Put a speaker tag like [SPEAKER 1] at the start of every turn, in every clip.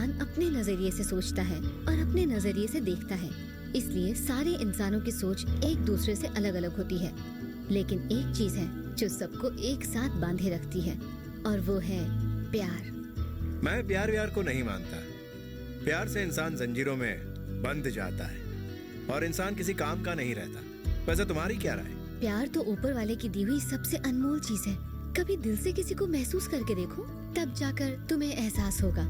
[SPEAKER 1] इंसान अपने नजरिए से सोचता है और अपने नजरिए से देखता है, इसलिए सारे इंसानों की सोच एक दूसरे से अलग अलग होती है। लेकिन एक चीज है जो सबको एक साथ बांधे रखती है, और वो है प्यार।
[SPEAKER 2] मैं प्यार व्यार को नहीं मानता। प्यार से इंसान जंजीरों में बंध जाता है और इंसान किसी काम का नहीं रहता। वैसे तुम्हारी क्या राय?
[SPEAKER 1] प्यार तो ऊपर वाले की दी हुई सबसे अनमोल चीज है। कभी दिल से किसी को महसूस करके देखो, तब जाकर तुम्हें एहसास होगा।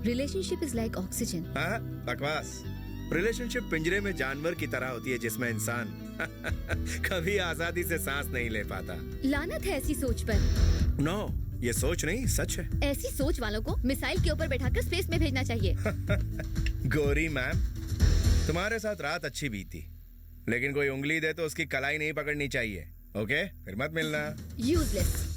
[SPEAKER 1] Relationship is like oxygen.
[SPEAKER 2] हाँ, बकवास। रिलेशनशिप पिंजरे में जानवर की तरह होती है जिसमें इंसान कभी आजादी से सांस नहीं ले पाता।
[SPEAKER 1] लानत है ऐसी सोच पर।
[SPEAKER 2] नो, ये सोच नहीं, सच है।
[SPEAKER 1] ऐसी सोच वालों को मिसाइल के ऊपर बैठाकर स्पेस में भेजना चाहिए।
[SPEAKER 2] गौरी मैम, तुम्हारे साथ रात अच्छी बीती, लेकिन कोई उंगली दे तो उसकी कलाई नहीं पकड़नी चाहिए। ओके, फिर मत मिलना।
[SPEAKER 1] यूजलेस।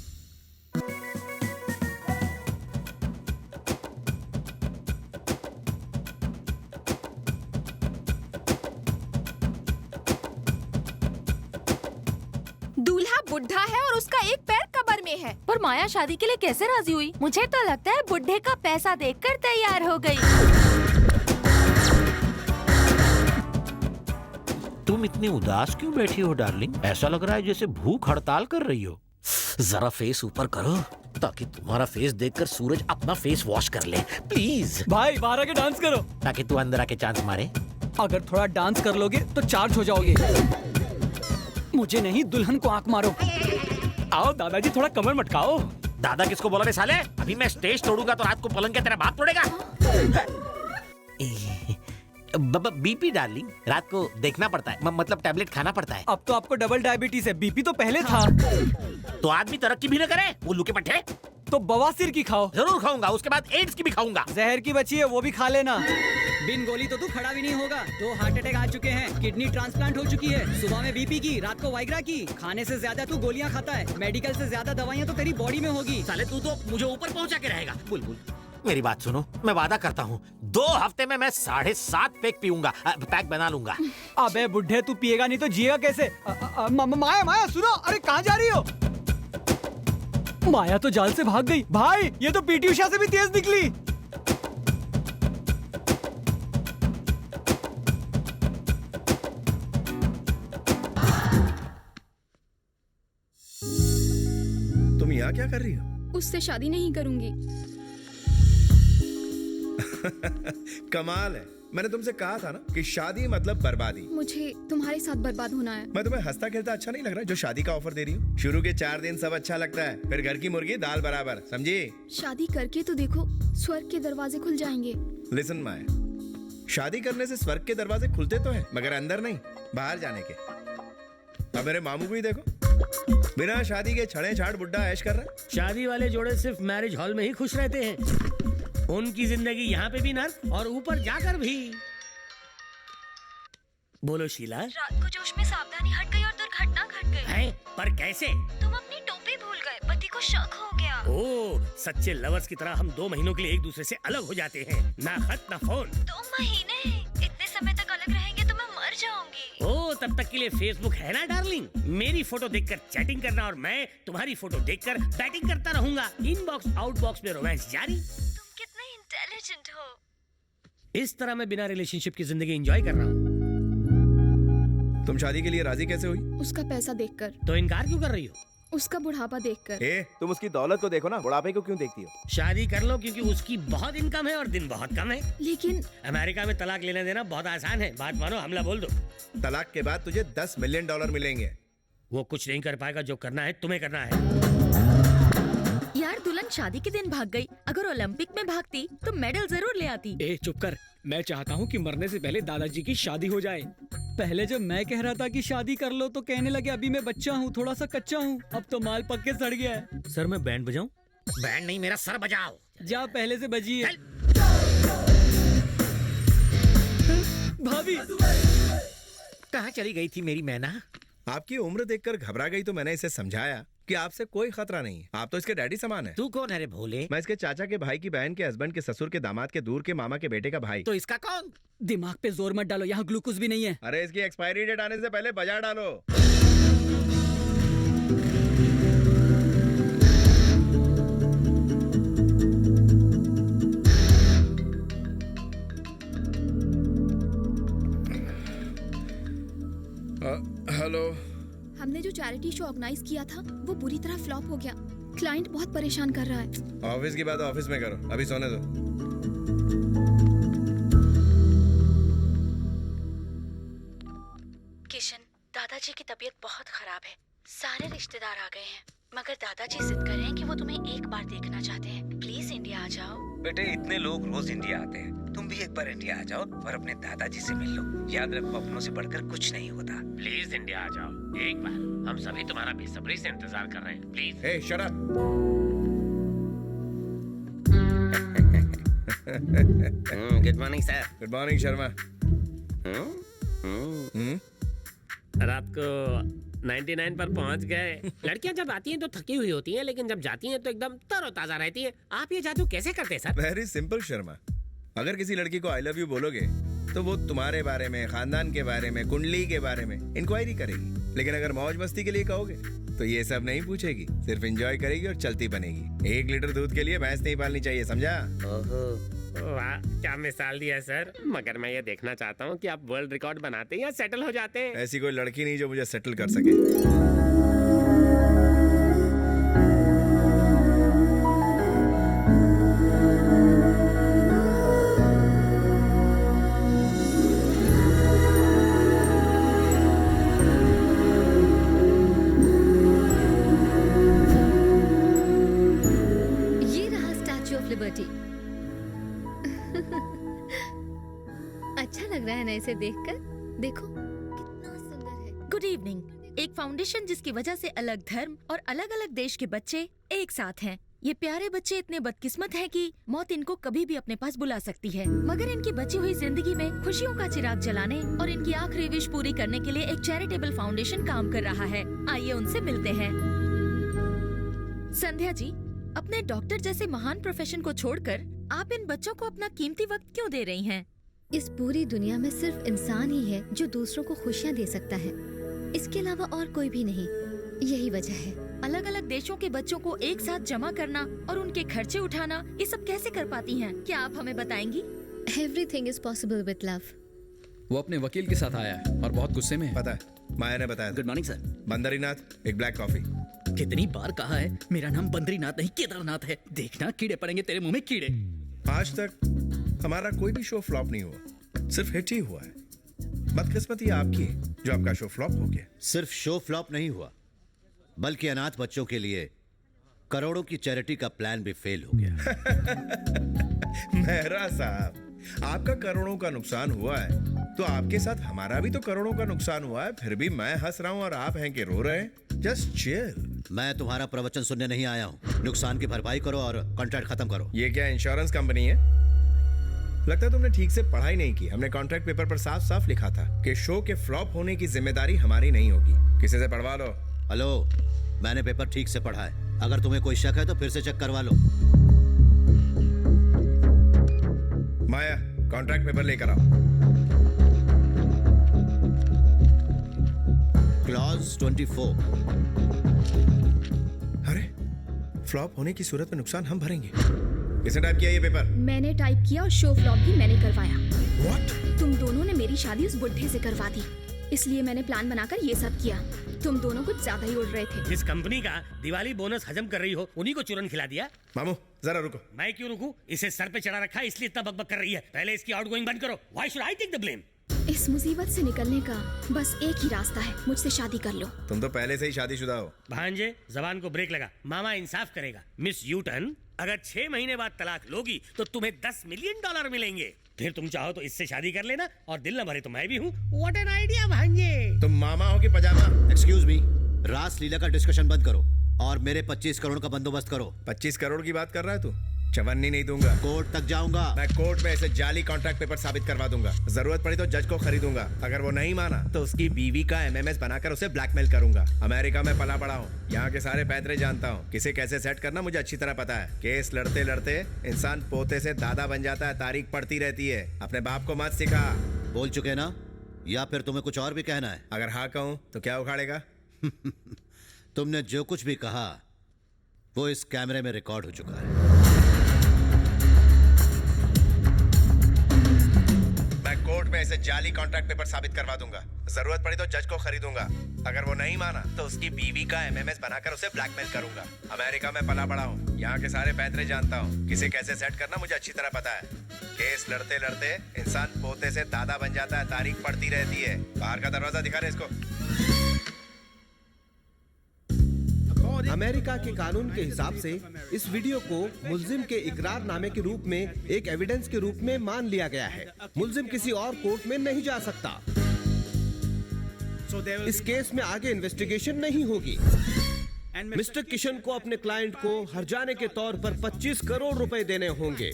[SPEAKER 3] दूल्हा बुढ़ा है और उसका एक पैर कब्र में है।
[SPEAKER 4] पर माया शादी के लिए कैसे राजी हुई? मुझे तो लगता है बुढ़े का पैसा देखकर तैयार हो गई।
[SPEAKER 5] तुम इतनी उदास क्यों बैठी हो डार्लिंग? ऐसा लग रहा है जैसे भूख हड़ताल कर रही हो। जरा फेस ऊपर करो ताकि तुम्हारा फेस देखकर सूरज अपना फेस वॉश कर ले, प्लीज।
[SPEAKER 6] भाई बाहर आके डांस करो,
[SPEAKER 5] ताकि तू अंदर आके चांस मारे।
[SPEAKER 6] अगर थोड़ा डांस कर लोगे तो चार्ज हो जाओगे। मुझे नहीं, दुल्हन को आंख मारो। आओ दादाजी, थोड़ा कमर मटकाओ।
[SPEAKER 5] दादा किसको बोला बे साले? अभी मैं स्टेज तोड़ूंगा तो रात को पलंग के तेरा बाप तोड़ेगा। बीपी डार्लिंग, रात को देखना पड़ता है, मतलब टैबलेट खाना पड़ता है।
[SPEAKER 6] अब तो आपको डबल डायबिटीज है, बीपी तो पहले था।
[SPEAKER 5] तो आदमी तरक्की भी न करे, उल्लू के पट्टे।
[SPEAKER 6] तो बवासीर की खाओ।
[SPEAKER 5] जरूर खाऊंगा, उसके बाद एड्स की भी खाऊंगा।
[SPEAKER 6] जहर की बची है, वो भी खा लेना। बिन गोली तो तू खड़ा भी नहीं होगा। 2 हार्ट अटैक आ चुके हैं, किडनी ट्रांसप्लांट हो चुकी है, सुबह में बीपी की, रात को वाइग्रा की। खाने से ज्यादा तू गोलियां खाता है, मेडिकल से ज्यादा दवाइयां तो तेरी बॉडी में होगी।
[SPEAKER 5] साले तू तो मुझे ऊपर पहुंचा के रहेगा। बुलबुल, मेरी बात सुनो, मैं वादा करता हूँ 2 हफ्ते में मैं 7.5 पैक पीऊंगा, पैक बना लूंगा।
[SPEAKER 6] अबे बुढ़े, तू पिएगा नहीं तो जिएगा कैसे? माया माया सुनो, अरे कहाँ जा रही हो? माया तो जाल से भाग गई। भाई, ये तो पीटी उषा से भी तेज निकली।
[SPEAKER 2] तुम यहाँ क्या कर रही हो?
[SPEAKER 3] उससे शादी नहीं करूंगी।
[SPEAKER 2] कमाल है। मैंने तुमसे कहा था ना कि शादी मतलब बर्बादी।
[SPEAKER 3] मुझे तुम्हारे साथ बर्बाद होना है।
[SPEAKER 2] मैं तुम्हें हंसता खेलता अच्छा नहीं लग रहा जो शादी का ऑफर दे रही हूँ? शुरू के 4 दिन सब अच्छा लगता है, फिर घर की मुर्गी दाल बराबर, समझी?
[SPEAKER 3] शादी करके तो देखो, स्वर्ग के दरवाजे खुल जाएंगे।
[SPEAKER 2] लिसन माया, शादी करने से स्वर्ग के दरवाजे खुलते तो हैं, मगर अंदर नहीं, बाहर जाने के। अब मेरे मामू को ही देखो, बिना शादी के छड़े छाड़ बुड्ढा ऐश कर रहा है।
[SPEAKER 7] शादी वाले जोड़े सिर्फ मैरिज हॉल में ही खुश रहते हैं। उनकी जिंदगी यहाँ पे भी नर्क और ऊपर जाकर भी। बोलो शीला।
[SPEAKER 4] रात को जोश में सावधानी हट गई और दुर्घटना घट गई।
[SPEAKER 7] है? पर कैसे?
[SPEAKER 4] तुम अपनी टोपी भूल गए, पति को शक हो गया।
[SPEAKER 7] ओह, सच्चे लवर्स की तरह हम 2 महीनों के लिए एक दूसरे से अलग हो जाते हैं। ना खत ना फोन।
[SPEAKER 4] 2 महीने? इतने समय तक अलग रहेंगे तो मैं मर जाऊंगी।
[SPEAKER 7] ओह, तब तक के लिए फेसबुक है ना डार्लिंग। मेरी फोटो देखकर चैटिंग करना और मैं तुम्हारी फोटो देखकर बैटिंग करता रहूंगा। इनबॉक्स आउटबॉक्स में रोमांस जारी।
[SPEAKER 4] कितने इंटेलिजेंट हो।
[SPEAKER 7] इस तरह मैं बिना रिलेशनशिप की जिंदगी एंजॉय कर रहा हूँ।
[SPEAKER 2] तुम शादी के लिए राजी कैसे हुई?
[SPEAKER 3] उसका पैसा देखकर।
[SPEAKER 7] तो इनकार क्यों कर रही हो?
[SPEAKER 3] उसका बुढ़ापा देखकर।
[SPEAKER 2] तुम उसकी दौलत को देखो ना, बुढ़ापे को क्यों देखती हो?
[SPEAKER 7] शादी कर लो क्योंकि उसकी बहुत इनकम है और दिन बहुत कम है।
[SPEAKER 3] लेकिन
[SPEAKER 7] अमेरिका में तलाक लेना देना बहुत आसान है। बात मानो, हमला बोल दो।
[SPEAKER 2] तलाक के बाद तुझे $10 मिलियन मिलेंगे।
[SPEAKER 7] वो कुछ नहीं कर पाएगा, जो करना है तुम्हें करना है।
[SPEAKER 4] यार, दुल्हन शादी के दिन भाग गई। अगर ओलंपिक में भागती तो मेडल जरूर ले आती।
[SPEAKER 6] ए चुप कर, मैं चाहता हूँ कि मरने से पहले दादाजी की शादी हो जाए। पहले जब मैं कह रहा था कि शादी कर लो तो कहने लगे अभी मैं बच्चा हूँ, थोड़ा सा कच्चा हूँ। अब तो माल पक के सड़ गया है।
[SPEAKER 7] सर, मैं बैंड बजाऊं?
[SPEAKER 5] बैंड नहीं, मेरा सर बजाओ।
[SPEAKER 6] जा पहले से बजी है। भाभी,
[SPEAKER 5] कहाँ चली गई थी मेरी मैना?
[SPEAKER 2] आपकी उम्र देखकर घबरा गई तो मैंने इसे समझाया कि आपसे कोई खतरा नहीं है, आप तो इसके डैडी समान है।
[SPEAKER 5] तू कौन है रे भोले?
[SPEAKER 2] मैं इसके चाचा के भाई की बहन के हस्बैंड के ससुर के दामाद के दूर के मामा के बेटे का भाई।
[SPEAKER 5] तो इसका कौन?
[SPEAKER 6] दिमाग पे जोर मत डालो, यहाँ ग्लूकोज भी नहीं है।
[SPEAKER 2] अरे इसकी एक्सपायरी डेट आने से पहले बजा डालो।
[SPEAKER 3] चैरिटी शो ऑर्गेनाइज किया था वो पूरी तरह फ्लॉप हो गया। क्लाइंट बहुत परेशान कर रहा है।
[SPEAKER 2] ऑफिस की बात ऑफिस में करो, अभी सोने दो।
[SPEAKER 4] किशन, दादाजी की तबीयत बहुत खराब है। सारे रिश्तेदार आ गए हैं, मगर दादाजी जिद कर रहे हैं कि वो तुम्हें एक बार देखना चाहते हैं। प्लीज इंडिया आ जाओ।
[SPEAKER 8] बेटे, इतने लोग रोज इंडिया आते हैं, तुम भी एक बार इंडिया आ जाओ और अपने दादाजी से मिल लो। याद रखो, अपनों से बढ़कर कुछ नहीं होता।
[SPEAKER 5] प्लीज इंडिया आ जाओ एक बार, हम सभी तुम्हारा बेसब्री से इंतजार कर रहे हैं। Please.
[SPEAKER 2] Hey shut up.
[SPEAKER 7] Good morning sir.
[SPEAKER 2] Good morning Sharma.
[SPEAKER 7] रात को 99 पर पहुंच गए। लड़कियां जब आती हैं तो थकी हुई होती हैं, लेकिन जब जाती हैं तो एकदम तरोताजा रहती हैं। आप ये जादू कैसे करते हैं सर?
[SPEAKER 2] वेरी सिंपल शर्मा, अगर किसी लड़की को आई लव यू बोलोगे तो वो तुम्हारे बारे में, खानदान के बारे में, कुंडली के बारे में इंक्वायरी करेगी। लेकिन अगर मौज मस्ती के लिए कहोगे तो ये सब नहीं पूछेगी, सिर्फ एंजॉय करेगी और चलती बनेगी। 1 लीटर दूध के लिए भैंस नहीं पालनी चाहिए, समझा?
[SPEAKER 7] वाह, क्या मिसाल दिया सर। मगर मैं ये देखना चाहता हूँ कि आप वर्ल्ड रिकॉर्ड बनाते हैं या सेटल हो जाते हैं।
[SPEAKER 2] ऐसी कोई लड़की नहीं जो मुझे सेटल कर सके।
[SPEAKER 1] ये रहा स्टैच्यू ऑफ लिबर्टी। अच्छा लग रहा है ना इसे देखकर? देखो कितना सुंदर है।
[SPEAKER 4] Good evening. एक फाउंडेशन जिसकी वजह से अलग धर्म और अलग अलग देश के बच्चे एक साथ हैं। ये प्यारे बच्चे इतने बदकिस्मत हैं कि मौत इनको कभी भी अपने पास बुला सकती है, मगर इनकी बची हुई जिंदगी में खुशियों का चिराग जलाने और इनकी आखिरी विश पूरी करने के लिए एक चैरिटेबल फाउंडेशन काम कर रहा है। आइए उनसे मिलते हैं। संध्या जी, अपने डॉक्टर जैसे महान प्रोफेशन को छोड़कर आप इन बच्चों को अपना कीमती वक्त क्यों दे रही हैं?
[SPEAKER 1] इस पूरी दुनिया में सिर्फ इंसान ही है जो दूसरों को खुशियाँ दे सकता है, इसके अलावा और कोई भी नहीं। यही वजह है।
[SPEAKER 4] अलग अलग देशों के बच्चों को एक साथ जमा करना और उनके खर्चे उठाना, ये सब कैसे कर पाती हैं? क्या आप हमें बताएंगी?
[SPEAKER 1] Everything is possible with love.
[SPEAKER 9] वो अपने वकील के साथ आया है और बहुत गुस्से में है।
[SPEAKER 2] पता है, माया ने बताया था।
[SPEAKER 6] Good morning sir.
[SPEAKER 2] बंदरीनाथ, एक ब्लैक कॉफी।
[SPEAKER 6] कितनी बार कहा है, मेरा नाम बंदरीनाथ नहीं केदारनाथ है। देखना कीड़े पड़ेंगे तेरे मुंह में, कीड़े।
[SPEAKER 2] आज तक हमारा कोई भी शो फ्लॉप नहीं हुआ, सिर्फ हिट ही हुआ है। बदकिस्मती आपकी है जो आपका शो फ्लॉप हो गया।
[SPEAKER 10] सिर्फ शो फ्लॉप नहीं हुआ, बल्कि अनाथ बच्चों के लिए करोड़ों की चैरिटी का प्लान भी फेल हो गया।
[SPEAKER 2] मेहरा साहब, आपका करोड़ों का नुकसान हुआ है तो आपके साथ हमारा भी तो करोड़ों का नुकसान हुआ है। फिर भी मैं हंस रहा हूँ और आप हैं कि रो रहे हैं। Just chill.
[SPEAKER 10] मैं तुम्हारा प्रवचन सुनने नहीं आया हूँ। नुकसान की भरपाई करो और कॉन्ट्रैक्ट खत्म करो।
[SPEAKER 2] ये क्या इंश्योरेंस कंपनी है? लगता है तुमने ठीक से पढ़ाई नहीं की। हमने कॉन्ट्रैक्ट पेपर पर साफ साफ लिखा था कि शो के फ्लॉप होने की जिम्मेदारी हमारी नहीं होगी। किसी से पढ़वा लो।
[SPEAKER 10] हेलो, मैंने पेपर ठीक से पढ़ा है। अगर तुम्हें कोई शक है तो फिर से चेक करवा लो।
[SPEAKER 2] माया, कॉन्ट्रैक्ट पेपर लेकर आओ।
[SPEAKER 10] क्लॉज 24।
[SPEAKER 2] अरे, फ्लॉप होने की सूरत में नुकसान हम भरेंगे। किसने टाइप किया ये पेपर?
[SPEAKER 3] मैंने टाइप किया और शो फ्लॉप भी मैंने करवाया।
[SPEAKER 2] What?
[SPEAKER 3] तुम दोनों ने मेरी शादी उस बुढ़े से करवा दी, इसलिए मैंने प्लान बनाकर ये सब किया। तुम दोनों कुछ ज्यादा ही उड़ रहे थे।
[SPEAKER 7] जिस कंपनी का दिवाली बोनस हजम कर रही हो, उन्हीं को चूरन खिला दिया।
[SPEAKER 2] मामू जरा रुको।
[SPEAKER 7] मैं क्यों रुकूं? इसे सर पे चढ़ा रखा है इसलिए इतना बकबक कर रही है। पहले इसकी आउटगोइंग बंद करो। Why should I take the blame?
[SPEAKER 3] इस मुसीबत से निकलने का बस एक ही रास्ता है, मुझसे शादी कर लो।
[SPEAKER 2] तुम तो पहले से ही शादीशुदा हो।
[SPEAKER 7] भांजे, जबान को ब्रेक लगा। मामा इंसाफ करेगा। मिस यूटन, अगर 6 महीने बाद तलाक लोगी तो तुम्हें $10 मिलियन मिलेंगे। फिर तुम चाहो तो इससे शादी कर लेना और दिल न भरे तो मैं भी हूँ। What an idea भांजे।
[SPEAKER 2] तुम मामा हो कि पजामा?
[SPEAKER 10] एक्सक्यूज मी, रास लीला का डिस्कशन बंद करो और मेरे 25 करोड़ का बंदोबस्त करो।
[SPEAKER 2] 25 करोड़ की बात कर रहा है तू? चवन्नी नहीं दूंगा।
[SPEAKER 10] कोर्ट तक जाऊंगा।
[SPEAKER 2] मैं कोर्ट में ऐसे जाली कॉन्ट्रैक्ट पेपर साबित करवा दूंगा। जरूरत पड़ी तो जज को खरीदूंगा। अगर वो नहीं माना तो उसकी बीवी का MMS बनाकर उसे ब्लैकमेल करूंगा। अमेरिका में पला पड़ा हूँ, यहाँ के सारे पैतरे जानता हूँ। किसे कैसे सेट करना मुझे अच्छी तरह पता है। केस लड़ते लड़ते इंसान पोते से दादा बन जाता है। तारीख पड़ती रहती है। अपने बाप को मत सिखा।
[SPEAKER 10] बोल चुके ना, या फिर तुम्हें कुछ और भी कहना है?
[SPEAKER 2] अगर हाँ कहूँ तो क्या उखाड़ेगा?
[SPEAKER 10] तुमने जो कुछ भी कहा वो इस कैमरे में रिकॉर्ड हो चुका है।
[SPEAKER 2] मैं कोर्ट कोर्ट में ऐसे जाली कॉन्ट्रैक्ट पेपर साबित करवा दूंगा। जरूरत पड़ी तो जज को खरीदूंगा। अगर वो नहीं माना तो उसकी बीवी का एमएमएस बनाकर उसे ब्लैकमेल करूंगा। अमेरिका में पला बड़ा हूँ, यहाँ के सारे पैतरे जानता हूँ। किसे कैसे सेट करना मुझे अच्छी तरह पता है। केस लड़ते लड़ते इंसान पोते से दादा बन जाता है, तारीख पड़ती रहती है। बाहर का दरवाजा दिखा रहे इसको।
[SPEAKER 11] अमेरिका के कानून के हिसाब से इस वीडियो को मुल्जिम के इकरारनामे के रूप में एक एविडेंस के रूप में मान लिया गया है। मुल्जिम किसी और कोर्ट में नहीं जा सकता। इस केस में आगे इन्वेस्टिगेशन नहीं होगी। मिस्टर किशन को अपने क्लाइंट को हर्जाने के तौर पर 25 करोड़ रुपए देने होंगे।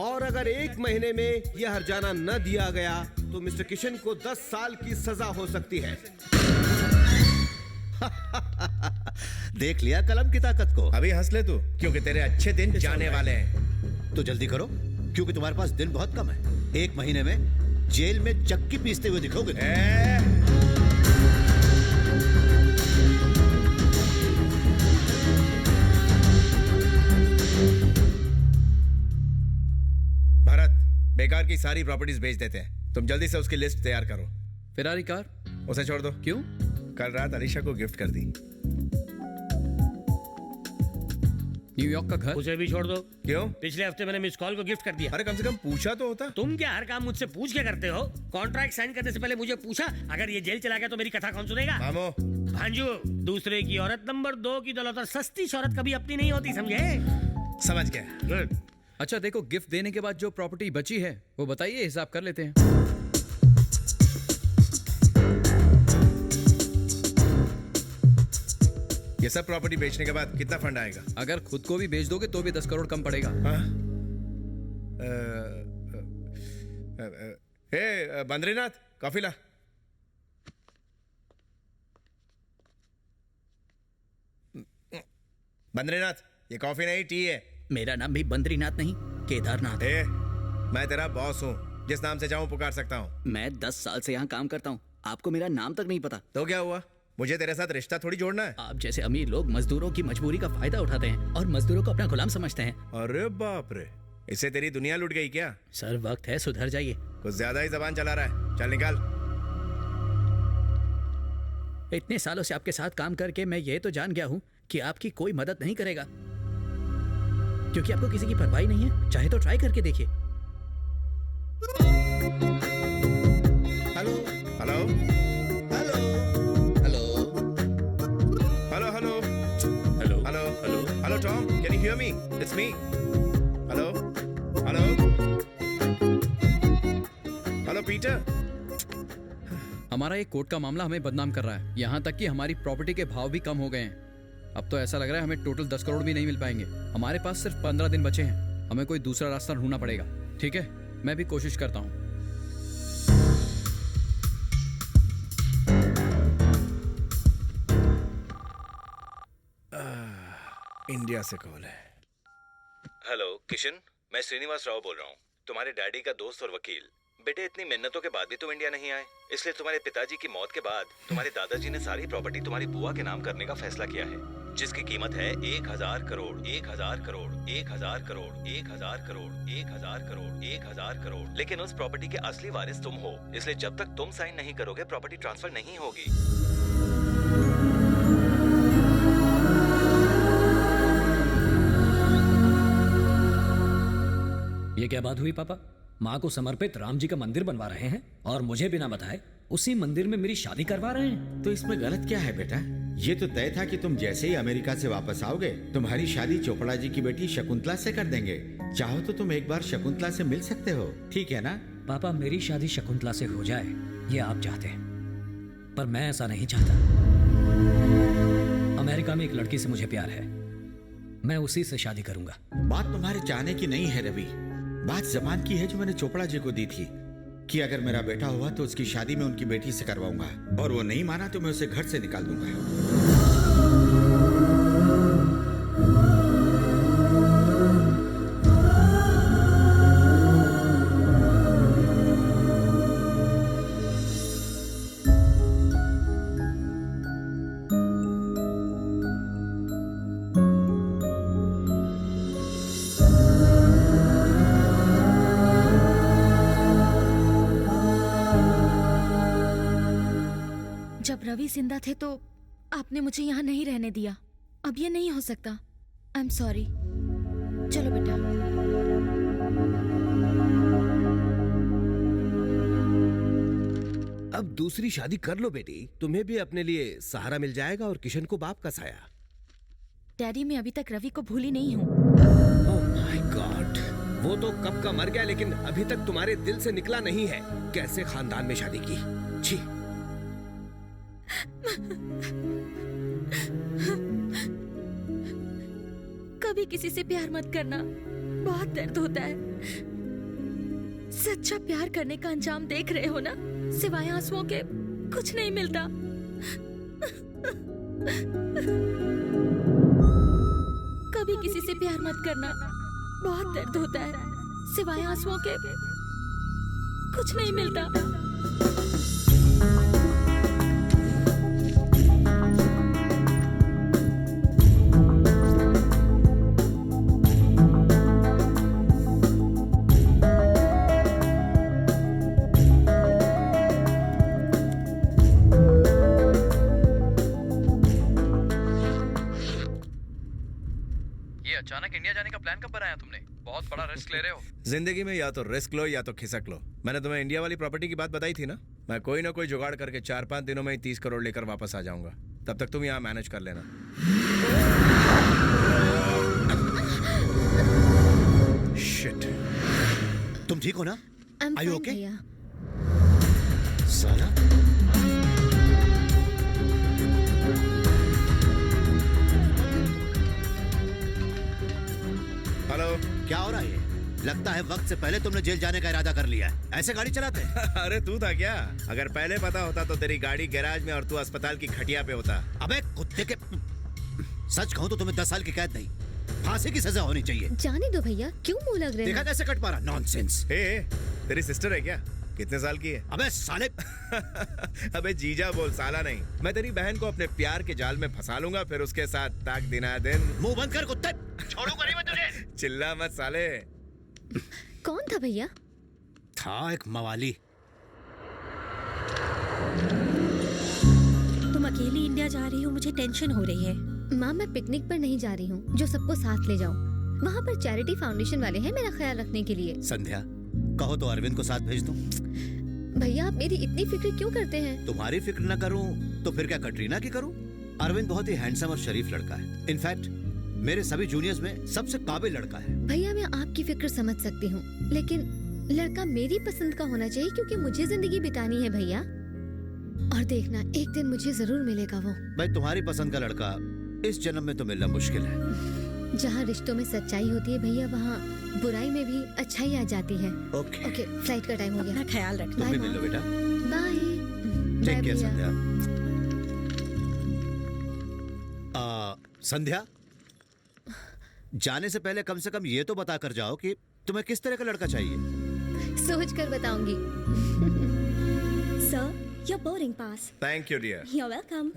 [SPEAKER 11] और अगर 1 महीने में यह हर्जाना न दिया गया तो मिस्टर किशन को 10 साल की सजा हो सकती है।
[SPEAKER 10] देख लिया कलम की ताकत को।
[SPEAKER 2] अभी हंस ले तू, क्योंकि तेरे अच्छे दिन जाने वाले हैं।
[SPEAKER 10] तो जल्दी करो, क्योंकि तुम्हारे पास दिन बहुत कम है। 1 महीने में जेल में चक्की पीसते हुए दिखोगे।
[SPEAKER 2] भारत, बेकार की सारी प्रॉपर्टीज बेच देते हैं। तुम जल्दी से उसकी लिस्ट तैयार करो।
[SPEAKER 9] फेरारी कार
[SPEAKER 2] उसे छोड़ दो।
[SPEAKER 9] क्यों?
[SPEAKER 2] कल रात अलीशा को गिफ्ट कर दी।
[SPEAKER 9] न्यूयॉर्क का घर
[SPEAKER 7] उसे भी छोड़ दो।
[SPEAKER 2] क्यों?
[SPEAKER 7] पिछले हफ्ते मैंने मिस कॉल को गिफ्ट कर दिया।
[SPEAKER 2] अरे कम से कम पूछा तो होता।
[SPEAKER 7] तुम क्या हर काम मुझसे पूछ के करते हो? कॉन्ट्रैक्ट साइन करने से पहले मुझे पूछा? अगर ये जेल चला गया तो मेरी कथा कौन सुनेगा?
[SPEAKER 2] मामो
[SPEAKER 7] भांजू, दूसरे की औरत नंबर 2 की दौलत और सस्ती शौहरत कभी अपनी नहीं होती, समझे?
[SPEAKER 2] समझ गया।
[SPEAKER 7] गुड।
[SPEAKER 9] अच्छा देखो, गिफ्ट देने के बाद जो प्रॉपर्टी बची है वो बताइए, हिसाब कर लेते हैं।
[SPEAKER 2] ये सब प्रॉपर्टी बेचने के बाद कितना फंड आएगा?
[SPEAKER 9] अगर खुद को भी बेच दोगे तो भी 10 करोड़ कम पड़ेगा।
[SPEAKER 2] बद्रीनाथ, कॉफी ला। बद्रीनाथ, ये कॉफी नहीं टी है।
[SPEAKER 6] मेरा नाम भी बद्रीनाथ नहीं, केदारनाथ है।
[SPEAKER 2] मैं तेरा बॉस हूँ, जिस नाम से चाहूँ पुकार सकता हूँ।
[SPEAKER 6] मैं 10 साल से यहाँ काम करता हूँ, आपको मेरा नाम तक नहीं पता।
[SPEAKER 2] तो क्या हुआ? मुझे तेरे साथ रिश्ता थोड़ी जोड़ना है।
[SPEAKER 6] आप जैसे अमीर लोग मजदूरों की मजबूरी का फायदा उठाते हैं और मजदूरों को अपना गुलाम समझते हैं।
[SPEAKER 2] अरे बाप रे, इससे तेरी दुनिया लुट गई क्या?
[SPEAKER 6] सर वक्त है, सुधर जाइए।
[SPEAKER 2] कुछ ज्यादा ही जबान चला रहा है। चल निकाल।
[SPEAKER 6] इतने सालों से आपके साथ काम करके मैं ये तो जान गया हूँ कि आपकी कोई मदद नहीं करेगा, क्योंकि आपको किसी की परवाह नहीं है। चाहे तो ट्राई करके देखिए।
[SPEAKER 2] Hello hello hello hello hello hello hello hello hello Tom, can you hear me? It's me. Hello hello hello Peter.
[SPEAKER 9] हमारा एक कोर्ट का मामला हमें बदनाम कर रहा है, यहाँ तक कि हमारी प्रॉपर्टी के भाव भी कम हो गए हैं। अब तो ऐसा लग रहा है हमें टोटल 10 करोड़ भी नहीं मिल पाएंगे। हमारे पास सिर्फ 15 दिन बचे हैं। हमें कोई दूसरा रास्ता ढूंढना पड़ेगा। ठीक है, मैं भी कोशिश करता हूँ।
[SPEAKER 2] इंडिया से कॉल है।
[SPEAKER 12] हेलो किशन, मैं श्रीनिवास राव बोल रहा हूँ, तुम्हारे डैडी का दोस्त और वकील। बेटे, इतनी मिन्नतों के बाद भी तुम इंडिया नहीं आए, इसलिए तुम्हारे पिताजी की मौत के बाद तुम्हारे दादाजी ने सारी प्रॉपर्टी तुम्हारी बुआ के नाम करने का फैसला किया है, जिसकी कीमत है 1000 करोड़ 1000 करोड़ 1000 करोड़ 1000 करोड़ 1000 करोड़ 1000 करोड़। लेकिन उस प्रॉपर्टी के असली वारिस तुम हो, इसलिए जब तक तुम साइन नहीं करोगे प्रॉपर्टी ट्रांसफर नहीं होगी।
[SPEAKER 13] ये क्या बात हुई पापा? माँ को समर्पित राम जी का मंदिर बनवा रहे हैं और मुझे बिना बताए उसी मंदिर में मेरी शादी करवा रहे हैं।
[SPEAKER 14] तो इसमें गलत क्या है बेटा? ये तो तय था कि तुम जैसे ही अमेरिका से वापस आओगे तुम्हारी शादी चोपड़ा जी की बेटी शकुंतला से कर देंगे। चाहो तो तुम एक बार शकुंतला से मिल सकते हो, ठीक है ना?
[SPEAKER 13] पापा, मेरी शादी शकुंतला से हो जाए ये आप चाहते हैं, पर मैं ऐसा नहीं चाहता। अमेरिका में एक लड़की से मुझे प्यार है, मैं उसी से शादी करूंगा।
[SPEAKER 14] बात तुम्हारे चाहने की नहीं है रवि, बात जबान की है जो मैंने चोपड़ा जी को दी थी कि अगर मेरा बेटा हुआ तो उसकी शादी में उनकी बेटी से करवाऊंगा, और वो नहीं माना तो मैं उसे घर से निकाल दूंगा।
[SPEAKER 4] रवि जिंदा थे तो आपने मुझे यहाँ नहीं रहने दिया। अब ये नहीं हो सकता। I am sorry. चलो बेटा।
[SPEAKER 11] अब दूसरी शादी कर लो बेटी, तुम्हें भी अपने लिए सहारा मिल जाएगा और किशन को बाप का साया।
[SPEAKER 4] डैडी, मैं अभी तक रवि को भूली नहीं हूँ।
[SPEAKER 11] ओह माय गॉड, वो तो कब का मर गया, लेकिन अभी तक तुम्हारे दिल से निकला नहीं है। कैसे खानदान में शादी की, छी।
[SPEAKER 4] कभी किसी से प्यार मत करना, बहुत दर्द होता है। सच्चा प्यार करने का अंजाम देख रहे हो ना, सिवाय आंसुओं के कुछ नहीं मिलता। कभी किसी से प्यार मत करना, बहुत दर्द होता है, सिवाय आंसुओं के कुछ नहीं मिलता।
[SPEAKER 9] अचानक इंडिया जाने का प्लान कब बनाया तुमने? बहुत बड़ा रिस्क ले रहे हो।
[SPEAKER 2] जिंदगी में या तो रिस्क लो या तो खिसक लो। मैंने तुम्हें इंडिया वाली प्रॉपर्टी की बात बताई थी ना, मैं कोई ना कोई जुगाड़ करके 4-5 दिनों में ही 30 करोड़ लेकर वापस आ जाऊंगा। तब तक तुम यहाँ मैनेज कर लेना। शिट।
[SPEAKER 10] तुम ठीक हो ना?
[SPEAKER 1] I'm
[SPEAKER 10] Are you
[SPEAKER 1] fine,
[SPEAKER 10] okay?
[SPEAKER 1] भैया।
[SPEAKER 10] साला
[SPEAKER 2] हेलो,
[SPEAKER 10] क्या हो रहा है? लगता है वक्त से पहले तुमने जेल जाने का इरादा कर लिया है। ऐसे गाड़ी चलाते?
[SPEAKER 2] अरे तू था क्या? अगर पहले पता होता तो तेरी गाड़ी गैराज में और तू अस्पताल की खटिया पे होता।
[SPEAKER 10] अबे कुत्ते के, सच कहूं तो तुम्हें 10 साल की कैद नहीं, फांसी की सजा होनी चाहिए।
[SPEAKER 1] जाने दो भैया, क्यों मुंह लग रहे
[SPEAKER 10] देखा
[SPEAKER 1] हैं?
[SPEAKER 10] कैसे कट पा रहा? नॉनसेंस।
[SPEAKER 2] तेरी सिस्टर है क्या? कितने साल की है?
[SPEAKER 10] अबे साले।
[SPEAKER 2] अबे जीजा बोल, साला नहीं। मैं तेरी बहन को अपने प्यार के जाल में फंसा लूंगा, फिर उसके साथ ताक दिना दिन।
[SPEAKER 10] मुंह बंद कर कुत्ते, छोड़ूंगा नहीं मैं तुझे।
[SPEAKER 2] चिल्ला मत साले।
[SPEAKER 1] कौन था भैया?
[SPEAKER 10] था एक मवाली।
[SPEAKER 15] तुम अकेली इंडिया जा रही हो, मुझे टेंशन हो रही है।
[SPEAKER 1] माँ, मैं पिकनिक पर नहीं जा रही हूँ जो सबको साथ ले जाऊँ। वहाँ पर चैरिटी फाउंडेशन वाले हैं मेरा ख्याल रखने के लिए।
[SPEAKER 10] संध्या, कहो तो अरविंद को साथ भेज दूं।
[SPEAKER 1] भैया, आप मेरी इतनी फिक्र क्यों करते हैं?
[SPEAKER 10] तुम्हारी फिक्र न करूं तो फिर क्या कटरीना की करूं? अरविंद बहुत ही हैंडसम और शरीफ लड़का है। इनफैक्ट मेरे सभी जूनियर्स में सबसे काबिल लड़का है।
[SPEAKER 1] भैया, मैं आपकी फिक्र समझ सकती हूँ, लेकिन लड़का मेरी पसंद का होना चाहिए, क्योंकि मुझे जिंदगी बितानी है भैया। और देखना, एक दिन मुझे जरूर मिलेगा वो।
[SPEAKER 10] भाई, तुम्हारी पसंद का लड़का इस जन्म में तो मिलना मुश्किल है।
[SPEAKER 1] जहाँ रिश्तों में सच्चाई होती है भैया, वहाँ बुराई में भी अच्छाई आ जाती है।
[SPEAKER 10] ओके,
[SPEAKER 1] फ्लाइट का टाइम हो गया।
[SPEAKER 15] अपना ख्याल रखना।
[SPEAKER 10] तुम भी मिल लो बेटा।
[SPEAKER 1] बाय।
[SPEAKER 10] टेक केयर संध्या। संध्या, जाने से पहले कम से कम ये तो बता कर जाओ कि तुम्हें किस तरह का लड़का चाहिए।
[SPEAKER 1] सोच कर बताऊंगी।
[SPEAKER 15] Sir, your boarding pass.
[SPEAKER 2] Thank you dear.
[SPEAKER 15] You are welcome.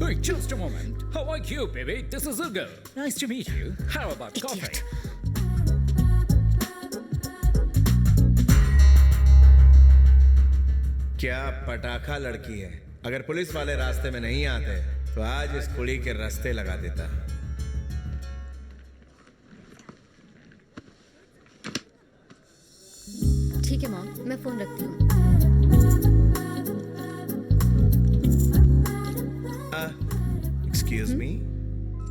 [SPEAKER 13] Hey, just a moment. How are you, baby? This is Ugo. Nice to meet you. How about coffee?
[SPEAKER 2] क्या पटाखा लड़की है। अगर पुलिस वाले रास्ते में नहीं आते तो आज इस कुड़ी के रास्ते लगा देता।
[SPEAKER 1] ठीक है मॉम, मैं फोन रखती हूँ।
[SPEAKER 2] Excuse me.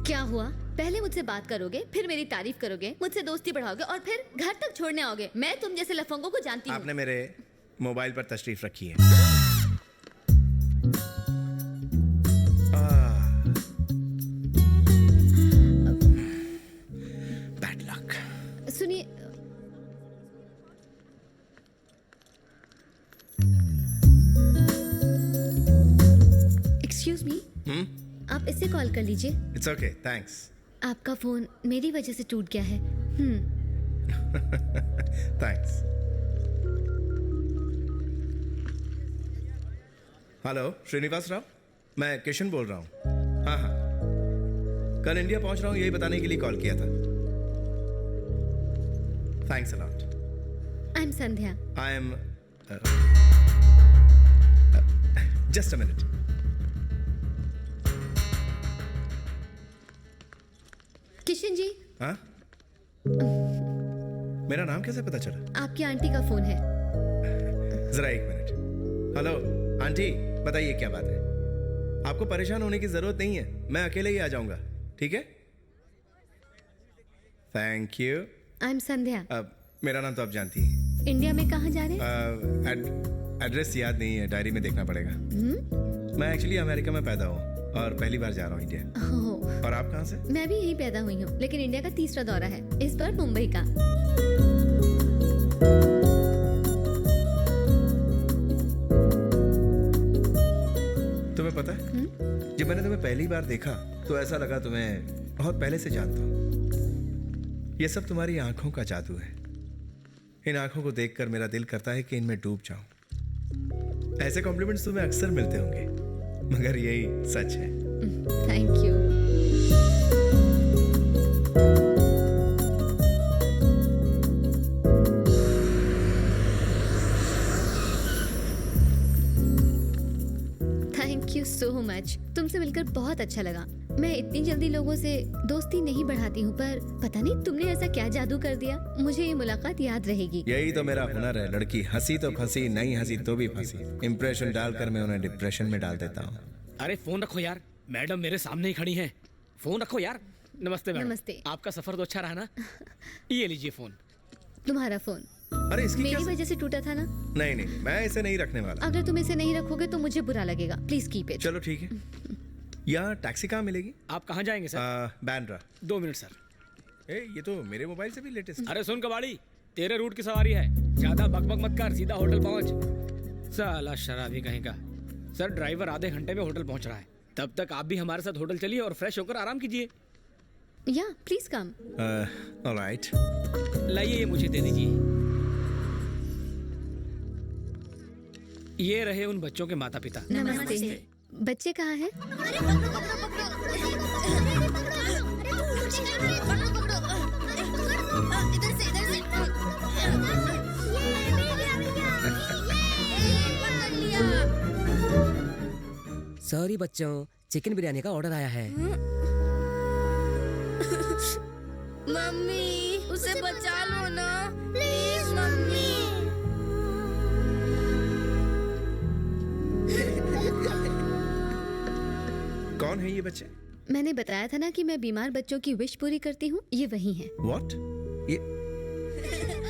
[SPEAKER 1] क्या हुआ? पहले मुझसे बात करोगे, फिर मेरी तारीफ करोगे, मुझसे दोस्ती बढ़ाओगे और फिर घर तक छोड़ने आओगे। मैं तुम जैसे लफंगों को जानती हूँ।
[SPEAKER 2] आपने मेरे मोबाइल पर तशरीफ रखी है। Bad luck.
[SPEAKER 1] सुनिए, एक्सक्यूज मी, आप इससे कॉल कर लीजिए।
[SPEAKER 2] It's okay, thanks.
[SPEAKER 1] आपका फोन मेरी वजह से टूट गया है।
[SPEAKER 2] थैंक्स। हेलो, श्रीनिवास राव, मैं किशन बोल रहा हूँ। हाँ, कल इंडिया पहुंच रहा हूँ, यही बताने के लिए कॉल किया था। Thanks a lot.
[SPEAKER 1] I am Sandhya.
[SPEAKER 2] I am just a minute.
[SPEAKER 1] Kishan ji,
[SPEAKER 2] हाँ, मेरा नाम कैसे पता चला?
[SPEAKER 1] आपकी आंटी का फोन है।
[SPEAKER 2] जरा एक मिनट। हेलो आंटी, बताइए क्या बात है? आपको परेशान होने की जरूरत नहीं है, मैं अकेले ही आ जाऊंगा, ठीक है? Thank you.
[SPEAKER 1] आई एम संध्या।
[SPEAKER 2] मेरा नाम तो आप जानती हैं।
[SPEAKER 1] इंडिया में कहाँ जा रहे हैं?
[SPEAKER 2] एड्रेस याद नहीं है, डायरी में देखना पड़ेगा। मैं एक्चुअली अमेरिका में पैदा हूँ और पहली बार जा रहा हूँ इंडिया। और आप कहाँ से?
[SPEAKER 1] मैं भी यहीं पैदा हुई हूँ, लेकिन इंडिया का तीसरा दौरा है, इस बार मुंबई का।
[SPEAKER 2] तुम्हें पता है, जब मैंने तुम्हें पहली बार देखा तो ऐसा लगा तुम्हें बहुत पहले से जानता हूँ। ये सब तुम्हारी आंखों का जादू है। इन आंखों को देखकर मेरा दिल करता है कि इनमें डूब जाऊं। ऐसे कॉम्प्लीमेंट्स तुम्हें अक्सर मिलते होंगे, मगर यही सच है।
[SPEAKER 1] Thank you. Thank you so much. तुमसे मिलकर बहुत अच्छा लगा। मैं इतनी जल्दी लोगों से दोस्ती नहीं बढ़ाती हूँ, पर पता नहीं तुमने ऐसा क्या जादू कर दिया, मुझे ये मुलाकात याद रहेगी।
[SPEAKER 2] यही तो मेरा हुनर है। लड़की हंसी तो फंसी, नहीं हंसी तो भी फंसी। इंप्रेशन डालकर मैं उन्हें डिप्रेशन में डाल देता हूँ।
[SPEAKER 13] अरे फोन रखो यार, मैडम मेरे सामने ही खड़ी हैं। फोन रखो यार। नमस्ते मैडम।
[SPEAKER 1] नमस्ते।
[SPEAKER 13] आपका सफर तो अच्छा रहा ना? ये लीजिए फोन।
[SPEAKER 1] तुम्हारा फोन
[SPEAKER 2] अरे इसकी
[SPEAKER 1] मेरी
[SPEAKER 2] क्या?
[SPEAKER 1] वजह से टूटा था ना?
[SPEAKER 2] नहीं नहीं, मैं इसे नहीं रखने वाला।
[SPEAKER 1] अगर तुम इसे नहीं रखोगे तो मुझे बुरा लगेगा। Please keep it.
[SPEAKER 2] चलो ठीक है। यहाँ टैक्सी कहाँ मिलेगी?
[SPEAKER 13] आप कहाँ जाएंगे सर?
[SPEAKER 2] बैंड्रा।
[SPEAKER 13] 2 minute sir.
[SPEAKER 2] ये तो मेरे मोबाइल से भी लेटेस्ट।
[SPEAKER 13] अरे सुन कबाड़ी, तेरे रूट की सवारी है, ज्यादा बकबक मत कर, सीधा होटल पहुंच। साला शराबी कहीं का। सर ड्राइवर आधे घंटे में होटल पहुंच रहा है, तब तक आप भी हमारे साथ होटल चलिए और फ्रेश होकर आराम कीजिए।
[SPEAKER 1] या प्लीज कम।
[SPEAKER 2] ऑलराइट।
[SPEAKER 13] लाइए ये मुझे दे दीजिए। ये रहे उन बच्चों के माता पिता।
[SPEAKER 1] नमस्ते। बच्चे कहाँ हैं?
[SPEAKER 16] सॉरी बच्चों, चिकन बिरयानी का ऑर्डर आया है।
[SPEAKER 17] मम्मी उसे बचा लो ना प्लीज मम्मी।
[SPEAKER 2] कौन है ये बच्चे?
[SPEAKER 1] मैंने बताया था ना कि मैं बीमार बच्चों की विश पूरी करती हूँ। ये वही है।
[SPEAKER 2] What? ये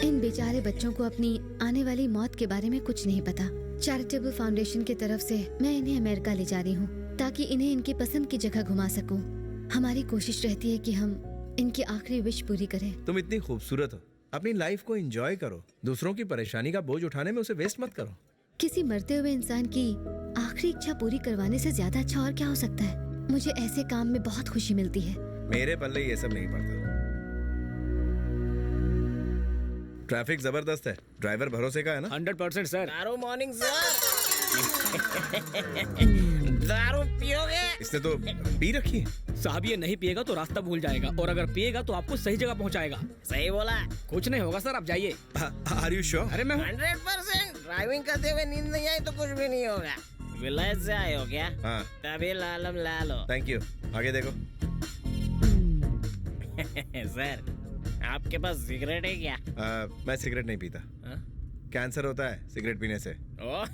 [SPEAKER 1] इन बेचारे बच्चों को अपनी आने वाली मौत के बारे में कुछ नहीं पता। चैरिटेबल फाउंडेशन की तरफ से मैं इन्हें अमेरिका ले जा रही हूँ, ताकि इन्हें इनकी पसंद की जगह घुमा सकूं। हमारी कोशिश रहती है कि हम इनकी आखिरी विश पूरी करें।
[SPEAKER 2] तुम इतनी खूबसूरत हो, अपनी लाइफ को एंजॉय करो। दूसरों की परेशानी का बोझ उठाने में उसे वेस्ट मत करो।
[SPEAKER 1] किसी मरते हुए इंसान की आखिरी इच्छा पूरी करवाने से ज्यादा अच्छा और क्या हो सकता है। मुझे ऐसे काम में बहुत खुशी मिलती है।
[SPEAKER 2] मेरे पल्ले ये सब नहीं पड़ता। ट्रैफिक जबरदस्त है, ड्राइवर भरोसे का है ना?
[SPEAKER 13] 100% सर।
[SPEAKER 18] दारू मॉर्निंग सर। दारू पियोगे?
[SPEAKER 2] इसने तो पी रखी है।
[SPEAKER 13] साहब ये नहीं पिएगा तो रास्ता भूल जाएगा, और अगर पिएगा तो आपको सही जगह पहुंचाएगा।
[SPEAKER 18] सही बोला।
[SPEAKER 13] कुछ नहीं होगा सर, आप जाइए।
[SPEAKER 2] Are you sure?
[SPEAKER 13] अरे मैं
[SPEAKER 18] 100%। ड्राइविंग करते हुए नींद नहीं आई तो कुछ भी नहीं होगा। विलेज से आए हो क्या?
[SPEAKER 2] हाँ।
[SPEAKER 18] तभी लालम लालो।
[SPEAKER 2] Thank you. आगे देखो।
[SPEAKER 18] सर आपके पास सिगरेट है क्या?
[SPEAKER 2] मैं सिगरेट नहीं पीता। कैंसर होता है सिगरेट पीने से।
[SPEAKER 18] ओ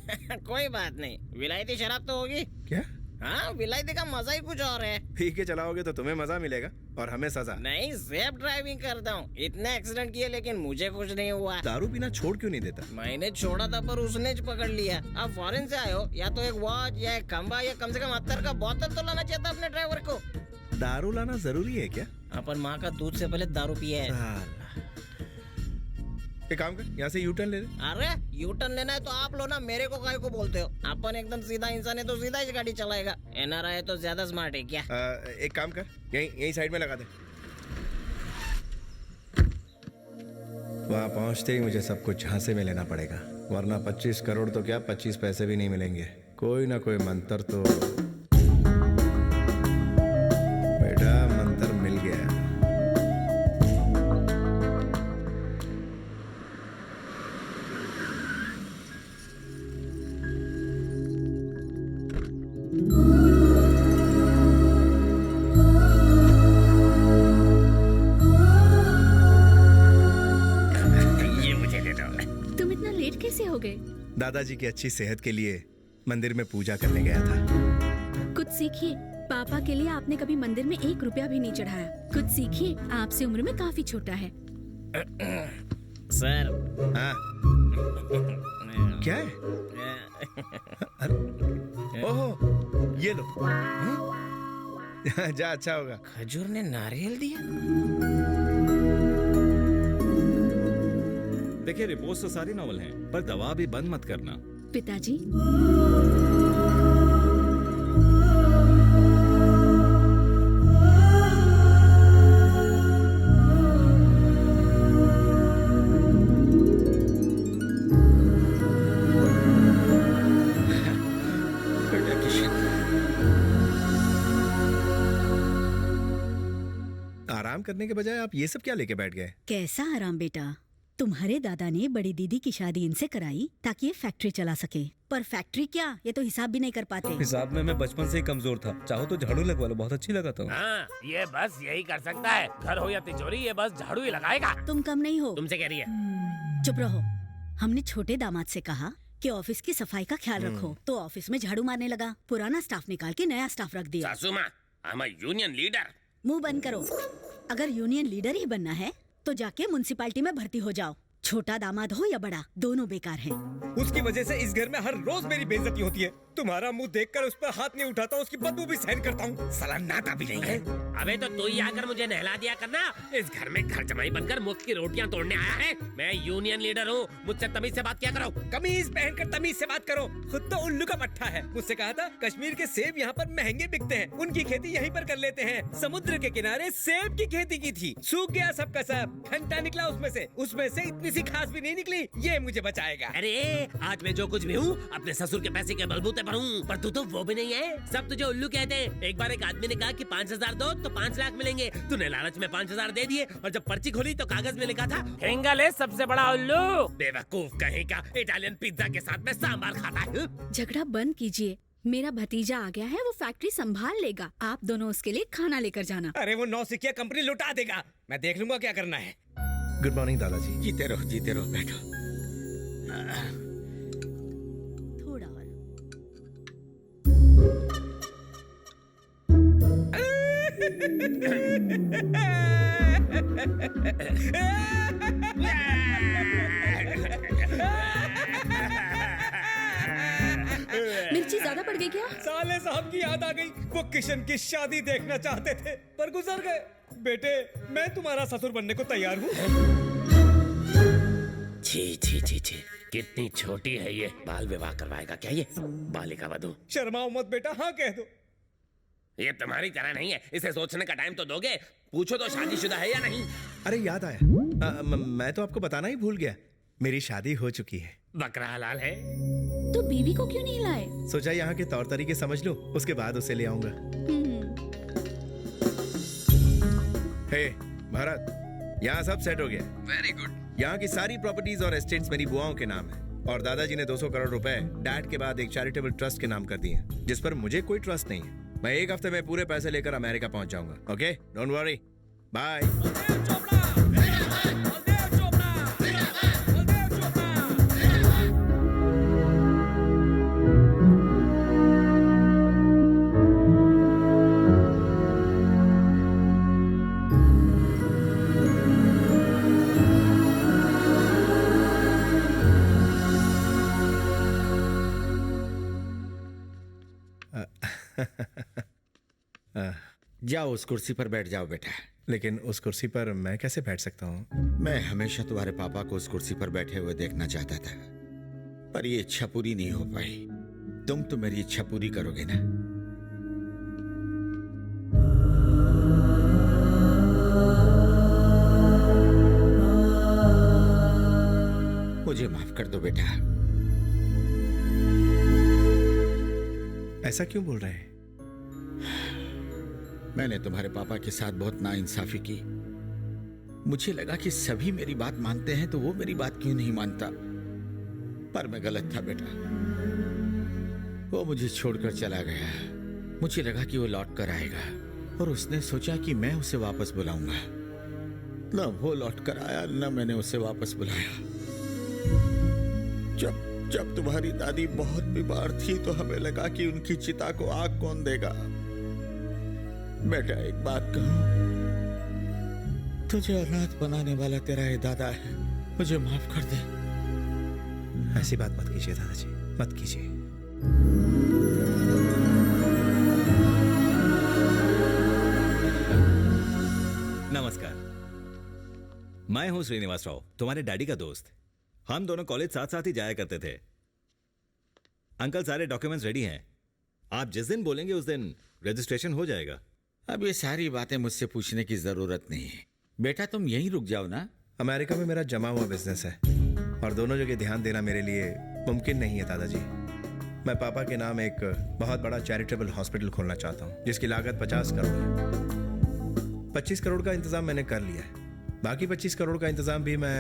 [SPEAKER 18] कोई बात नहीं, विलायती शराब तो होगी।
[SPEAKER 2] क्या?
[SPEAKER 18] हाँ, विलायती का मजा ही कुछ और है।
[SPEAKER 2] पी के चलाओगे तो तुम्हें मजा मिलेगा और हमें सजा।
[SPEAKER 18] नहीं, सेफ ड्राइविंग करता हूँ। इतने एक्सीडेंट किए लेकिन मुझे कुछ नहीं हुआ।
[SPEAKER 2] दारू पीना छोड़ क्यों नहीं देता?
[SPEAKER 18] मैंने छोड़ा था पर उसने पकड़ लिया। आप फॉरेन से आए हो, या तो एक वॉच या एक खंबा या कम से कम 70 का बोतल तो लाना चाहिए था अपने ड्राइवर को।
[SPEAKER 2] दारू लाना जरूरी है क्या?
[SPEAKER 18] अपन माँ का दूध से पहले दारू पिए है।
[SPEAKER 2] एक काम कर, यहाँ से यू टर्न ले ले।
[SPEAKER 18] अरे यू टर्न लेना है तो आप लो ना, मेरे को काहे को बोलते हो? अपन एकदम सीधा इंसान है तो सीधा ही गाड़ी चलाएगा। एनआरआई है तो ज्यादा स्मार्ट है क्या?
[SPEAKER 2] एक काम कर, यही साइड में लगा दे। वहाँ पहुँचते ही मुझे सब कुछ झांसे में लेना पड़ेगा, वरना 25 करोड़ तो क्या 25 पैसे भी नहीं मिलेंगे। कोई ना कोई मंत्र तो। बेटा मंत्र मिल गया।
[SPEAKER 3] कैसे हो गए?
[SPEAKER 2] दादाजी की अच्छी सेहत के लिए मंदिर में पूजा करने गया था।
[SPEAKER 3] कुछ सीखिए। पापा के लिए आपने कभी मंदिर में 1 रुपया भी नहीं चढ़ाया। कुछ सीखिए, आपसे उम्र में काफी छोटा है।
[SPEAKER 18] सर।
[SPEAKER 2] हाँ। क्या है? ओहो, ये लो। जा, अच्छा होगा।
[SPEAKER 18] खजूर ने नारियल दिया।
[SPEAKER 12] देखिए, रिपोर्ट्स तो सारी नॉवल हैं, पर दवा अभी बंद मत करना।
[SPEAKER 3] पिताजी।
[SPEAKER 2] आराम करने के बजाय आप ये सब क्या लेके बैठ गए?
[SPEAKER 19] कैसा आराम बेटा? तुम्हारे दादा ने बड़ी दीदी की शादी इनसे कराई ताकि ये फैक्ट्री चला सके। पर फैक्ट्री क्या, ये तो हिसाब भी नहीं कर पाते।
[SPEAKER 12] हिसाब में मैं बचपन से ही कमजोर था। चाहो तो झाड़ू लगवा लो, बहुत अच्छी लगाता हूँ।
[SPEAKER 5] हाँ, ये बस यही कर सकता है। घर हो या तिजोरी, ये बस झाड़ू ही लगाएगा।
[SPEAKER 19] तुम कम नहीं हो।
[SPEAKER 7] तुमसे कह रही है।
[SPEAKER 19] चुप रहो। हमने छोटे दामाद से कहा कि ऑफिस की सफाई का ख्याल रखो, तो ऑफिस में झाड़ू मारने लगा। पुराना स्टाफ निकाल के नया स्टाफ रख दिया।
[SPEAKER 7] सासू माँ, I'm a यूनियन लीडर।
[SPEAKER 19] मुंह बंद करो। अगर यूनियन लीडर ही बनना है तो जाके म्युनिसिपैलिटी में भर्ती हो जाओ। छोटा दामाद हो या बड़ा, दोनों बेकार हैं।
[SPEAKER 13] उसकी वजह से इस घर में हर रोज मेरी बेइज्जती होती है। तुम्हारा मुंह देखकर उस पर हाथ नहीं उठाता, उसकी बदबू भी सहन करता हूँ। साला नाता भी नहीं है।
[SPEAKER 7] अबे तो तू ही आकर मुझे नहला दिया करना। इस घर में घर जमाई बनकर मुफ्त की रोटियां तोड़ने आया है। मैं यूनियन लीडर हूँ, मुझसे तमीज से बात किया करो।
[SPEAKER 13] कमीज पहनकर तमीज से बात करो। खुद तो उल्लू का पट्टा है। मुझसे कहा था कश्मीर के सेब यहाँ पर महंगे बिकते हैं, उनकी खेती यहीं पर कर लेते हैं। समुद्र के किनारे सेब की खेती की थी, सूख गया सब का सब, खंटा निकला उसमें से इतनी सी खास भी नहीं निकली। ये मुझे बचाएगा।
[SPEAKER 7] अरे आज मैं जो कुछ भी हूँ अपने ससुर के पैसे के बलबूते पर हूँ, पर तू तो वो भी नहीं है। सब तुझे उल्लू कहते हैं। एक बार एक आदमी ने कहा कि 5,000 दो तो 5 लाख मिलेंगे। तूने लालच में 5,000 दे दिए, और जब पर्ची खोली तो कागज में लिखा था हेंगल है सबसे बड़ा उल्लू। बेवकूफ कहीं का, इटालियन पिज्जा के साथ में सांभर खाता है।
[SPEAKER 3] झगड़ा बंद कीजिए। मेरा भतीजा आ गया है, वो फैक्ट्री संभाल लेगा। आप दोनों उसके लिए खाना लेकर जाना।
[SPEAKER 13] अरे वो नौसिखिया कंपनी लुटा देगा। मैं देख लूंगा क्या करना है।
[SPEAKER 2] गुड मॉर्निंग दादाजी।
[SPEAKER 14] जीते रहो बैठो।
[SPEAKER 19] थोड़ा और।
[SPEAKER 3] मिर्ची ज्यादा पड़ गई क्या?
[SPEAKER 13] साले साहब की याद आ गई। वो किशन की शादी देखना चाहते थे पर गुजर गए। बेटे, मैं तुम्हारा ससुर बनने को तैयार हूँ।
[SPEAKER 7] छी छी छी छी, कितनी छोटी है ये। बाल विवाह करवाएगा क्या ये बालिका वधू?
[SPEAKER 13] शर्माओ मत बेटा, हाँ कह दो।
[SPEAKER 7] ये तुम्हारी तरह नहीं है, इसे सोचने का टाइम तो दोगे। पूछो तो शादीशुदा है या नहीं।
[SPEAKER 2] अरे याद आया, मैं तो आपको बताना ही भूल गया, मेरी शादी हो चुकी है।
[SPEAKER 7] बकरा हलाल है
[SPEAKER 3] तो बीवी को क्यों नहीं लाए?
[SPEAKER 2] सोचा यहाँ के तौर तरीके समझ लूं, उसके बाद उसे ले आऊंगा। हे भरत, यहाँ सब सेट हो गया।
[SPEAKER 14] Very good.
[SPEAKER 2] यहाँ की सारी प्रॉपर्टीज और एस्टेट्स मेरी बुआओं के नाम है, और दादाजी ने 200 करोड़ रुपए डैड के बाद एक चैरिटेबल ट्रस्ट के नाम कर दिए, जिस पर मुझे कोई ट्रस्ट नहीं है। मैं 1 हफ्ते में पूरे पैसे लेकर अमेरिका पहुंच जाऊंगा। Okay, don't worry, bye.
[SPEAKER 14] जाओ उस कुर्सी पर बैठ जाओ बेटा।
[SPEAKER 2] लेकिन उस कुर्सी पर मैं कैसे बैठ सकता हूँ?
[SPEAKER 14] मैं हमेशा तुम्हारे पापा को उस कुर्सी पर बैठे हुए देखना चाहता था, पर ये इच्छा पूरी नहीं हो पाई। तुम तो मेरी इच्छा पूरी करोगे ना? मुझे माफ कर दो बेटा।
[SPEAKER 2] ऐसा क्यों बोल रहे हैं?
[SPEAKER 14] मैंने तुम्हारे पापा के साथ बहुत नाइंसाफी की। मुझे लगा कि सभी मेरी बात मानते हैं तो वो मेरी बात क्यों नहीं मानता, पर मैं गलत था बेटा। वो मुझे छोड़कर चला गया। मुझे लगा कि वो लौट कर आएगा, और उसने सोचा कि मैं उसे वापस बुलाऊंगा। न वो लौट कर आया, न मैंने उसे वापस बुलाया। जब तुम्हारी दादी बहुत बीमार थी तो हमें लगा कि उनकी चिता को आग कौन देगा। बेटा एक बात कहूं, तुझे अनाथ बनाने वाला तेरा ये दादा है, मुझे माफ कर दे।
[SPEAKER 2] ऐसी बात मत कीजिए दादाजी, मत कीजिए।
[SPEAKER 12] नमस्कार, मैं हूं श्रीनिवास राव, तुम्हारे डैडी का दोस्त। हम दोनों कॉलेज साथ साथ ही जाया करते थे। अंकल सारे डॉक्यूमेंट्स रेडी हैं, आप जिस दिन बोलेंगे उस दिन रजिस्ट्रेशन हो जाएगा।
[SPEAKER 14] अब ये सारी बातें मुझसे पूछने की जरूरत नहीं है। बेटा तुम यहीं रुक जाओ ना।
[SPEAKER 2] अमेरिका में मेरा जमा हुआ बिजनेस है और दोनों जगह ध्यान देना मेरे लिए मुमकिन नहीं है दादाजी। मैं पापा के नाम एक बहुत बड़ा चैरिटेबल हॉस्पिटल खोलना चाहता हूँ जिसकी लागत 50 करोड़ है। 25 करोड़ का इंतजाम मैंने कर लिया है, बाकी 25 करोड़ का इंतजाम भी मैं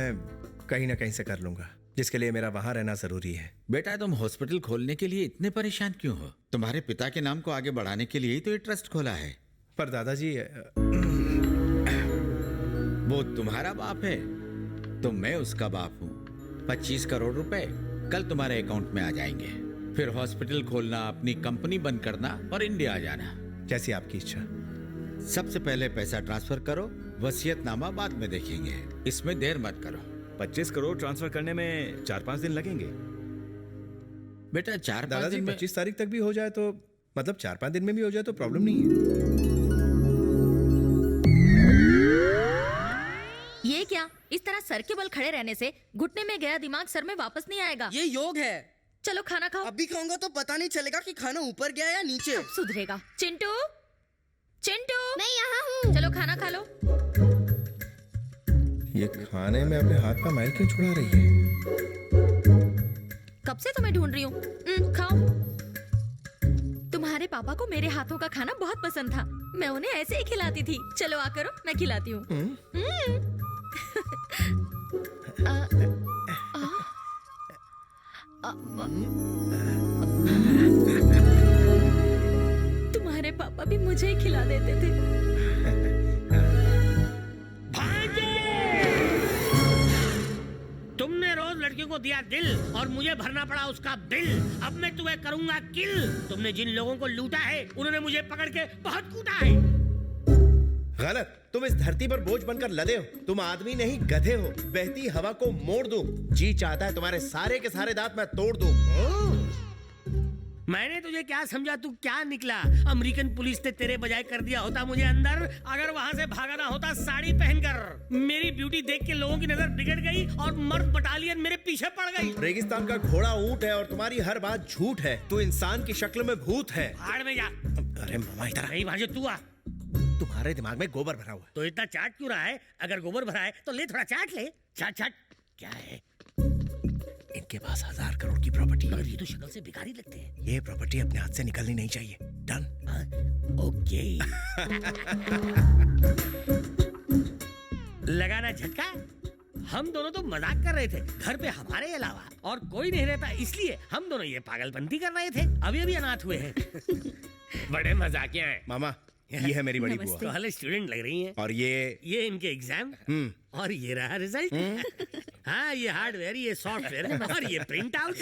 [SPEAKER 2] कहीं ना कहीं से कर लूंगा, जिसके लिए मेरा वहां रहना जरूरी है।
[SPEAKER 14] बेटा तुम हॉस्पिटल खोलने के लिए इतने परेशान क्यों हो? तुम्हारे पिता के नाम को आगे बढ़ाने के लिए ही तो ये ट्रस्ट खोला है।
[SPEAKER 2] पर दादाजी
[SPEAKER 14] वो तुम्हारा बाप है तो मैं उसका बाप हूँ। 25 करोड़ रुपए कल तुम्हारे अकाउंट में आ जाएंगे। फिर हॉस्पिटल खोलना, अपनी कंपनी बंद करना और इंडिया आ जाना।
[SPEAKER 2] जैसी आपकी इच्छा।
[SPEAKER 14] सबसे पहले पैसा ट्रांसफर करो, वसीयतनामा बाद में देखेंगे। इसमें देर मत करो।
[SPEAKER 12] 25 करोड़ ट्रांसफर करने में 4-5 दिन लगेंगे।
[SPEAKER 14] बेटा 4-5 दिन में
[SPEAKER 2] 25 तारीख तक भी हो जाए तो, मतलब 4-5 दिन में भी हो जाए तो प्रॉब्लम नहीं है।
[SPEAKER 4] ये क्या? इस तरह सर के बल खड़े रहने से घुटने में गया दिमाग सर में वापस नहीं आएगा।
[SPEAKER 20] ये योग है।
[SPEAKER 4] चलो खाना खाओ।
[SPEAKER 20] अभी खाऊंगा तो पता नहीं चलेगा कि खाना ऊपर गया या नीचे।
[SPEAKER 4] अब सुधरेगा। चिंटू, चिंटू,
[SPEAKER 17] मैं यहाँ हूँ।
[SPEAKER 4] चलो खाना खा लो।
[SPEAKER 2] ये खाने में अपने हाथ का मैल क्यों छुड़ा रही है?
[SPEAKER 4] कब से तुम्हें ढूंढ रही हूँ। खाओ। तुम्हारे पापा को मेरे हाथों का खाना बहुत पसंद था, मैं उन्हें ऐसे ही खिलाती थी। चलो आ करो, मैं खिलाती हूँ। तुम्हारे पापा भी मुझे ही खिला देते थे।
[SPEAKER 7] तुमने रोज लड़कियों को दिया दिल और मुझे भरना पड़ा उसका बिल। अब मैं तुम्हें करूंगा किल। तुमने जिन लोगों को लूटा है उन्होंने मुझे पकड़ के बहुत कूटा है।
[SPEAKER 2] गलत। तुम इस धरती पर बोझ बनकर लदे हो। तुम आदमी नहीं गधे हो। बहती हवा को मोड़ दूं। जी चाहता है तुम्हारे सारे के सारे दांत मैं तोड़ दूं।
[SPEAKER 7] मैंने तुझे क्या समझा, तू क्या निकला? अमेरिकन पुलिस ने तेरे बजाय कर दिया होता मुझे अंदर, अगर वहाँ से भागना होता साड़ी पहनकर। मेरी ब्यूटी देख के लोगों की नजर बिगड़ गई और मर्द बटालियन मेरे पीछे पड़ गई।
[SPEAKER 2] रेगिस्तान का घोड़ा ऊंट है और तुम्हारी हर बात झूठ है। तू इंसान की शक्ल में भूत है।
[SPEAKER 7] भाड़ में जा।
[SPEAKER 2] अरे मामा इधर
[SPEAKER 7] नहीं भांजे, तू आ।
[SPEAKER 2] तुम्हारे दिमाग में गोबर भरा हुआ है।
[SPEAKER 7] तो इतना चाट क्यों रहा है? अगर गोबर भरा है तो ले थोड़ा चाट ले। चाट चाट। क्या है?
[SPEAKER 2] इनके पास 1000 करोड़ की प्रॉपर्टी है।
[SPEAKER 7] मगर ये तो शक्ल से भिखारी लगते हैं।
[SPEAKER 2] ये प्रॉपर्टी अपने हाथ से निकलनी नहीं चाहिए। डन?
[SPEAKER 7] ओके। लगाना झटका। हम दोनों तो मजाक कर रहे थे, घर पे हमारे अलावा और कोई नहीं रहता, इसलिए हम दोनों ये पागलपंती कर रहे थे। अभी अनाथ हुए हैं। बड़े मजाकिया हैं।
[SPEAKER 2] मामा ये है मेरी बड़ी बुआ।
[SPEAKER 7] तो हाल स्टूडेंट लग रही हैं।
[SPEAKER 2] और ये
[SPEAKER 7] इनके एग्जाम और ये रहा रिजल्ट। हाँ, ये हार्डवेयर, ये सॉफ्टवेयर और ये प्रिंट आउट।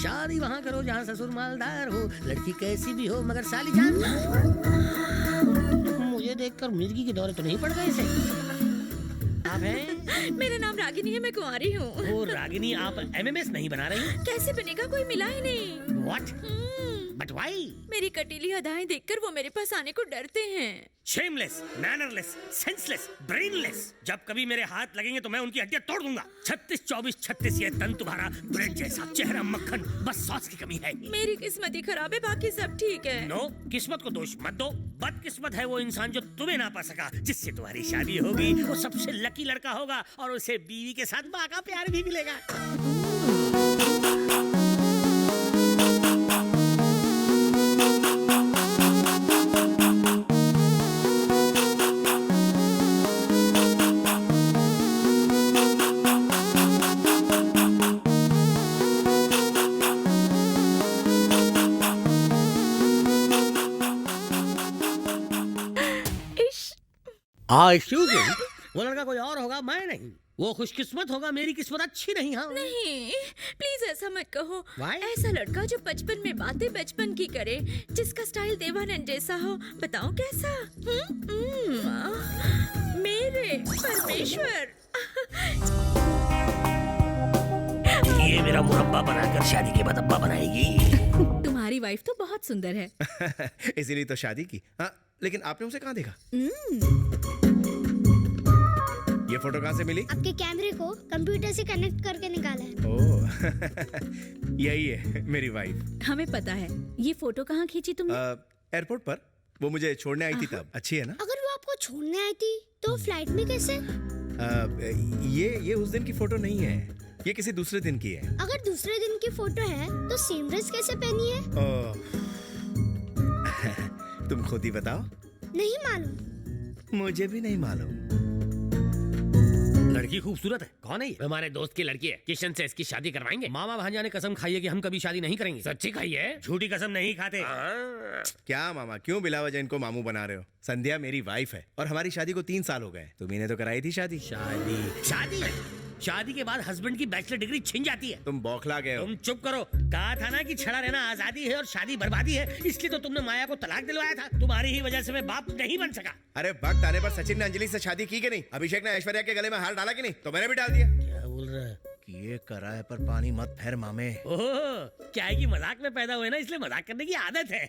[SPEAKER 7] शादी वहाँ करो जहाँ ससुर मालदार हो, लड़की कैसी भी हो मगर साली जान। मुझे देखकर मिर्गी के दौरे तो नहीं पड़ गए इसे। आप हैं?
[SPEAKER 3] मेरा नाम रागिनी है, मैं कुंवारी हूँ।
[SPEAKER 7] ओ रागिनी, आप एमएमएस नहीं बना रही?
[SPEAKER 3] कैसे बनेगा, कोई मिला ही नहीं।
[SPEAKER 7] What? But why?
[SPEAKER 3] मेरी कटीली अदाएं देखकर वो मेरे पास आने को डरते हैं।
[SPEAKER 7] Shameless, mannerless, senseless, brainless। जब कभी मेरे हाथ लगेंगे तो मैं उनकी हड्डियां तोड़ दूंगा। 36-24-36 ये तन तुम्हारा ब्रेड जैसा, चेहरा मक्खन, बस सॉस की कमी है।
[SPEAKER 3] मेरी किस्मत ही खराब है, बाकी सब ठीक है।
[SPEAKER 7] नो, किस्मत को दोष मत दो। बदकिस्मत है वो इंसान जो तुम्हें ना पा सका। जिससे तुम्हारी शादी होगी वो सबसे लकी लड़का होगा और उसे बीवी के साथ माँ का प्यार भी मिलेगा।
[SPEAKER 5] एक्सक्यूज मी,
[SPEAKER 7] वो लड़का कोई और होगा, मैं नहीं। वो खुशकिस्मत होगा, मेरी किस्मत अच्छी नहीं। हाँ
[SPEAKER 3] नहीं, प्लीज ऐसा मत कहो।
[SPEAKER 7] Why?
[SPEAKER 3] ऐसा लड़का जो बचपन में बातें बचपन की करे, जिसका स्टाइल देवानंद जैसा हो, बताओ कैसा? मेरे परमेश्वर।
[SPEAKER 5] ये मेरा मुरब्बा बनाकर शादी के बाद अब्बा बनाएगी।
[SPEAKER 19] तुम्हारी वाइफ तो बहुत सुंदर है।
[SPEAKER 2] इसीलिए तो शादी की। हाँ, लेकिन आपने उसे कहाँ देखा? ये फोटो कहाँ से मिली?
[SPEAKER 21] आपके कैमरे को कंप्यूटर से कनेक्ट करके निकाला है।
[SPEAKER 2] ओह, यही है मेरी वाइफ।
[SPEAKER 19] हमें पता है। ये फोटो कहाँ खींची तुमने?
[SPEAKER 2] एयरपोर्ट पर। वो मुझे छोड़ने आई थी तब। अच्छी है ना?
[SPEAKER 21] अगर वो आपको छोड़ने आई थी तो फ्लाइट में कैसे?
[SPEAKER 2] ये उस दिन की फोटो नहीं है, ये किसी दूसरे दिन की है।
[SPEAKER 21] अगर दूसरे दिन की फोटो है तो सेम ड्रेस कैसे पहनी है?
[SPEAKER 2] तुम खुद ही बताओ।
[SPEAKER 21] नहीं मालूम।
[SPEAKER 2] मुझे भी नहीं मालूम।
[SPEAKER 7] लड़की खूबसूरत है। कौन है ये? हमारे दोस्त की लड़की है। किशन से इसकी शादी करवाएंगे। मामा भांजा ने कसम खाई है कि हम कभी शादी नहीं करेंगे। सच्ची खाई है, झूठी कसम नहीं खाते।
[SPEAKER 2] क्या मामा, क्यों बिला वजह इनको मामू बना रहे हो? संध्या मेरी वाइफ है और हमारी शादी को 3 साल हो गए। तुम्ही तो कराई थी शादी।
[SPEAKER 7] शादी के बाद हस्बैंड की बैचलर डिग्री छिन जाती है।
[SPEAKER 2] तुम बौखला गए हो।
[SPEAKER 7] तुम चुप करो। कहा था ना कि छड़ा रहना आजादी है और शादी बर्बादी है, इसलिए तो तुमने माया को तलाक दिलवाया था। तुम्हारी ही वजह से मैं बाप नहीं बन सका।
[SPEAKER 2] अरे वक्त आने पर सचिन ने अंजलि से शादी की कि नहीं? अभिषेक ने ऐश्वर्या के गले में हार डाला कि नहीं? तो मैंने भी डाल दिया।
[SPEAKER 7] क्या बोल रहा है?
[SPEAKER 2] ये कराए पर पानी मत फेर मामे।
[SPEAKER 7] ओह, क्या है कि मजाक में पैदा हुए ना, इसलिए मजाक करने की आदत है।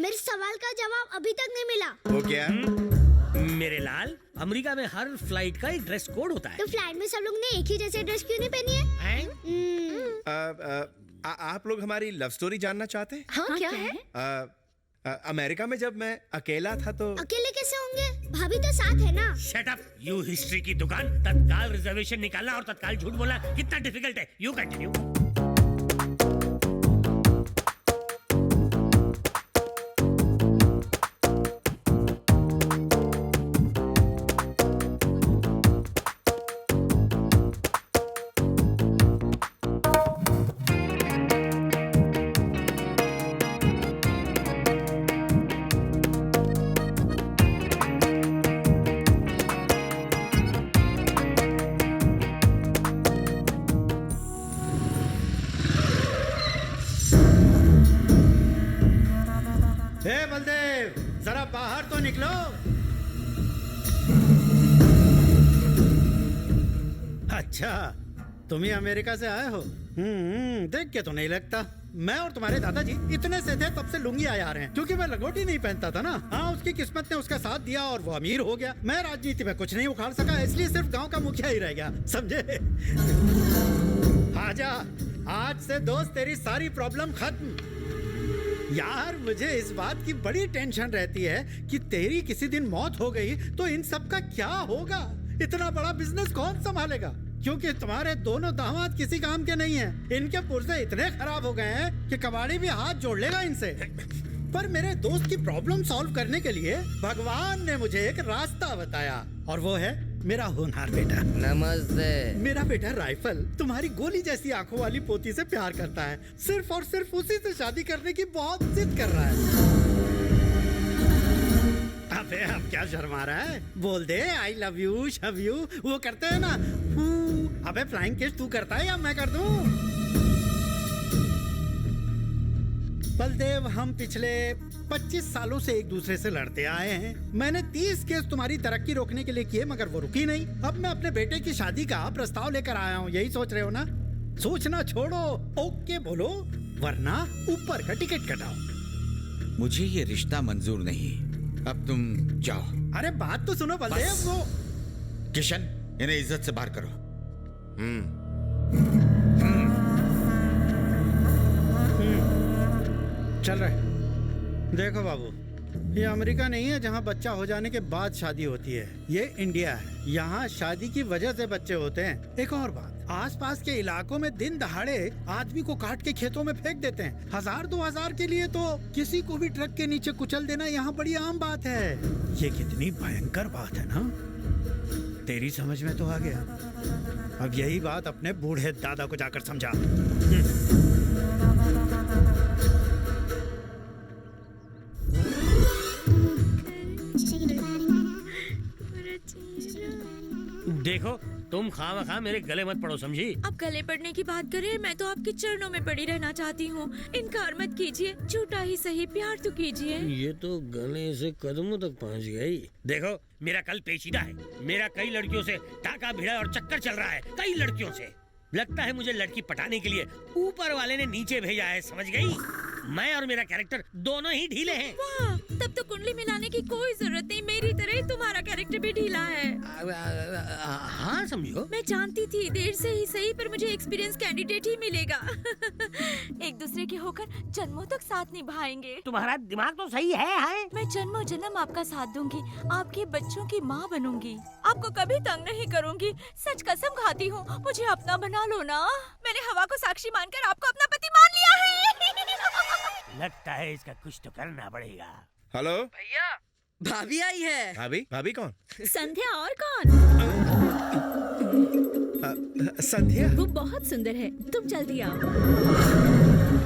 [SPEAKER 21] मेरे सवाल का जवाब अभी तक नहीं मिला।
[SPEAKER 2] वो क्या?
[SPEAKER 7] मेरे लाल, अमेरिका में हर फ्लाइट का एक ड्रेस कोड होता है।
[SPEAKER 21] तो फ्लाइट में सब लोग ने एक ही जैसे ड्रेस क्यों नहीं पहनी है?
[SPEAKER 2] आप लोग हमारी लव स्टोरी जानना चाहते हैं?
[SPEAKER 3] हाँ, क्या है?
[SPEAKER 2] अमेरिका में जब मैं अकेला था तो।
[SPEAKER 21] अकेले कैसे होंगे? भाभी तो साथ है ना।
[SPEAKER 7] शट अप, यू हिस्ट्री की दुकान। तत्काल रिजर्वेशन निकालना और तत्काल झूठ बोलना कितना डिफिकल्ट है। You continue.
[SPEAKER 22] बलदेव, जरा बाहर तो निकलो। अच्छा, तुम ही अमेरिका से आए हो? देख के तो नहीं लगता। मैं और तुम्हारे दादाजी इतने से थे तब से लुंगी आए आ रहे हैं, क्योंकि मैं लंगोटी नहीं पहनता था ना। हाँ, उसकी किस्मत ने उसका साथ दिया और वो अमीर हो गया। मैं राजनीति में कुछ नहीं उखाड़ सका, इसलिए सिर्फ गांव का मुखिया ही रह गया, समझे? आजा, आज से दोस्त तेरी सारी प्रॉब्लम खत्म। यार, मुझे इस बात की बड़ी टेंशन रहती है कि तेरी किसी दिन मौत हो गई तो इन सब का क्या होगा? इतना बड़ा बिजनेस कौन संभालेगा? क्योंकि तुम्हारे दोनों दामाद किसी काम के नहीं हैं। इनके पुर्जे इतने खराब हो गए हैं कि कबाड़ी भी हाथ जोड़ लेगा इनसे। पर मेरे दोस्त की प्रॉब्लम सॉल्व करने के लिए भगवान ने मुझे एक रास्ता बताया, और वो है मेरा होनहार बेटा।
[SPEAKER 20] नमस्ते।
[SPEAKER 22] मेरा बेटा राइफल तुम्हारी गोली जैसी आंखों वाली पोती से प्यार करता है। सिर्फ और सिर्फ उसी से शादी करने की बहुत जिद कर रहा है। अबे, अब क्या शर्मा रहा है? बोल दे आई लव यू, शव यू, वो करते हैं ना। अबे, फ्लाइंग किस तू करता है या मैं कर दूं? बलदेव, हम पिछले 25 सालों से एक दूसरे से लड़ते आए हैं। मैंने 30 केस तुम्हारी तरक्की रोकने के लिए किए, मगर वो रुकी नहीं। अब मैं अपने बेटे की शादी का प्रस्ताव लेकर आया हूँ। यही सोच रहे हो ना? सोचना छोड़ो, ओके बोलो, वरना ऊपर का टिकट कटाओ।
[SPEAKER 14] मुझे ये रिश्ता मंजूर नहीं। अब तुम जाओ।
[SPEAKER 22] अरे बात तो सुनो बलदेव। वो
[SPEAKER 14] किशन, इन्हें इज्जत से बाहर करो।
[SPEAKER 22] चल रहे। देखो बाबू, ये अमेरिका नहीं है जहाँ बच्चा हो जाने के बाद शादी होती है। ये इंडिया है। यहाँ शादी की वजह से बच्चे होते हैं। एक और बात, आसपास के इलाकों में दिन दहाड़े आदमी को काट के खेतों में फेंक देते हैं। 1000-2000 के लिए तो किसी को भी ट्रक के नीचे कुचल देना यहाँ बड़ी आम बात है। ये कितनी भयंकर बात है ना? तेरी समझ में तो आ गया। अब यही बात अपने बूढ़े दादा को जाकर समझा।
[SPEAKER 7] देखो तुम खामखा मेरे गले मत पड़ो, समझी?
[SPEAKER 4] आप गले पड़ने की बात करें, मैं तो आपके चरणों में पड़ी रहना चाहती हूँ। इनकार मत कीजिए, झूठा ही सही, प्यार तो कीजिए।
[SPEAKER 7] ये तो गले से कदमों तक पहुँच गई। देखो मेरा कल पेचीदा है, मेरा कई लड़कियों से टाका भिड़ा और चक्कर चल रहा है, कई लड़कियों से। लगता है मुझे लड़की पटाने के लिए ऊपर वाले ने नीचे भेजा है, समझ गई? मैं और मेरा कैरेक्टर दोनों ही ढीले हैं।
[SPEAKER 4] वाह, तब तो कुंडली मिलाने की कोई जरूरत नहीं, मेरी तरह ही तुम्हारा कैरेक्टर भी ढीला है।
[SPEAKER 7] हाँ समझो।
[SPEAKER 4] मैं जानती थी, देर से ही सही पर मुझे एक्सपीरियंस कैंडिडेट ही मिलेगा। एक दूसरे के होकर जन्मों तक साथ निभाएंगे।
[SPEAKER 7] तुम्हारा दिमाग तो सही है।
[SPEAKER 4] मैं जन्मों जन्म आपका साथ दूंगी, आपके बच्चों की माँ बनूंगी, आपको कभी तंग नहीं करूंगी। सच कसम खाती हूँ, मुझे अपना बना लो ना। मैंने हवा को साक्षी मानकर आपको अपना पति मान लिया है।
[SPEAKER 7] लगता है इसका कुछ तो करना पड़ेगा।
[SPEAKER 2] हेलो
[SPEAKER 20] भैया, भाभी आई है।
[SPEAKER 2] भाभी? भाभी कौन?
[SPEAKER 4] संध्या और कौन?
[SPEAKER 2] संध्या?
[SPEAKER 19] वो बहुत सुंदर है, तुम जल्दी आओ।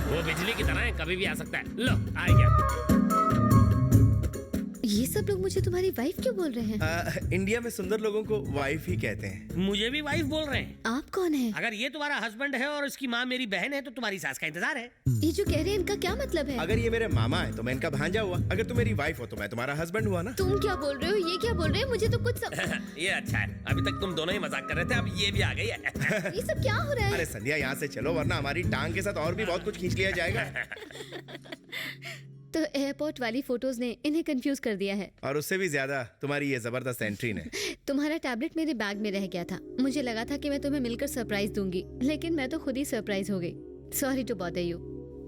[SPEAKER 7] वो बिजली की तरह है, कभी भी आ सकता है। लो आ गया।
[SPEAKER 1] ये सब लोग मुझे तुम्हारी वाइफ क्यों बोल रहे हैं?
[SPEAKER 2] इंडिया में सुंदर लोगों को वाइफ ही कहते हैं।
[SPEAKER 7] मुझे भी वाइफ बोल रहे हैं।
[SPEAKER 1] आप कौन है?
[SPEAKER 7] अगर ये तुम्हारा हस्बैंड है और इसकी माँ मेरी बहन है तो तुम्हारी सास का इंतजार है।
[SPEAKER 1] ये जो कह रहे हैं इनका क्या मतलब है?
[SPEAKER 2] अगर ये मेरे मामा है तो मैं इनका भांजा हुआ, अगर तुम मेरी वाइफ हो तो मैं तुम्हारा हस्बैंड हुआ ना।
[SPEAKER 1] तुम क्या बोल रहे हो, ये क्या बोल रहे हैं? मुझे तो कुछ
[SPEAKER 12] ये अच्छा है, अभी तक तुम दोनों ही मजाक कर रहे थे, अब ये भी आ गई है।
[SPEAKER 1] ये सब क्या हो रहा है?
[SPEAKER 2] अरे संध्या यहाँ से चलो, वरना हमारी टांग के साथ और भी बहुत कुछ खींच लिया जाएगा।
[SPEAKER 1] तो एयरपोर्ट वाली फोटोज ने इन्हें कंफ्यूज कर दिया है।
[SPEAKER 2] और उससे भी ज्यादा तुम्हारी ये जबरदस्त एंट्री ने।
[SPEAKER 1] तुम्हारा टैबलेट मेरे बैग में रह गया था, मुझे लगा था कि मैं तुम्हें मिलकर सरप्राइज दूंगी, लेकिन मैं तो खुद ही सरप्राइज हो गई। सॉरी टू बॉदर यू,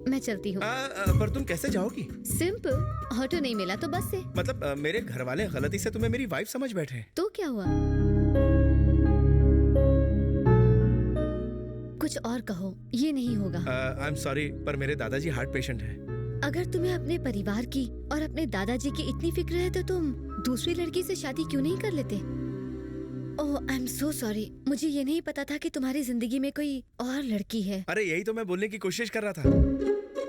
[SPEAKER 1] मैं चलती हूँ।
[SPEAKER 2] पर तुम कैसे जाओगी?
[SPEAKER 1] सिंपल, ऑटो नहीं मिला तो बस से।
[SPEAKER 2] मतलब मेरे घर वाले गलती से तुम्हें मेरी वाइफ समझ बैठे।
[SPEAKER 1] तो क्या हुआ? कुछ और कहो, ये नहीं होगा।
[SPEAKER 2] आई एम सॉरी, पर मेरे दादाजी हार्ट पेशेंट है।
[SPEAKER 1] अगर तुम्हें अपने परिवार की और अपने दादाजी की इतनी फिक्र है तो तुम दूसरी लड़की से शादी क्यों नहीं कर लेते? ओह आई एम सो सॉरी, मुझे ये नहीं पता था कि तुम्हारी जिंदगी में कोई और लड़की है।
[SPEAKER 2] अरे यही तो मैं बोलने की कोशिश कर रहा था,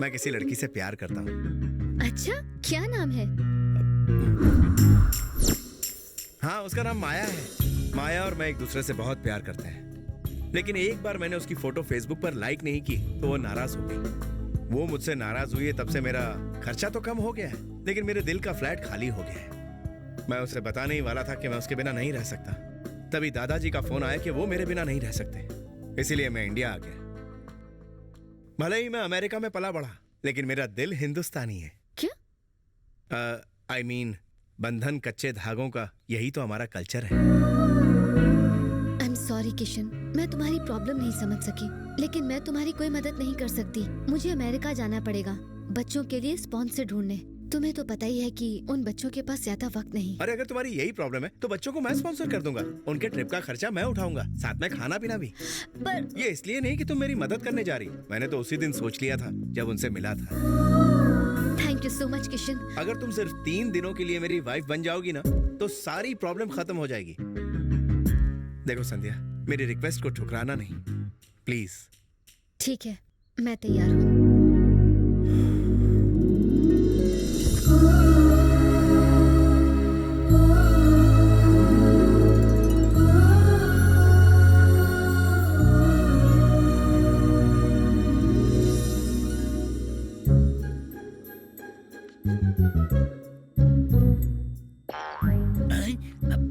[SPEAKER 2] मैं किसी लड़की से प्यार करता हूँ।
[SPEAKER 1] अच्छा, क्या नाम है?
[SPEAKER 2] हाँ, उसका नाम माया है। माया और मैं एक दूसरे से बहुत प्यार करते हैं, लेकिन एक बार मैंने उसकी फोटो फेसबुक पर लाइक नहीं की तो वो नाराज हो गई। वो मुझसे नाराज हुई है, तब से मेरा खर्चा तो कम हो गया है, लेकिन मेरे दिल का फ्लैट खाली हो गया है। मैं उसे बताने ही वाला था कि मैं उसके बिना नहीं रह सकता, तभी दादाजी का फोन आया कि वो मेरे बिना नहीं रह सकते, इसीलिए मैं इंडिया आ गया। भले ही मैं अमेरिका में पला बढ़ा, लेकिन मेरा दिल हिंदुस्तानी है।
[SPEAKER 1] क्या?
[SPEAKER 2] आई मीन बंधन कच्चे धागों का, यही तो हमारा कल्चर है।
[SPEAKER 1] आई एम सॉरी किशन, मैं तुम्हारी प्रॉब्लम नहीं समझ सकी, लेकिन मैं तुम्हारी कोई मदद नहीं कर सकती। मुझे अमेरिका जाना पड़ेगा बच्चों के लिए स्पॉन्सर ढूंढने। तुम्हें तो पता ही है कि उन बच्चों के पास ज्यादा वक्त नहीं।
[SPEAKER 2] अरे अगर तुम्हारी यही प्रॉब्लम है तो बच्चों को मैं स्पॉन्सर कर दूंगा, उनके ट्रिप का खर्चा मैं उठाऊंगा, साथ में खाना पीना भी।
[SPEAKER 1] पर
[SPEAKER 2] ये इसलिए नहीं कि तुम मेरी मदद करने जा रही, मैंने तो उसी दिन सोच लिया था जब उनसे मिला था।
[SPEAKER 1] Thank you so much Kishan.
[SPEAKER 2] अगर तुम सिर्फ 3 दिनों के लिए मेरी वाइफ बन जाओगी ना तो सारी प्रॉब्लम खत्म हो जाएगी। देखो संध्या, मेरी रिक्वेस्ट को ठुकराना नहीं, प्लीज।
[SPEAKER 1] ठीक है, मैं तैयार हूँ।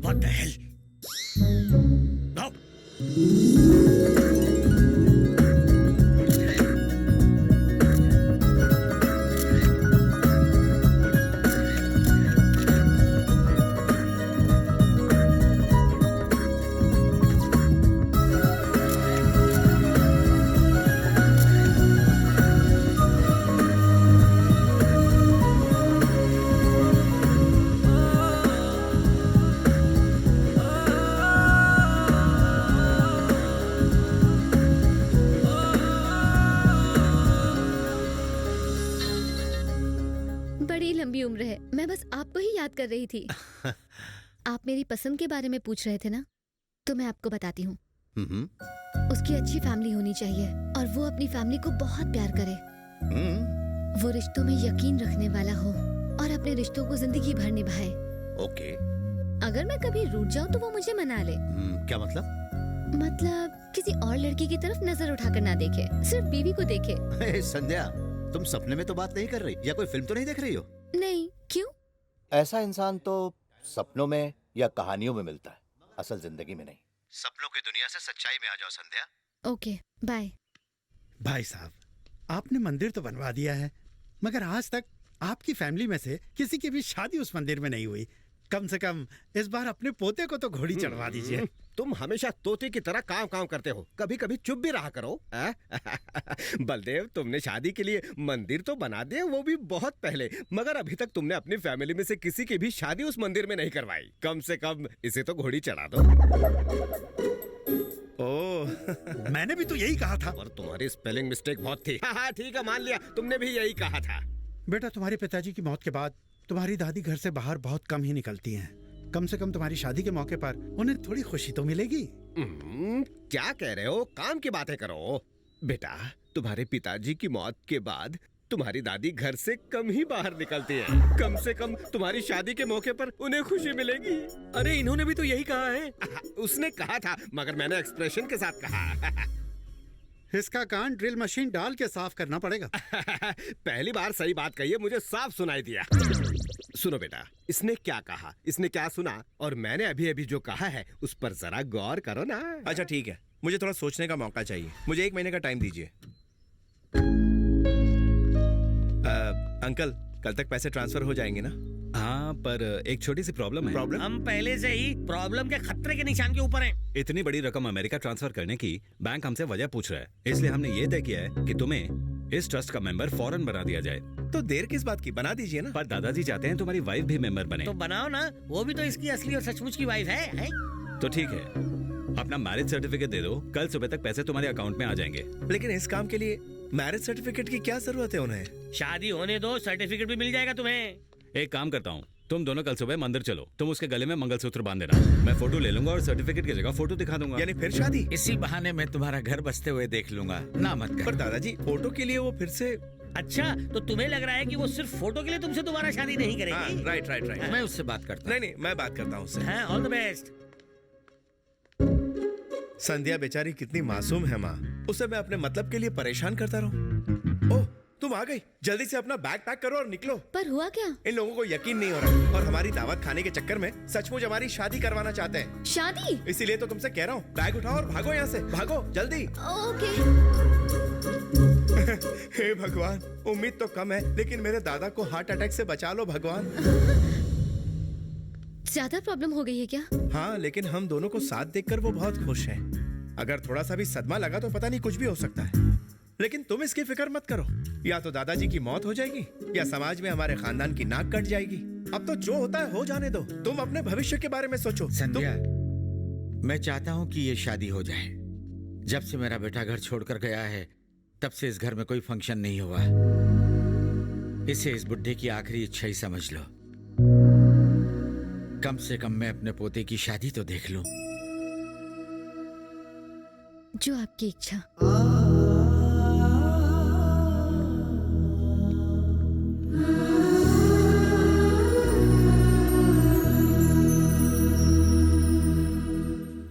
[SPEAKER 7] What the hell? No.
[SPEAKER 1] बड़ी लंबी उम्र है, मैं बस आपको ही याद कर रही थी। आप मेरी पसंद के बारे में पूछ रहे थे ना, तो मैं आपको बताती हूँ। उसकी अच्छी फैमिली होनी चाहिए और वो अपनी फैमिली को बहुत प्यार करे। वो रिश्तों में यकीन रखने वाला हो और अपने रिश्तों को जिंदगी भर निभाए।
[SPEAKER 10] ओके,
[SPEAKER 1] अगर मैं कभी रूठ जाऊँ तो वो मुझे मना ले।
[SPEAKER 10] क्या मतलब?
[SPEAKER 1] मतलब किसी और लड़की की तरफ नजर उठाकर ना देखे, सिर्फ बीवी को देखे।
[SPEAKER 10] हे संध्या, तुम सपने में तो बात नहीं कर रही या कोई फिल्म तो नहीं देख रही हो?
[SPEAKER 1] नहीं, क्यों?
[SPEAKER 10] ऐसा इंसान तो सपनों में या कहानियों में मिलता है, असल जिंदगी में नहीं। सपनों की दुनिया से सच्चाई में आ जाओ संध्या।
[SPEAKER 1] Okay, bye.
[SPEAKER 22] भाई साहब, आपने मंदिर तो बनवा दिया है, मगर आज तक आपकी फैमिली में से किसी की भी शादी उस मंदिर में नहीं हुई। कम से कम इस बार अपने पोते को तो घोड़ी चढ़वा दीजिए।
[SPEAKER 11] तुम हमेशा तोते की तरह काम काम करते हो, कभी कभी चुप भी रहा करो। बलदेव, तुमने शादी के लिए मंदिर तो बना दिया, वो भी बहुत पहले, मगर अभी तक तुमने अपनी फैमिली में से किसी की भी शादी उस मंदिर में नहीं करवाई। कम से कम इसे तो घोड़ी चढ़ा दो।
[SPEAKER 22] ओह, मैंने भी तो यही कहा था।
[SPEAKER 11] और तुम्हारी स्पेलिंग मिस्टेक बहुत थी। हाँ, ठीक है, मान लिया, तुमने भी यही कहा था।
[SPEAKER 22] बेटा, तुम्हारे पिताजी की मौत के बाद तुम्हारी दादी घर से बाहर बहुत कम ही निकलती हैं। कम से कम तुम्हारी शादी के मौके पर उन्हें थोड़ी खुशी तो मिलेगी।
[SPEAKER 11] क्या कह रहे हो? काम की बातें करो। बेटा, तुम्हारे पिताजी की मौत के बाद तुम्हारी दादी घर से कम ही बाहर निकलती है। कम से कम तुम्हारी शादी के मौके पर उन्हें खुशी मिलेगी।
[SPEAKER 7] अरे इन्होंने भी तो यही कहा है।
[SPEAKER 11] उसने कहा था, मगर मैंने एक्सप्रेशन के साथ कहा।
[SPEAKER 22] इसका कान ड्रिल मशीन डाल के साफ करना पड़ेगा।
[SPEAKER 11] पहली बार सही बात कही है, मुझे साफ सुनाई दिया। सुनो बेटा, इसने क्या कहा, इसने क्या सुना, और मैंने अभी अभी जो कहा है उस पर जरा गौर करो ना।
[SPEAKER 2] अच्छा ठीक है, मुझे थोड़ा सोचने का मौका चाहिए। मुझे 1 महीने का टाइम दीजिए। अंकल, कल तक पैसे ट्रांसफर हो जाएंगे ना?
[SPEAKER 12] हाँ, पर एक छोटी सी प्रॉब्लम है।
[SPEAKER 2] प्रॉब्लम?
[SPEAKER 7] हम पहले से ही प्रॉब्लम के खतरे के निशान के ऊपर हैं।
[SPEAKER 12] इतनी बड़ी रकम अमेरिका ट्रांसफर करने की बैंक हमसे वजह पूछ रहा है, इसलिए हमने ये तय किया है कि तुम्हें इस ट्रस्ट का मेंबर फौरन बना दिया जाए।
[SPEAKER 2] तो देर किस बात की, बना दीजिए ना।
[SPEAKER 12] पर दादाजी चाहते हैं तुम्हारी वाइफ भी मेंबर बने।
[SPEAKER 7] तो बनाओ ना, वो भी तो इसकी असली और सचमुच की वाइफ है?
[SPEAKER 12] तो ठीक है, अपना मैरिज सर्टिफिकेट दे दो, कल सुबह तक पैसे तुम्हारे अकाउंट में आ जाएंगे।
[SPEAKER 2] लेकिन इस काम के लिए मैरिज सर्टिफिकेट की क्या जरूरत है उन्हें?
[SPEAKER 7] शादी होने दो, सर्टिफिकेट भी मिल जाएगा तुम्हें।
[SPEAKER 12] एक काम करता हूँ, तुम दोनों कल सुबह मंदिर चलो, तुम उसके गले में मंगलसूत्र बांध देना, मैं फोटो ले लूंगा और सर्टिफिकेट की जगह फोटो दिखा दूंगा।
[SPEAKER 2] यानी फिर शादी?
[SPEAKER 14] इसी बहाने मैं तुम्हारा घर बसते हुए देख लूंगा, ना मत कर।
[SPEAKER 2] पर दादाजी, फोटो के लिए वो फिर से।
[SPEAKER 7] अच्छा, तो तुम्हें लग रहा है कि वो सिर्फ फोटो के लिए तुमसे दोबारा शादी नहीं करेगी?
[SPEAKER 2] Right right right.
[SPEAKER 14] मैं उससे बात करता
[SPEAKER 2] हूँ। नहीं, मैं बात करता हूँ उससे।
[SPEAKER 7] हाँ, ऑल द बेस्ट।
[SPEAKER 2] संध्या बेचारी कितनी मासूम है माँ, उसे मैं अपने मतलब के लिए परेशान करता रहूं। ओह, तुम आ गई, जल्दी से अपना बैग पैक करो और निकलो।
[SPEAKER 1] पर हुआ क्या?
[SPEAKER 2] इन लोगों को यकीन नहीं हो रहा और हमारी दावत खाने के चक्कर में सचमुच हमारी शादी करवाना चाहते हैं।
[SPEAKER 1] शादी?
[SPEAKER 2] इसीलिए तो तुमसे कह रहा हूँ, बैग उठाओ और भागो यहाँ से, भागो जल्दी।
[SPEAKER 1] ओके।
[SPEAKER 2] हे भगवान, उम्मीद तो कम है, लेकिन मेरे दादा को हार्ट अटैक से बचा लो भगवान।
[SPEAKER 1] ज्यादा प्रॉब्लम हो गई है क्या?
[SPEAKER 2] हाँ, लेकिन हम दोनों को साथ देखकर वो बहुत खुश हैं। अगर थोड़ा सा भी सदमा लगा तो पता नहीं कुछ भी हो सकता है। लेकिन तुम इसकी फिक्र मत करो, या तो दादाजी की मौत हो जाएगी या समाज में हमारे खानदान की नाक कट जाएगी। अब तो जो होता है हो जाने दो, तुम अपने भविष्य के बारे में सोचो।
[SPEAKER 14] संध्या, मैं चाहता हूँ कि ये शादी हो जाए। जब से मेरा बेटा घर छोड़कर गया है, तब से इस घर में कोई फंक्शन नहीं हुआ। इसे इस बुढ़े की आखिरी इच्छा ही समझ लो। कम से कम मैं अपने पोते की शादी तो देख लूं।
[SPEAKER 1] जो आपकी इच्छा।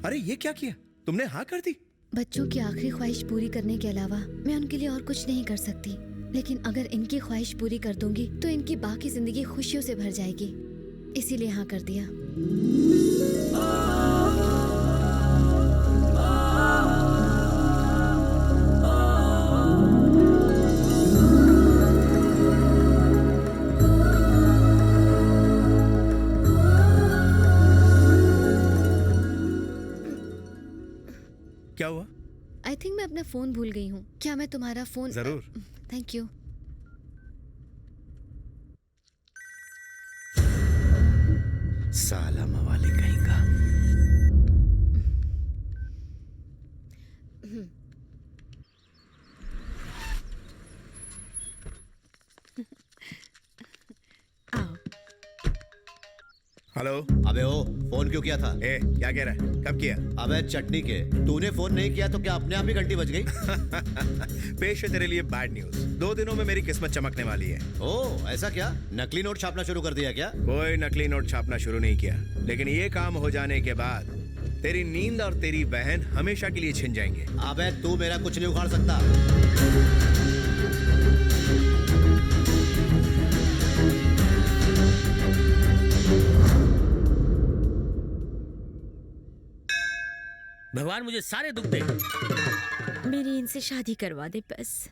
[SPEAKER 2] अरे ये क्या किया तुमने? हाँ कर दी।
[SPEAKER 1] बच्चों की आखिरी ख्वाहिश पूरी करने के अलावा मैं उनके लिए और कुछ नहीं कर सकती, लेकिन अगर इनकी ख्वाहिश पूरी कर दूंगी तो इनकी बाकी जिंदगी खुशियों से भर जाएगी, इसीलिए हाँ कर दिया।
[SPEAKER 2] क्या हुआ?
[SPEAKER 1] आई थिंक मैं अपना फोन भूल गई हूँ। क्या मैं तुम्हारा फोन?
[SPEAKER 2] जरूर।
[SPEAKER 1] Thank you.
[SPEAKER 2] साला मवाली कहीं का।
[SPEAKER 10] हेलो। अबे ओ फोन क्यों किया था?
[SPEAKER 2] क्या कह रहा है? कब किया?
[SPEAKER 10] अबे चटनी के, तूने फोन नहीं किया तो क्या अपने आप ही घंटी बज गई?
[SPEAKER 2] पेश है तेरे लिए बैड न्यूज। 2 दिनों में मेरी किस्मत चमकने वाली है।
[SPEAKER 10] ओह, ऐसा क्या? नकली नोट छापना शुरू कर दिया क्या?
[SPEAKER 2] कोई नकली नोट छापना शुरू नहीं किया, लेकिन ये काम हो जाने के बाद तेरी नींद और तेरी बहन हमेशा के लिए छिन जाएंगे।
[SPEAKER 10] अबे तू मेरा कुछ नहीं उखाड़ सकता।
[SPEAKER 7] भगवान मुझे सारे दुख दे।
[SPEAKER 4] मेरी इनसे शादी करवा दे बस।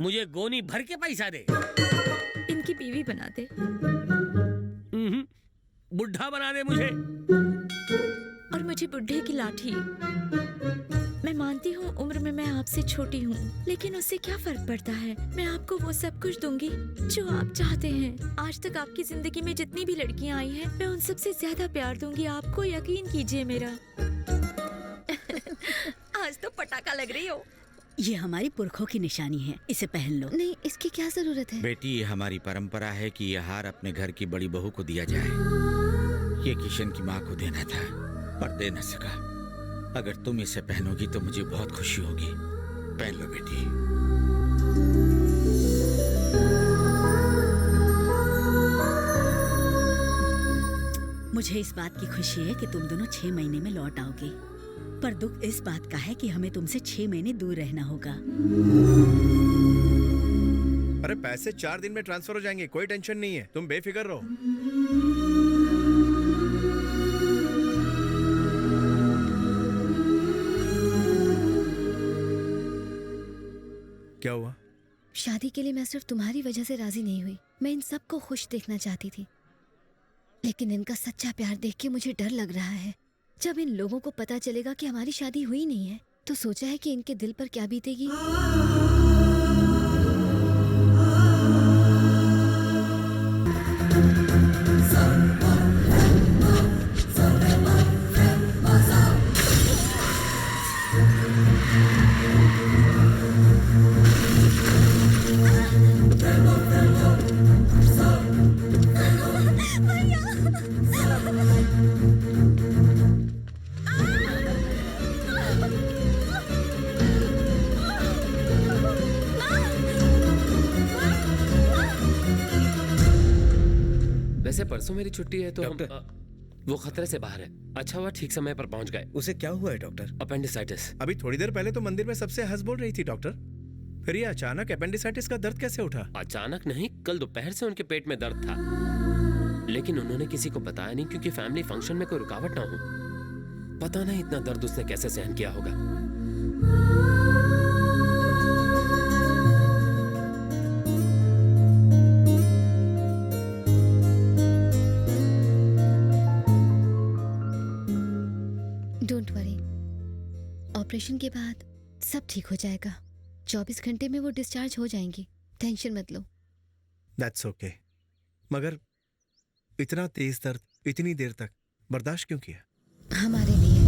[SPEAKER 7] मुझे गोनी भर के पैसा दे।
[SPEAKER 4] इनकी बीवी बना दे।
[SPEAKER 7] बुढ़ा बना दे मुझे।
[SPEAKER 4] और मुझे बुढ़े की लाठी। मैं मानती हूँ उम्र में मैं आपसे छोटी हूँ, लेकिन उससे क्या फर्क पड़ता है। मैं आपको वो सब कुछ दूंगी जो आप चाहते हैं। आज तक आपकी जिंदगी में जितनी भी लड़कियाँ आई हैं, मैं उन सबसे ज्यादा प्यार दूंगी आपको, यकीन कीजिए मेरा। आज तो पटाखा लग रही हो।
[SPEAKER 19] ये हमारी पुरखों की निशानी है, इसे पहन लो।
[SPEAKER 1] नहीं, इसकी क्या जरूरत है?
[SPEAKER 14] बेटी, ये हमारी परंपरा है कि ये हार अपने घर की बड़ी बहू को दिया जाए। ये किशन की माँ को देना था पर दे न सका। अगर तुम इसे पहनोगी तो मुझे बहुत खुशी होगी। पहन लो बेटी।
[SPEAKER 19] मुझे इस बात की खुशी है कि तुम दोनों 6 महीने में लौट आओगे, पर दुख इस बात का है कि हमें तुमसे 6 महीने दूर रहना होगा।
[SPEAKER 2] अरे पैसे 4 दिन में ट्रांसफर हो जाएंगे, कोई टेंशन नहीं है, तुम बेफिक्र रहो। क्या हुआ?
[SPEAKER 1] शादी के लिए मैं सिर्फ तुम्हारी वजह से राजी नहीं हुई। मैं इन सबको खुश देखना चाहती थी, लेकिन इनका सच्चा प्यार देख के मुझे डर लग रहा है। जब इन लोगों को पता चलेगा कि हमारी शादी हुई नहीं है, तो सोचा है कि इनके दिल पर क्या बीतेगी।
[SPEAKER 6] वैसे परसों मेरी छुट्टी है तो वो खतरे से बाहर है। अच्छा हुआ ठीक समय पर पहुंच गए।
[SPEAKER 2] उसे क्या हुआ है डॉक्टर?
[SPEAKER 6] अपेंडिसाइटिस।
[SPEAKER 2] अभी थोड़ी देर पहले तो मंदिर में सबसे हंस बोल रही थी डॉक्टर, फिर ये अचानक अपेंडिसाइटिस का दर्द कैसे उठा?
[SPEAKER 6] अचानक नहीं, कल दोपहर से उनके पेट में दर्द था, लेकिन उन्होंने किसी को बताया नहीं क्योंकि फैमिली फंक्शन में कोई रुकावट ना हो। पता नहीं इतना दर्द उसने कैसे सहन किया होगा।
[SPEAKER 1] डोंट वरी, ऑपरेशन के बाद सब ठीक हो जाएगा। 24 घंटे में वो डिस्चार्ज हो जाएंगी, टेंशन मत लो।
[SPEAKER 2] That's okay. मगर इतना तेज दर्द इतनी देर तक बर्दाश्त क्यों किया?
[SPEAKER 1] हमारे लिए।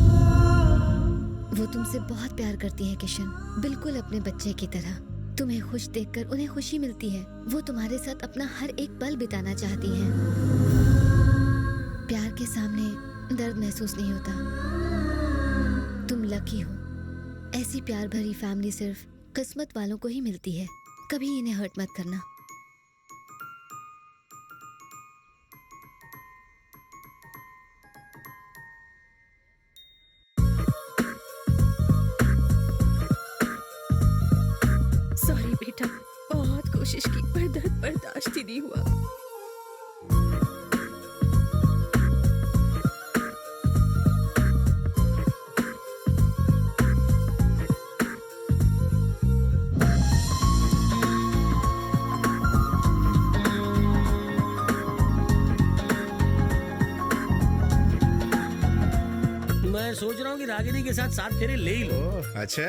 [SPEAKER 1] वो तुमसे बहुत प्यार करती है किशन, बिल्कुल अपने बच्चे की तरह। तुम्हें खुश देखकर उन्हें खुशी मिलती है। वो तुम्हारे साथ अपना हर एक पल बिताना चाहती हैं। प्यार के सामने दर्द महसूस नहीं होता। तुम लकी हो। ऐसी प्यार भरी फैमिली सिर्फ किस्मत वालों को ही मिलती है। कभी इन्हें हर्ट मत करना।
[SPEAKER 4] सॉरी बेटा, बहुत कोशिश की पर दर्द बर्दाश्त ही नहीं हुआ।
[SPEAKER 7] मैं सोच रहा हूँ कि रागिनी के साथ 7 फेरे ले ही लो।
[SPEAKER 2] अच्छा।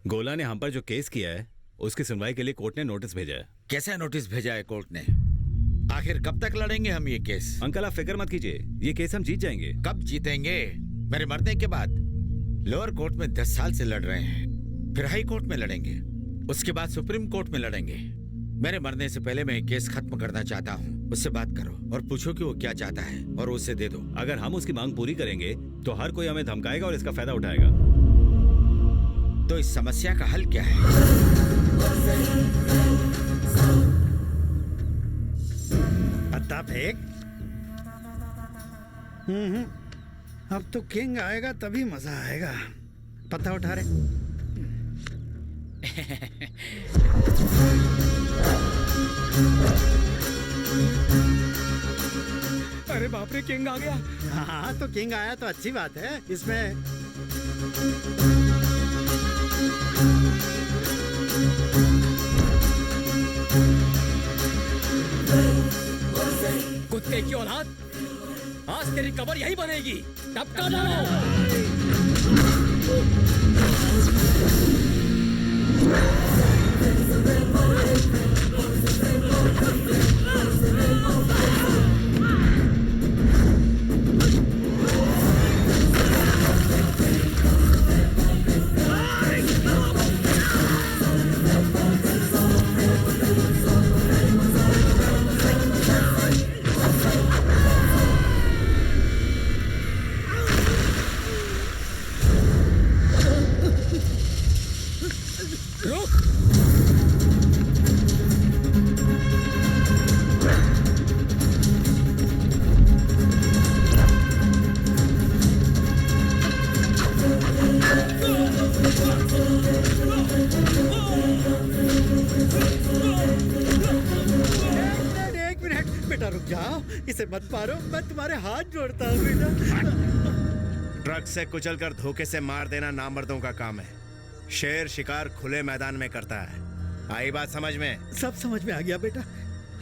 [SPEAKER 12] गोला ने हम पर जो केस किया है उसकी सुनवाई के लिए कोर्ट ने नोटिस भेजा है।
[SPEAKER 14] कैसा नोटिस भेजा है कोर्ट ने? आखिर कब तक लड़ेंगे हम ये केस?
[SPEAKER 12] अंकल आप फिक्र मत कीजिए, ये केस हम जीत जाएंगे।
[SPEAKER 14] कब जीतेंगे? मेरे मरने के बाद। लोअर कोर्ट में 10 साल से लड़ रहे हैं, फिर हाई कोर्ट में लड़ेंगे, उसके बाद सुप्रीम कोर्ट में लड़ेंगे। मेरे मरने से पहले मैं केस खत्म करना चाहता हूँ। उससे बात करो और पूछो कि वो क्या चाहता है और उसे दे दो।
[SPEAKER 12] अगर हम उसकी मांग पूरी करेंगे तो हर कोई हमें धमकाएगा और इसका फायदा उठाएगा।
[SPEAKER 14] तो इस समस्या का हल क्या है?
[SPEAKER 22] पत्ता फेंक। अब तो किंग आएगा तभी मजा आएगा। पत्ता उठा रहे।
[SPEAKER 13] अरे बाप रे, किंग आ गया।
[SPEAKER 22] हाँ तो किंग आया तो अच्छी बात है। इसमें
[SPEAKER 13] कुत्ते की औलाद, आज तेरी कब्र यही बनेगी। टपका जाओ।
[SPEAKER 22] इसे मत मारो, मैं तुम्हारे हाथ जोड़ता हूँ बेटा।
[SPEAKER 2] ट्रक से कुचलकर धोखे से मार देना नामर्दों का काम है। शेर शिकार खुले मैदान में करता है। आई बात समझ में?
[SPEAKER 22] सब समझ में आ गया बेटा।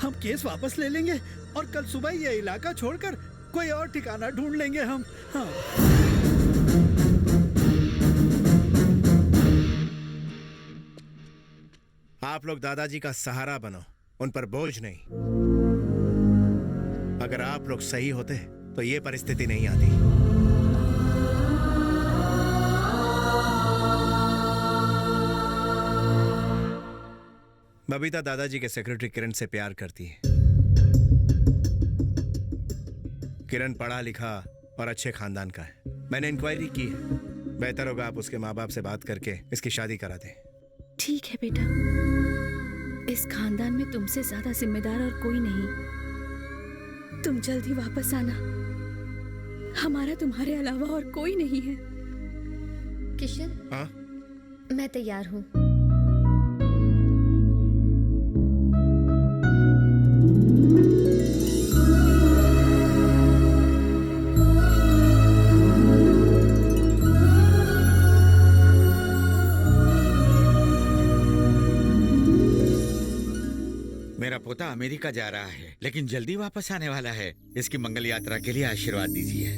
[SPEAKER 22] हम केस वापस ले लेंगे और कल सुबह ये इलाका छोड़कर कोई और ठिकाना ढूंढ लेंगे हम। हाँ।
[SPEAKER 2] आप लोग दादाजी का सहारा बनो, उन पर बोझ नहीं। अगर आप लोग सही होते तो ये परिस्थिति नहीं आती। बबीता दादाजी के सेक्रेटरी किरण से प्यार करती है। किरण पढ़ा लिखा और अच्छे खानदान का है। मैंने इंक्वायरी की है। बेहतर होगा आप उसके माँ बाप से बात करके इसकी शादी करा दें।
[SPEAKER 3] ठीक है बेटा, इस खानदान में तुमसे ज्यादा जिम्मेदार और कोई नहीं। तुम जल्दी वापस आना, हमारा तुम्हारे अलावा और कोई नहीं है।
[SPEAKER 1] किशन,
[SPEAKER 2] हाँ?
[SPEAKER 1] मैं तैयार हूँ।
[SPEAKER 14] मेरा पोता अमेरिका जा रहा है, लेकिन जल्दी वापस आने वाला है। इसकी मंगल यात्रा के लिए आशीर्वाद दीजिए।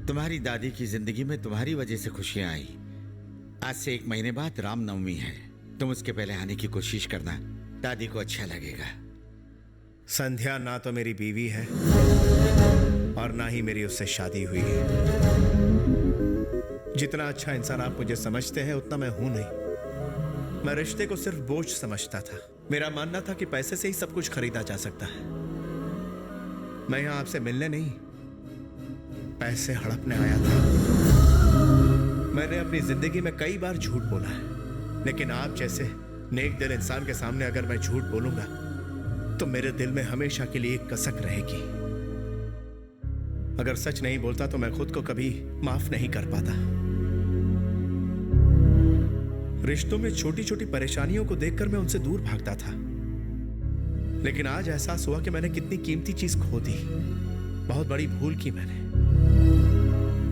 [SPEAKER 14] तुम्हारी दादी की जिंदगी में तुम्हारी वजह से खुशियां आई। आज से 1 महीने बाद रामनवमी है। तुम उसके पहले आने की कोशिश करना, दादी को अच्छा लगेगा।
[SPEAKER 2] संध्या ना तो मेरी बीवी है और ना ही मेरी उससे शादी हुई है। जितना अच्छा इंसान आप मुझे समझते हैं उतना मैं हूं नहीं। मैं रिश्ते को सिर्फ बोझ समझता था। मेरा मानना था कि पैसे से ही सब कुछ खरीदा जा सकता है। मैं यहां आपसे मिलने नहीं, पैसे हड़पने आया था। मैंने अपनी जिंदगी में कई बार झूठ बोला है, लेकिन आप जैसे नेक दिल इंसान के सामने अगर मैं झूठ बोलूंगा तो मेरे दिल में हमेशा के लिए कसक रहेगी। अगर सच नहीं बोलता तो मैं खुद को कभी माफ नहीं कर पाता। रिश्तों में छोटी छोटी परेशानियों को देखकर मैं उनसे दूर भागता था, लेकिन आज एहसास हुआ कि मैंने कितनी कीमती चीज खो दी। बहुत बड़ी भूल की मैंने।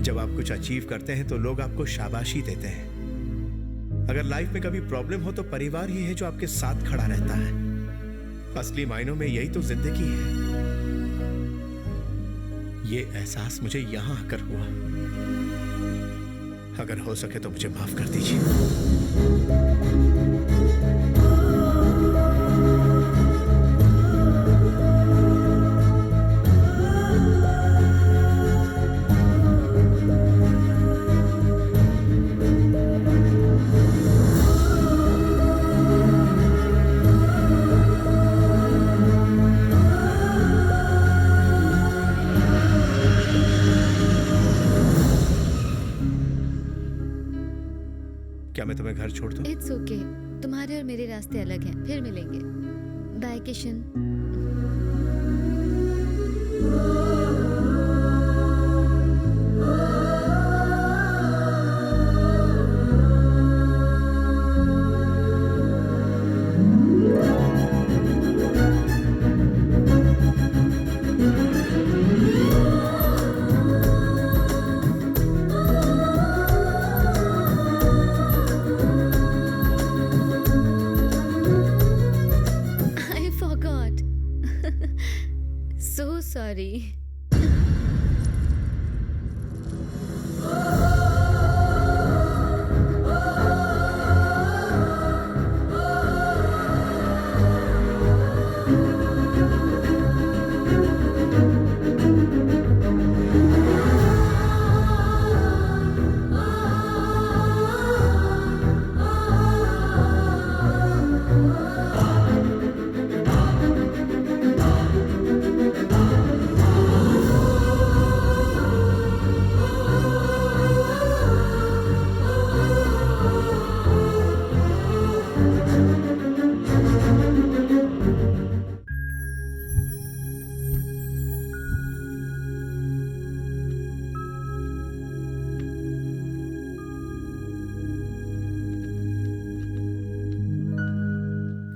[SPEAKER 2] जब आप कुछ अचीव करते हैं तो लोग आपको शाबाशी देते हैं। अगर लाइफ में कभी प्रॉब्लम हो तो परिवार ही है जो आपके साथ खड़ा रहता है। असली मायनों में यही तो जिंदगी है। ये एहसास मुझे यहाँ आकर हुआ। अगर हो सके तो मुझे माफ कर दीजिए। क्या मैं तुम्हें घर छोड़ दूं?
[SPEAKER 1] इट्स ओके, तुम्हारे और मेरे रास्ते अलग हैं, फिर मिलेंगे। Bye Kishan. I forgot. So sorry.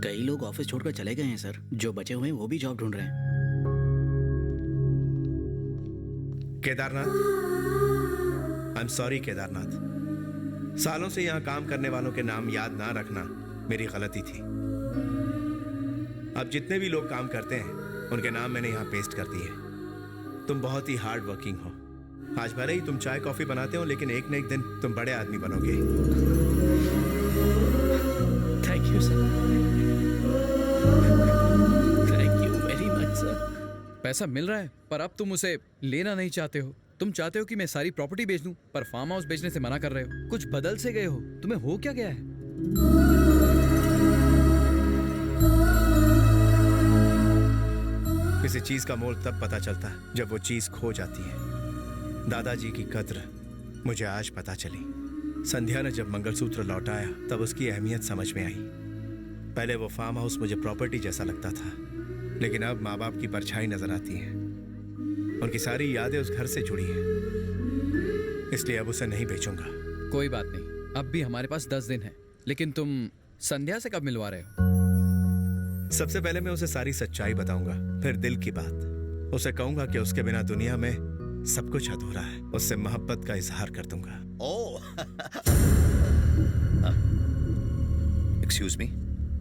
[SPEAKER 8] कई लोग ऑफिस छोड़कर चले गए हैं सर। जो बचे हुए हैं वो भी जॉब ढूंढ रहे हैं।
[SPEAKER 2] Kedarnath, I am sorry Kedarnath. सालों से यहाँ काम करने वालों के नाम याद ना रखना मेरी गलती थी। अब जितने भी लोग काम करते हैं उनके नाम मैंने यहाँ पेस्ट कर दिए। तुम बहुत ही हार्ड वर्किंग हो। आज भले ही तुम चाय कॉफी बनाते हो, लेकिन एक न एक दिन तुम बड़े आदमी बनोगे।
[SPEAKER 13] Thank you sir. Thank you very much sir.
[SPEAKER 9] पैसा मिल रहा है पर अब तुम उसे लेना नहीं चाहते हो। तुम चाहते हो कि मैं सारी प्रॉपर्टी बेच दूं, पर फार्म हाउस बेचने से मना कर रहे हो। कुछ बदल से गए हो। तुम्हें हो क्या गया है?
[SPEAKER 2] किसी चीज का मोल तब पता चलता है जब वो चीज खो जाती है। दादाजी की कद्र मुझे आज पता चली। संध्या ने जब मंगलसूत्र लौटाया तब उसकी अहमियत समझ में आई। पहले वो फार्म हाउस मुझे प्रॉपर्टी जैसा लगता था, लेकिन अब माँ बाप की परछाई नजर आती है। उनकी सारी यादें उस घर से जुड़ी हैं, इसलिए अब उसे नहीं बेचूंगा।
[SPEAKER 9] कोई बात नहीं, अब भी हमारे पास 10 दिन है। लेकिन तुम संध्या से कब मिलवा रहे हो?
[SPEAKER 2] सबसे पहले मैं उसे सारी सच्चाई बताऊंगा, फिर दिल की बात। उसे कहूंगा कि उसके बिना दुनिया में सब कुछ अधूरा है। उससे मोहब्बत का इजहार कर दूंगा।
[SPEAKER 10] एक्सक्यूज मी,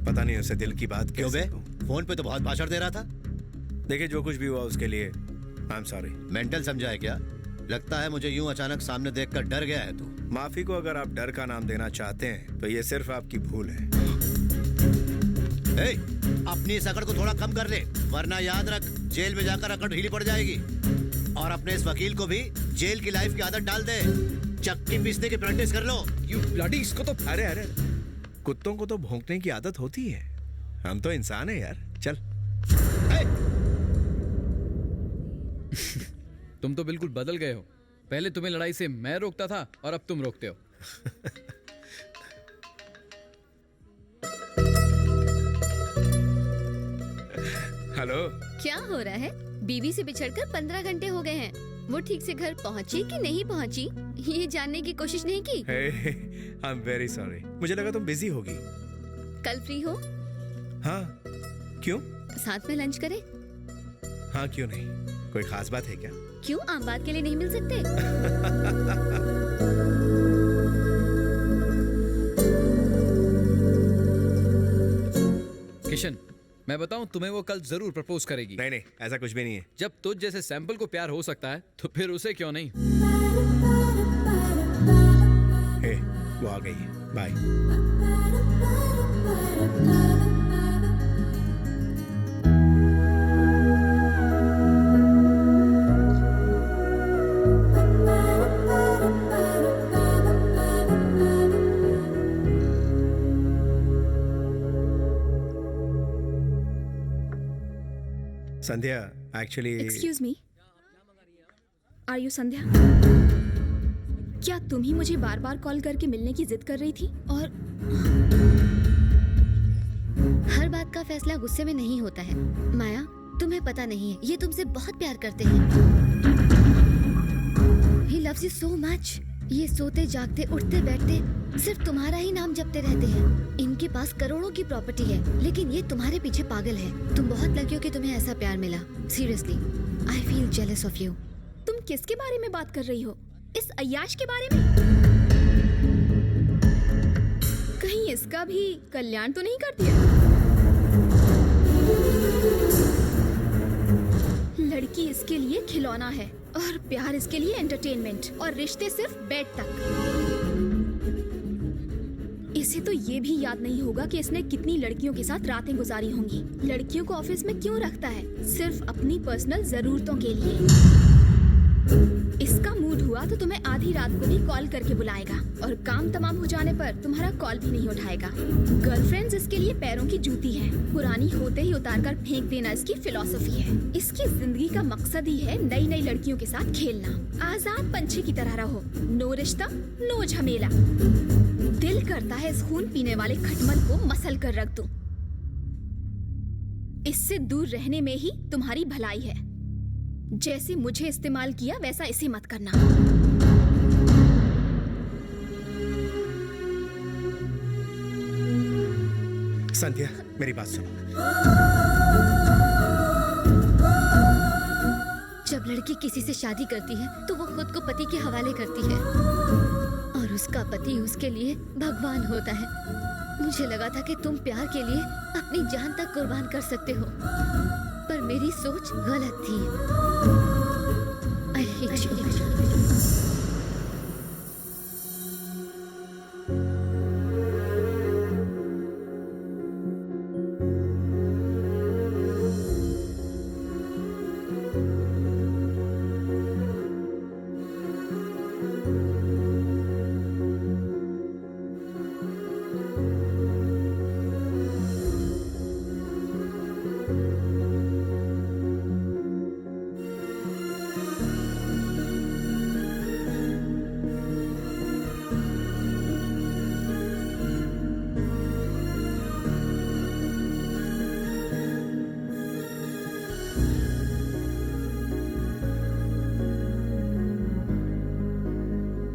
[SPEAKER 2] पता नहीं उसे दिल की बात
[SPEAKER 10] क्यों
[SPEAKER 2] कैसे
[SPEAKER 10] बे?
[SPEAKER 2] कहूं।
[SPEAKER 10] फोन पे तो बहुत भाषण दे रहा था।
[SPEAKER 2] देखिए, जो कुछ भी हुआ उसके लिए आई एम सॉरी।
[SPEAKER 10] मेंटल समझा है क्या? लगता है मुझे यूं अचानक सामने देखकर डर गया है तू।
[SPEAKER 2] माफी को अगर आप डर का नाम देना चाहते हैं तो ये सिर्फ आपकी भूल है।
[SPEAKER 10] ए, अपनी इस अकड़ को थोड़ा कम कर ले, वरना याद रख जेल में जाकर अकड़ ढीली पड़ जाएगी। और अपने इस वकील को भी जेल की लाइफ की आदत डाल दे। चक्की पीसने की प्रैक्टिस कर लो।
[SPEAKER 2] यू ब्लडी, इसको तो अरे कुत्तों को तो भौंकने की आदत होती है। हम तो इंसान है यार। चल।
[SPEAKER 9] तुम तो बिल्कुल बदल गए हो। पहले तुम्हें लड़ाई से मैं रोकता था और अब तुम रोकते हो।
[SPEAKER 2] हेलो,
[SPEAKER 1] क्या हो रहा है? बीवी से बिछड़कर 15 घंटे हो गए हैं। वो ठीक से घर पहुंची कि नहीं पहुंची, ये जानने की कोशिश नहीं की।
[SPEAKER 2] आई एम वेरी सॉरी। मुझे लगा तुम बिजी होगी।
[SPEAKER 1] कल फ्री हो?
[SPEAKER 2] हाँ, क्यों?
[SPEAKER 1] साथ में लंच करें?
[SPEAKER 2] हाँ, क्यों नहीं। कोई खास बात है क्या?
[SPEAKER 1] क्यों, आम बात के लिए नहीं मिल सकते?
[SPEAKER 9] किशन, मैं बताऊं तुम्हें, वो कल जरूर प्रपोज करेगी।
[SPEAKER 2] नहीं नहीं, ऐसा कुछ भी नहीं है।
[SPEAKER 9] जब तुझ जैसे सैंपल को प्यार हो सकता है तो फिर उसे क्यों नहीं।
[SPEAKER 2] हे, वो आ गई है। Bye. Sandhya, actually
[SPEAKER 3] excuse me, are you Sandhya? क्या तुम ही मुझे बार बार कॉल करके मिलने की जिद कर रही थी? और
[SPEAKER 1] हर बात का फैसला गुस्से में नहीं होता है माया, तुम्हें पता नहीं है, ये तुमसे बहुत प्यार करते हैं। He loves you so much। ये सोते जागते उठते बैठते सिर्फ तुम्हारा ही नाम जपते रहते हैं। इनके पास करोड़ों की प्रॉपर्टी है, लेकिन ये तुम्हारे पीछे पागल है। तुम बहुत लकी हो कि तुम्हें ऐसा प्यार मिला। Seriously, I feel jealous of you.
[SPEAKER 3] तुम किसके बारे में बात कर रही हो? इस अय्याश के बारे में? कहीं इसका भी कल्याण तो नहीं कर दिया? लड़की इसके लिए खिलौना है और प्यार इसके लिए एंटरटेनमेंट, और रिश्ते सिर्फ बेड तक। इसे तो ये भी याद नहीं होगा कि इसने कितनी लड़कियों के साथ रातें गुजारी होंगी। लड़कियों को ऑफिस में क्यों रखता है? सिर्फ अपनी पर्सनल जरूरतों के लिए। इसका मूड हुआ तो तुम्हें आधी रात को भी कॉल करके बुलाएगा, और काम तमाम हो जाने पर तुम्हारा कॉल भी नहीं उठाएगा। गर्लफ्रेंड्स इसके लिए पैरों की जूती है, पुरानी होते ही उतार कर फेंक देना इसकी फिलॉसफी है। इसकी जिंदगी का मकसद ही है नई नई लड़कियों के साथ खेलना। आजाद पंछी की तरह रहो, नो रिश्ता नो झमेला। दिल करता है इस खून पीने वाले खटमल को मसल कर रख दूं। इससे दूर रहने में ही तुम्हारी भलाई है। जैसे मुझे इस्तेमाल किया वैसा इसे मत करना।
[SPEAKER 2] संध्या, मेरी बात सुनो।
[SPEAKER 1] जब लड़की किसी से शादी करती है तो वो खुद को पति के हवाले करती है, और उसका पति उसके लिए भगवान होता है। मुझे लगा था कि तुम प्यार के लिए अपनी जान तक कुर्बान कर सकते हो, पर मेरी सोच गलत थी। I hate you।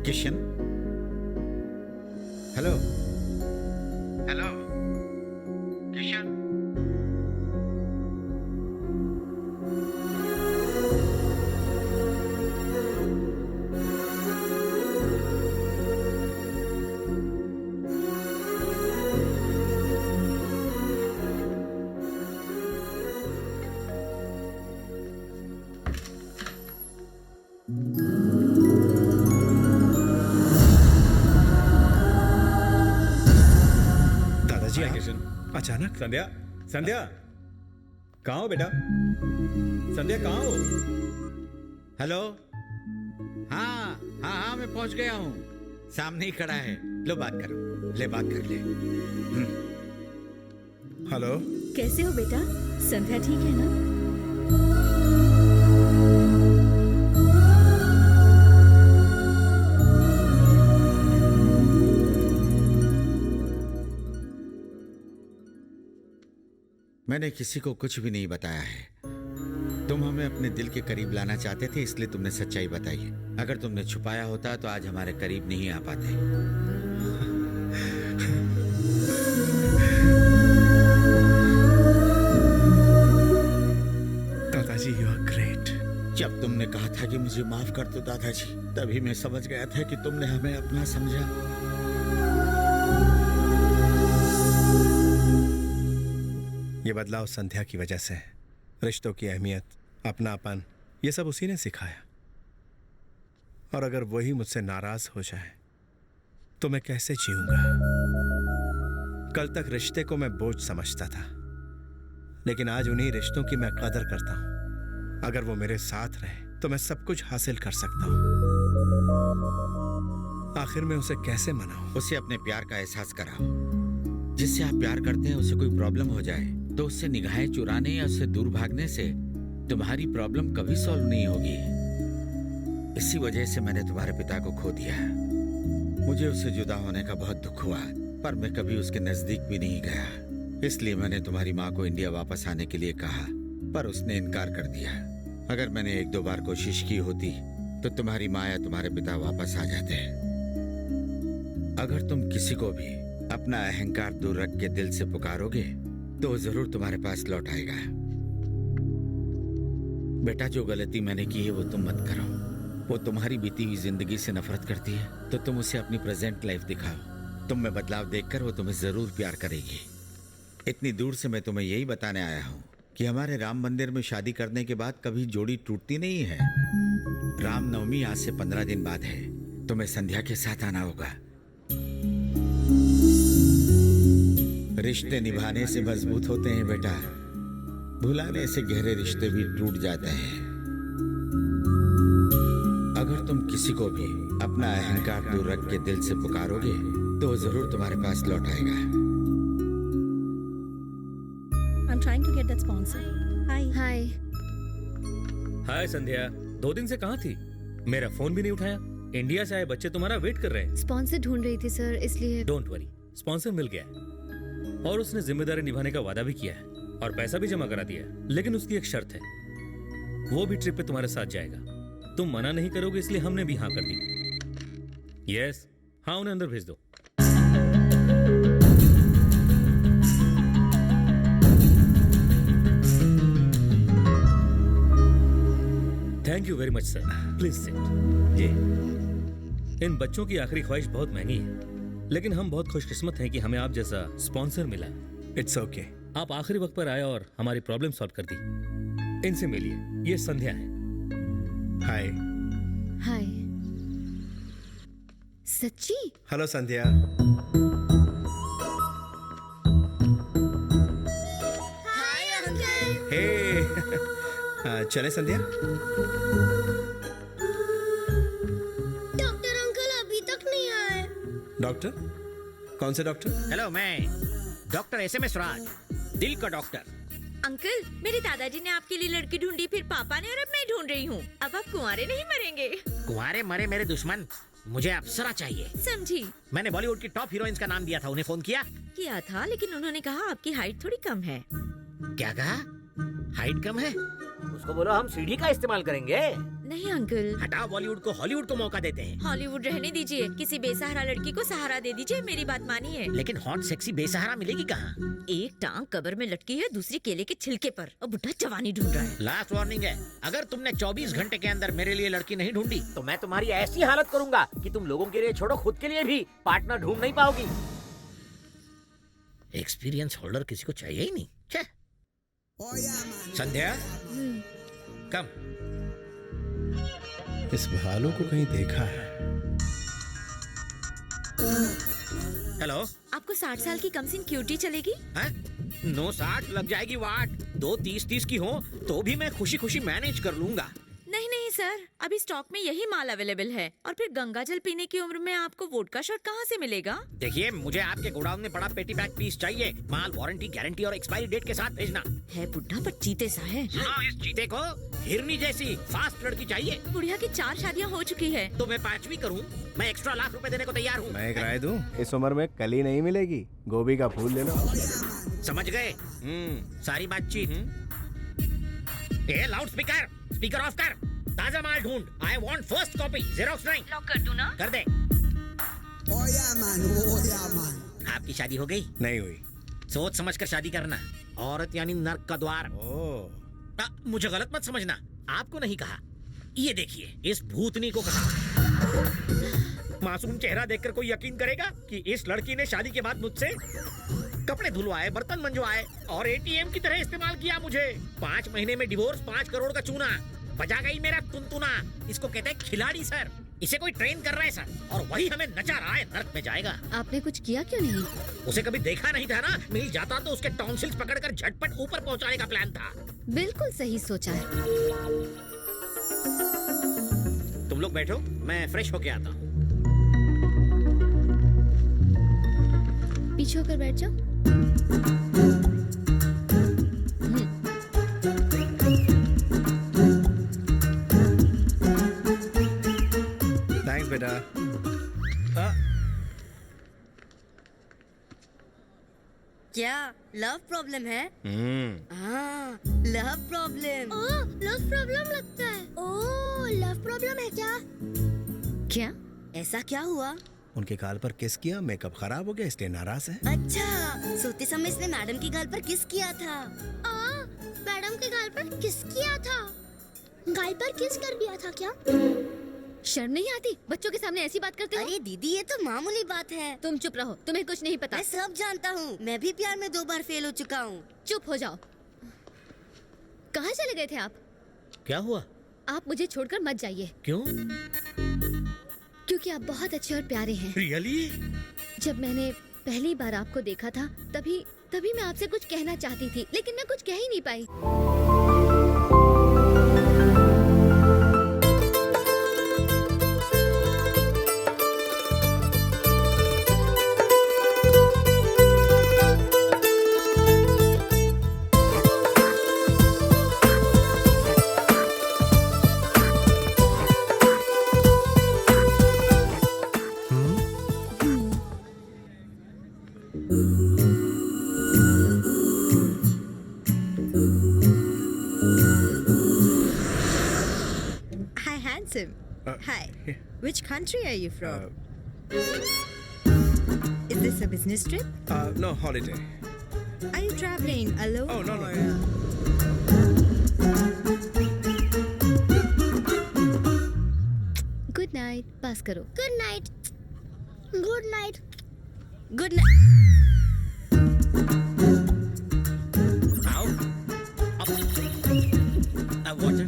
[SPEAKER 14] Kishan,
[SPEAKER 2] hello
[SPEAKER 14] hello Kishan.
[SPEAKER 2] अचानक।
[SPEAKER 15] संध्या, संध्या कहाँ हो बेटा? संध्या कहाँ हो?
[SPEAKER 14] हेलो, हाँ हाँ हाँ, मैं पहुंच गया हूँ, सामने ही खड़ा है। लो बात करो, ले बात कर ले।
[SPEAKER 2] हेलो,
[SPEAKER 3] कैसे हो बेटा? संध्या ठीक है ना?
[SPEAKER 14] मैंने किसी को कुछ भी नहीं बताया है। तुम हमें अपने दिल के करीब लाना चाहते थे, इसलिए तुमने सच्चाई बताई। अगर तुमने छुपाया होता तो आज हमारे करीब नहीं आ पाते।
[SPEAKER 2] दादाजी, यू आर ग्रेट।
[SPEAKER 14] जब तुमने कहा था कि मुझे माफ कर दो दादाजी, तभी मैं समझ गया था कि तुमने हमें अपना समझा।
[SPEAKER 2] ये बदलाव संध्या की वजह से है। रिश्तों की अहमियत, अपनापन, ये सब उसी ने सिखाया। और अगर वही मुझसे नाराज हो जाए तो मैं कैसे जीऊंगा? कल तक रिश्ते को मैं बोझ समझता था, लेकिन आज उन्हीं रिश्तों की मैं कदर करता हूं। अगर वो मेरे साथ रहे तो मैं सब कुछ हासिल कर सकता हूं। आखिर में उसे कैसे मनाऊं?
[SPEAKER 14] उसे अपने प्यार का एहसास कराओ। जिससे आप प्यार करते हैं उसे कोई प्रॉब्लम हो जाए तो उससे निगाहें चुराने या उससे दूर भागने से तुम्हारी प्रॉब्लम कभी सॉल्व नहीं होगी। इसी वजह से मैंने तुम्हारे पिता को खो दिया। मुझे उससे जुदा होने का बहुत दुख हुआ, पर मैं कभी उसके नजदीक भी नहीं गया। इसलिए मैंने तुम्हारी माँ को इंडिया वापस आने के लिए कहा, पर उसने इनकार कर दिया। अगर मैंने 1-2 बार कोशिश की होती तो तुम्हारी माँ या तुम्हारे पिता वापस आ जाते। अगर तुम किसी को भी अपना अहंकार दूर रख के दिल से पुकारोगे तो वो जरूर तुम्हारे पास लौट आएगा। बेटा, जो गलती मैंने की है वो तुम मत करो। वो तुम्हारी बीती हुई जिंदगी से नफरत करती है तो तुम उसे अपनी प्रेजेंट लाइफ दिखाओ। तुम में बदलाव देखकर वो तुम्हें जरूर प्यार करेगी। इतनी दूर से मैं तुम्हें यही बताने आया हूँ कि हमारे राम मंदिर में शादी करने के बाद कभी जोड़ी टूटती नहीं है। रामनवमी आज से 15 दिन बाद है। तुम्हें संध्या के साथ आना होगा। रिश्ते निभाने से मजबूत होते हैं बेटा, भुलाने से गहरे रिश्ते भी टूट जाते हैं। अगर तुम किसी को भी अपना अहंकार दूर रख के दिल से पुकारोगे तो वो जरूर तुम्हारे पास लौट आएगा।
[SPEAKER 3] I'm trying to get that sponsor. Hi.
[SPEAKER 1] हाय।
[SPEAKER 16] हाय संध्या, 2 दिन से कहाँ थी? मेरा फोन भी नहीं उठाया। इंडिया से आए बच्चे तुम्हारा वेट कर रहे हैं।
[SPEAKER 1] स्पॉन्सर ढूंढ रही थी सर, इसलिए।
[SPEAKER 16] डोंट वरी, स्पॉन्सर मिल गया है और उसने जिम्मेदारी निभाने का वादा भी किया है और पैसा भी जमा करा दिया है। लेकिन उसकी एक शर्त है, वो भी ट्रिप पे तुम्हारे साथ जाएगा। तुम मना नहीं करोगे इसलिए हमने भी हाँ कर दी। यस, हाँ, उन्हें अंदर भेज दो। Thank you very much sir, please sit. जी, इन बच्चों की आखिरी ख्वाहिश बहुत महंगी है, लेकिन हम बहुत खुशकिस्मत हैं कि हमें आप जैसा स्पॉन्सर मिला।
[SPEAKER 2] It's okay.
[SPEAKER 16] आप आखिरी वक्त पर आए और हमारी प्रॉब्लम सॉल्व कर दी। इनसे मिलिए, ये संध्या है।
[SPEAKER 2] हाय।
[SPEAKER 1] हाय। सच्ची?
[SPEAKER 2] हेलो संध्या।
[SPEAKER 17] Hi uncle.
[SPEAKER 2] हे चले संध्या।
[SPEAKER 21] डॉक्टर अंकल अभी तक नहीं आए।
[SPEAKER 2] डॉक्टर? कौन से डॉक्टर?
[SPEAKER 18] हेलो, मैं डॉक्टर SMS राज, दिल का डॉक्टर।
[SPEAKER 4] अंकल, मेरे दादाजी ने आपके लिए लड़की ढूंढी, फिर पापा ने, और अब मैं ढूंढ रही हूँ। अब आप कुंवारे नहीं मरेंगे।
[SPEAKER 18] कुंवारे मरे मेरे दुश्मन, मुझे अप्सरा चाहिए।
[SPEAKER 4] समझी?
[SPEAKER 18] मैंने बॉलीवुड की टॉप हीरोइंस का नाम दिया था, उन्हें फोन किया
[SPEAKER 4] था, लेकिन उन्होंने कहा आपकी हाइट थोड़ी कम है।
[SPEAKER 18] क्या कहा? हाइट कम है?
[SPEAKER 5] उसको बोलो हम सीढ़ी का इस्तेमाल करेंगे।
[SPEAKER 4] नहीं अंकल,
[SPEAKER 18] हटाओ बॉलीवुड को, हॉलीवुड को मौका देते हैं।
[SPEAKER 4] हॉलीवुड रहने दीजिए, किसी बेसहारा लड़की को सहारा दे दीजिए, मेरी बात मानिए।
[SPEAKER 18] लेकिन हॉट सेक्सी बेसहारा मिलेगी कहाँ?
[SPEAKER 4] एक टांग कब्र में लटकी है, दूसरी केले के छिलके पर, और बुढ़ा जवानी ढूंढ रहा है।
[SPEAKER 18] लास्ट वार्निंग है, अगर तुमने 24 घंटे के अंदर मेरे लिए लड़की नहीं ढूंढी
[SPEAKER 5] तो मैं तुम्हारी ऐसी हालत करूंगा कि तुम लोगों के लिए छोड़ो, खुद के लिए भी पार्टनर ढूंढ नहीं पाओगी।
[SPEAKER 18] एक्सपीरियंस होल्डर किसी को चाहिए ही नहीं। संध्या, कम।
[SPEAKER 2] इस भालू को कहीं देखा है।
[SPEAKER 18] हेलो,
[SPEAKER 4] आपको 60 साल की कमसिन क्यूटी चलेगी?
[SPEAKER 18] 960 लग जाएगी वाट। 2 30-30 की हो तो भी मैं खुशी खुशी मैनेज कर लूंगा।
[SPEAKER 4] नहीं नहीं सर, अभी स्टॉक में यही माल अवेलेबल है, और फिर गंगा जल पीने की उम्र में आपको वोडका शॉट कहाँ से मिलेगा?
[SPEAKER 18] देखिए, मुझे आपके गोडाउन में पड़ा पेटी पैक पीस चाहिए। माल वारंटी, गारंटी और एक्सपायरी डेट के साथ भेजना
[SPEAKER 4] है। बुढ़ा पर चीते सा है।
[SPEAKER 18] हाँ, इस चीते को हिरनी जैसी फास्ट लड़की चाहिए।
[SPEAKER 4] बुढ़िया की 4 शादियाँ हो चुकी है।
[SPEAKER 18] तो मैं 5वीं करूँ? मैं एक्स्ट्रा लाख रुपए देने को तैयार हूँ।
[SPEAKER 2] मैं एक राय दूं, इस उम्र में कली नहीं मिलेगी, गोभी का फूल ले लो।
[SPEAKER 18] समझ गए? सारी बातचीत। लाउड स्पीकर, स्पीकर ऑफ कर। ताजा माल ढूंढ। I want first copy, xerox नहीं।
[SPEAKER 4] लॉक कर दूं ना?
[SPEAKER 18] कर दे। आपकी शादी हो गई?
[SPEAKER 2] नहीं हुई।
[SPEAKER 18] सोच समझ कर शादी करना। औरत यानी नर्क का द्वार। मुझे गलत मत समझना, आपको नहीं कहा। ये देखिए, इस भूतनी को कहा। मासूम चेहरा देखकर कोई यकीन करेगा कि इस लड़की ने शादी के बाद मुझसे कपड़े धुलवाए, बर्तन मंजवाए और एटीएम की तरह इस्तेमाल किया मुझे। 5 महीने में डिवोर्स, 5 करोड़ का चूना। बजा गई मेरा तुनतुना। इसको कहते हैं खिलाड़ी सर। इसे कोई ट्रेन कर रहा है सर, और वही हमें नचा रहा है, नर्क में जाएगा।
[SPEAKER 1] आपने कुछ किया क्यों नहीं?
[SPEAKER 18] उसे कभी देखा नहीं था ना, मिल जाता तो उसके टॉन्सिल्स पकड़कर झटपट ऊपर पहुंचाने का प्लान था।
[SPEAKER 1] बिल्कुल सही सोचा है।
[SPEAKER 18] तुम लोग बैठो, मैं फ्रेश होके आता हूँ।
[SPEAKER 1] पीछे होकर बैठ जाओ।
[SPEAKER 2] थैंक्स बेटा।
[SPEAKER 11] क्या लव प्रॉब्लम है? हाँ, लव प्रॉब्लम।
[SPEAKER 21] ओह, लव प्रॉब्लम लगता है। ओह, लव प्रॉब्लम है क्या?
[SPEAKER 1] क्या?
[SPEAKER 11] ऐसा क्या हुआ?
[SPEAKER 2] उनके गाल पर किस किया, मेकअप खराब हो गया इसलिए नाराज है।
[SPEAKER 11] अच्छा, सोते समय इसने मैडम की गाल पर किस किया था?
[SPEAKER 21] मैडम के गाल पर किस किया था? गाल पर किस कर दिया था क्या?
[SPEAKER 1] शर्म नहीं आती? बच्चों के सामने ऐसी बात करते हो?
[SPEAKER 11] अरे दीदी, ये तो मामूली बात है।
[SPEAKER 1] तुम चुप रहो, तुम्हें कुछ नहीं पता।
[SPEAKER 11] मैं सब जानता हूँ, मैं भी प्यार में 2 बार फेल हो चुका हूँ।
[SPEAKER 1] चुप हो जाओ। कहाँ चले गए थे आप?
[SPEAKER 18] क्या हुआ?
[SPEAKER 1] आप मुझे छोड़कर मत जाइए।
[SPEAKER 18] क्यों?
[SPEAKER 1] क्योंकि आप बहुत अच्छे और प्यारे हैं।
[SPEAKER 18] रियली?
[SPEAKER 1] जब मैंने पहली बार आपको देखा था, तभी मैं आपसे कुछ कहना चाहती थी, लेकिन मैं कुछ कह ही नहीं पाई।
[SPEAKER 20] Hi, handsome. Hi. Which country are you from? Is this a business trip?
[SPEAKER 2] No, holiday.
[SPEAKER 20] Are you traveling alone?
[SPEAKER 2] Oh, no, no.
[SPEAKER 1] Good night. Pass करो।
[SPEAKER 21] Good night. Good night.
[SPEAKER 11] Good night.
[SPEAKER 18] आओ। अब water.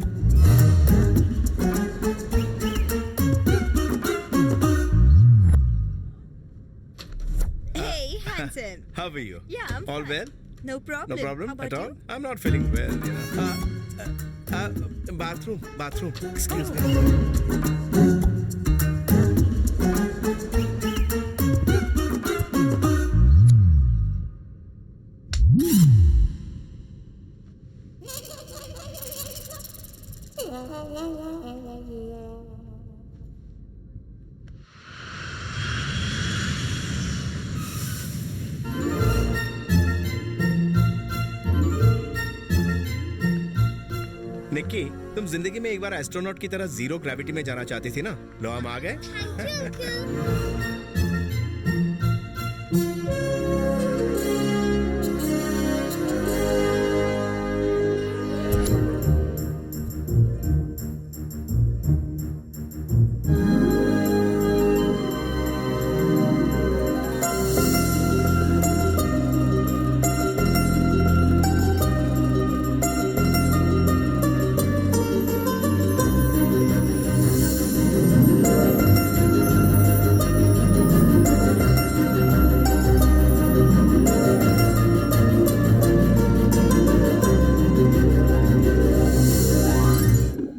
[SPEAKER 20] Hey, handsome.
[SPEAKER 2] How are you?
[SPEAKER 20] Yeah, I'm
[SPEAKER 2] All
[SPEAKER 20] fine.
[SPEAKER 2] well?
[SPEAKER 20] No problem.
[SPEAKER 2] No problem
[SPEAKER 20] How about
[SPEAKER 2] at all?
[SPEAKER 20] you?
[SPEAKER 2] I'm not feeling well, you know. Bathroom. Excuse me. Nikki, तुम जिंदगी में एक बार astronaut की तरह zero gravity में जाना चाहती थी ना? लो हम आ गए।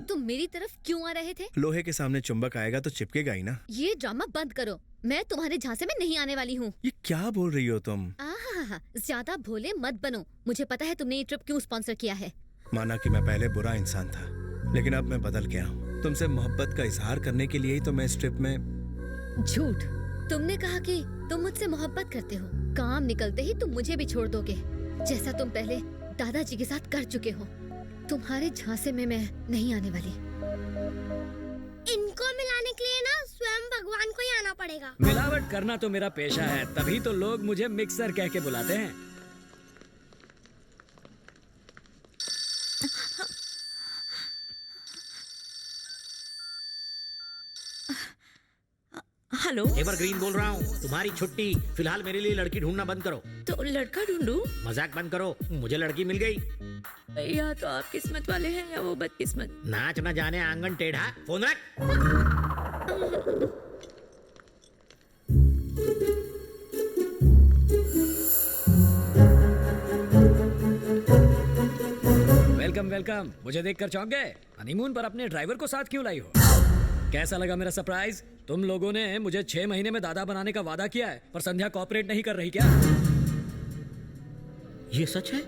[SPEAKER 1] तुम मेरी तरफ क्यों आ रहे थे?
[SPEAKER 2] लोहे के सामने चुंबक आएगा तो चिपकेगा ही ना।
[SPEAKER 1] ये ड्रामा बंद करो। मैं तुम्हारे झांसे में नहीं आने वाली हूँ।
[SPEAKER 2] ये क्या बोल रही हो तुम?
[SPEAKER 1] आहा, ज्यादा भोले मत बनो। मुझे पता है तुमने ये ट्रिप क्यों स्पॉन्सर किया है।
[SPEAKER 2] माना कि मैं पहले बुरा इंसान था, लेकिन अब मैं बदल गया हूँ। तुमसे मोहब्बत का इजहार करने के लिए ही तो मैं इस ट्रिप में।
[SPEAKER 1] झूठ। तुमने कहा कि तुम मुझसे मोहब्बत करते हो। काम निकलते ही तुम मुझे भी छोड़ दोगे, जैसा तुम पहले दादाजी के साथ कर चुके हो। तुम्हारे झांसे में मैं नहीं आने वाली।
[SPEAKER 21] इनको मिलाने के लिए ना स्वयं भगवान को ही आना पड़ेगा।
[SPEAKER 13] मिलावट करना तो मेरा पेशा है, तभी तो लोग मुझे मिक्सर कह के बुलाते हैं।
[SPEAKER 3] हेलो,
[SPEAKER 18] एवरग्रीन बोल रहा हूँ। तुम्हारी छुट्टी, फिलहाल मेरे लिए लड़की ढूंढना बंद करो।
[SPEAKER 3] तो लड़का ढूंढूं?
[SPEAKER 18] मजाक बंद करो, मुझे लड़की मिल गई।
[SPEAKER 3] या तो आप किस्मत वाले हैं या वो बदकिस्मत।
[SPEAKER 18] नाच न जाने आंगन टेढ़ा। फोन रख।
[SPEAKER 13] Welcome welcome. मुझे देखकर चौंक गए? हनीमून पर अपने ड्राइवर को साथ क्यों लाई हो? कैसा लगा मेरा सरप्राइज? तुम लोगों ने मुझे 6 महीने में दादा बनाने का वादा किया है, पर संध्या कॉपरेट नहीं कर रही क्या?
[SPEAKER 18] ये सच है?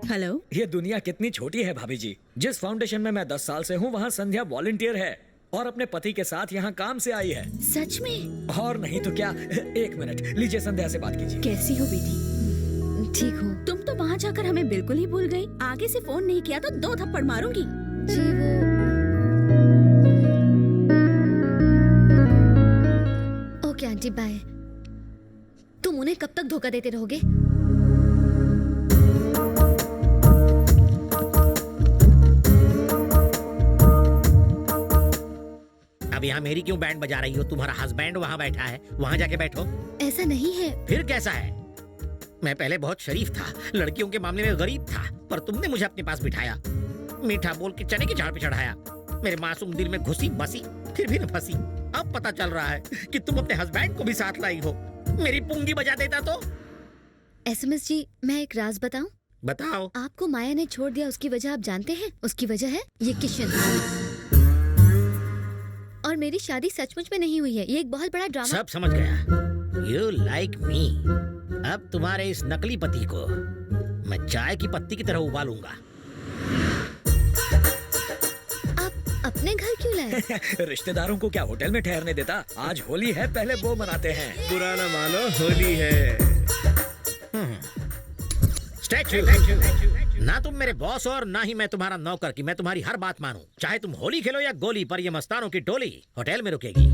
[SPEAKER 3] हेलो,
[SPEAKER 13] ये दुनिया कितनी छोटी है भाभी जी। जिस फाउंडेशन में मैं 10 साल से हूँ वहाँ संध्या वॉलंटियर है और अपने पति के साथ यहाँ काम से आई है।
[SPEAKER 3] सच में?
[SPEAKER 13] और नहीं तो क्या। 1 मिनट लीजिए, संध्या से बात कीजिए।
[SPEAKER 3] कैसी हो बेटी?
[SPEAKER 1] ठीक हूँ।
[SPEAKER 3] तुम तो वहाँ जाकर हमें बिल्कुल ही भूल गई। आगे से फोन नहीं किया तो 2 थप्पड़ मारूंगी।
[SPEAKER 1] जी वो ओके आंटी, बाय। तुम उन्हें कब तक धोखा देते रहोगे?
[SPEAKER 18] अब यहाँ मेरी क्यों बैंड बजा रही हो? तुम्हारा हस्बैंड वहाँ बैठा है, वहाँ जाके बैठो।
[SPEAKER 1] ऐसा नहीं है।
[SPEAKER 18] फिर कैसा है? मैं पहले बहुत शरीफ था, लड़कियों के मामले में गरीब था, पर तुमने मुझे अपने पास बिठाया, मीठा बोल के चने के झाड़ पे चढ़ाया, मेरे मासूम दिल में घुसी बसी, फिर भी न फंसी। अब पता चल रहा है कि तुम अपने हस्बैंड को भी साथ लाई हो। मेरी पूंगी बजा देता तो।
[SPEAKER 1] एसएमएस जी, मैं एक राज बताऊं?
[SPEAKER 18] बताओ।
[SPEAKER 1] आपको माया ने छोड़ दिया, उसकी वजह आप जानते हैं? उसकी वजह है ये किशन। और मेरी शादी सचमुच में नहीं हुई है, ये एक बहुत बड़ा ड्रामा।
[SPEAKER 18] सब समझ गया। You like me। अब तुम्हारे इस नकली पति को मैं चाय की पत्ती की तरह उबालूंगा।
[SPEAKER 1] आप अपने घर क्यों लाए?
[SPEAKER 13] रिश्तेदारों को क्या होटल में ठहरने देता? आज होली है, पहले वो मनाते हैं।
[SPEAKER 2] बुरा ना मानो, होली है।
[SPEAKER 18] स्टैचू। ना तुम मेरे बॉस और ना ही मैं तुम्हारा नौकर कि मैं तुम्हारी हर बात मानूं। चाहे तुम होली खेलो या गोली, पर ये मस्तानों की टोली होटल में रुकेगी।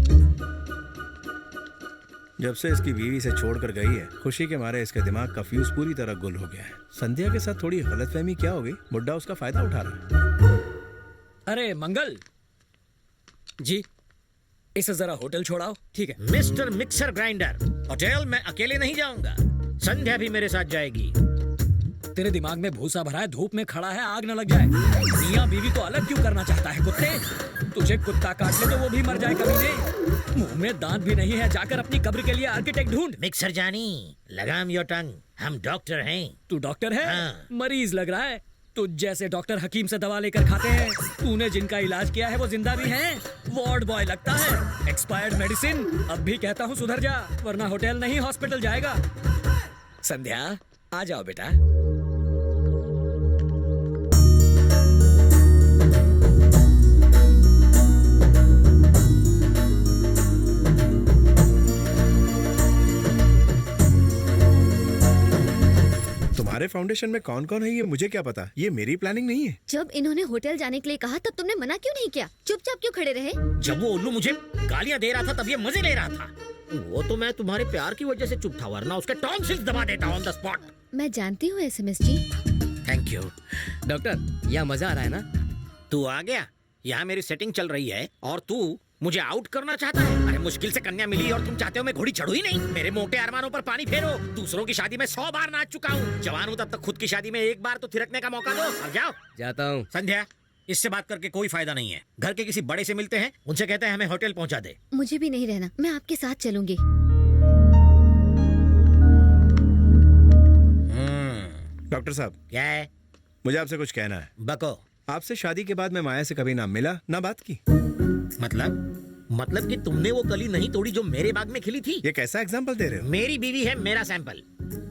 [SPEAKER 2] जब से इसकी बीवी से छोड़कर गई है, खुशी के मारे इसके दिमाग का फ्यूज पूरी तरह गुल हो गया है। संध्या के साथ थोड़ी गलतफहमी क्या हो गई? बुड्ढा उसका फायदा उठा रहा है।
[SPEAKER 13] अरे मंगल जी, इसे जरा होटल छोड़ाओ। ठीक है
[SPEAKER 18] मिस्टर मिक्सर ग्राइंडर, होटल में अकेले नहीं जाऊंगा, संध्या भी मेरे साथ जाएगी।
[SPEAKER 13] तेरे दिमाग में भूसा भरा है, धूप में खड़ा है, आग न लग जाए। मियां बीवी को अलग क्यों करना चाहता है कुत्ते? तुझे कुत्ता काट ले तो वो भी मर जाए कमीने। मुंह में दांत भी नहीं है, जाकर अपनी कब्र के लिए आर्किटेक्ट ढूंढ।
[SPEAKER 18] मिक्सर जानी, लगाम योर टंग, हम डॉक्टर हैं।
[SPEAKER 13] तू डॉक्टर है?
[SPEAKER 18] हाँ।
[SPEAKER 13] मरीज लग रहा है। तुझ जैसे डॉक्टर हकीम से दवा लेकर खाते हैं। तूने जिनका इलाज किया है वो जिंदा भी हैं। वार्ड बॉय लगता है। Expired medicine. अब भी कहता हूँ सुधर जा, वरना होटल नहीं हॉस्पिटल जाएगा। संध्या आ जाओ बेटा।
[SPEAKER 2] तुम्हारे फाउंडेशन में कौन कौन है ये मुझे क्या पता? ये मेरी प्लानिंग नहीं है।
[SPEAKER 1] जब इन्होंने होटल जाने के लिए कहा तब तुमने मना क्यों नहीं किया? चुपचाप क्यों खड़े रहे?
[SPEAKER 18] जब वो उल्लू मुझे गालियां दे रहा था तब ये मजे ले रहा था। वो तो मैं तुम्हारे प्यार की वजह से चुप था, वरना उसके टॉन्सिल्स दबा देता ऑन द स्पॉट।
[SPEAKER 1] मैं जानती हूँ एसएमएस जी।
[SPEAKER 18] Thank you.
[SPEAKER 13] डॉक्टर, यहाँ मजा आ रहा है ना?
[SPEAKER 18] तू आ गया। यहाँ मेरी सेटिंग चल रही है और तू मुझे आउट करना चाहता है। अरे मुश्किल से कन्या मिली और तुम चाहते हो मैं घोड़ी चढ़ू ही नहीं। मेरे मोटे अरमानों पर पानी फेरो। दूसरों की शादी में 100 बार नाच चुका हूँ। जवान हूँ तब तक खुद की शादी में एक बार तो थिरकने का मौका दो। अब जाओ।
[SPEAKER 13] जाता हूँ।
[SPEAKER 18] संध्या, इससे बात करके कोई फायदा नहीं है। घर के किसी बड़े से मिलते हैं, उनसे कहते हैं हमें होटल पहुँचा दे।
[SPEAKER 1] मुझे भी नहीं रहना, मैं आपके साथ चलूंगी।
[SPEAKER 2] डॉक्टर साहब,
[SPEAKER 18] क्या है?
[SPEAKER 2] मुझे आपसे कुछ कहना है।
[SPEAKER 18] बको।
[SPEAKER 2] आपसे शादी के बाद मैं माया से कभी ना मिला ना बात की।
[SPEAKER 18] मतलब कि तुमने वो कली नहीं तोड़ी जो मेरे बाग में खिली थी।
[SPEAKER 2] ये कैसा एग्जाम्पल दे रहे हो?
[SPEAKER 18] मेरी बीवी है मेरा सैंपल।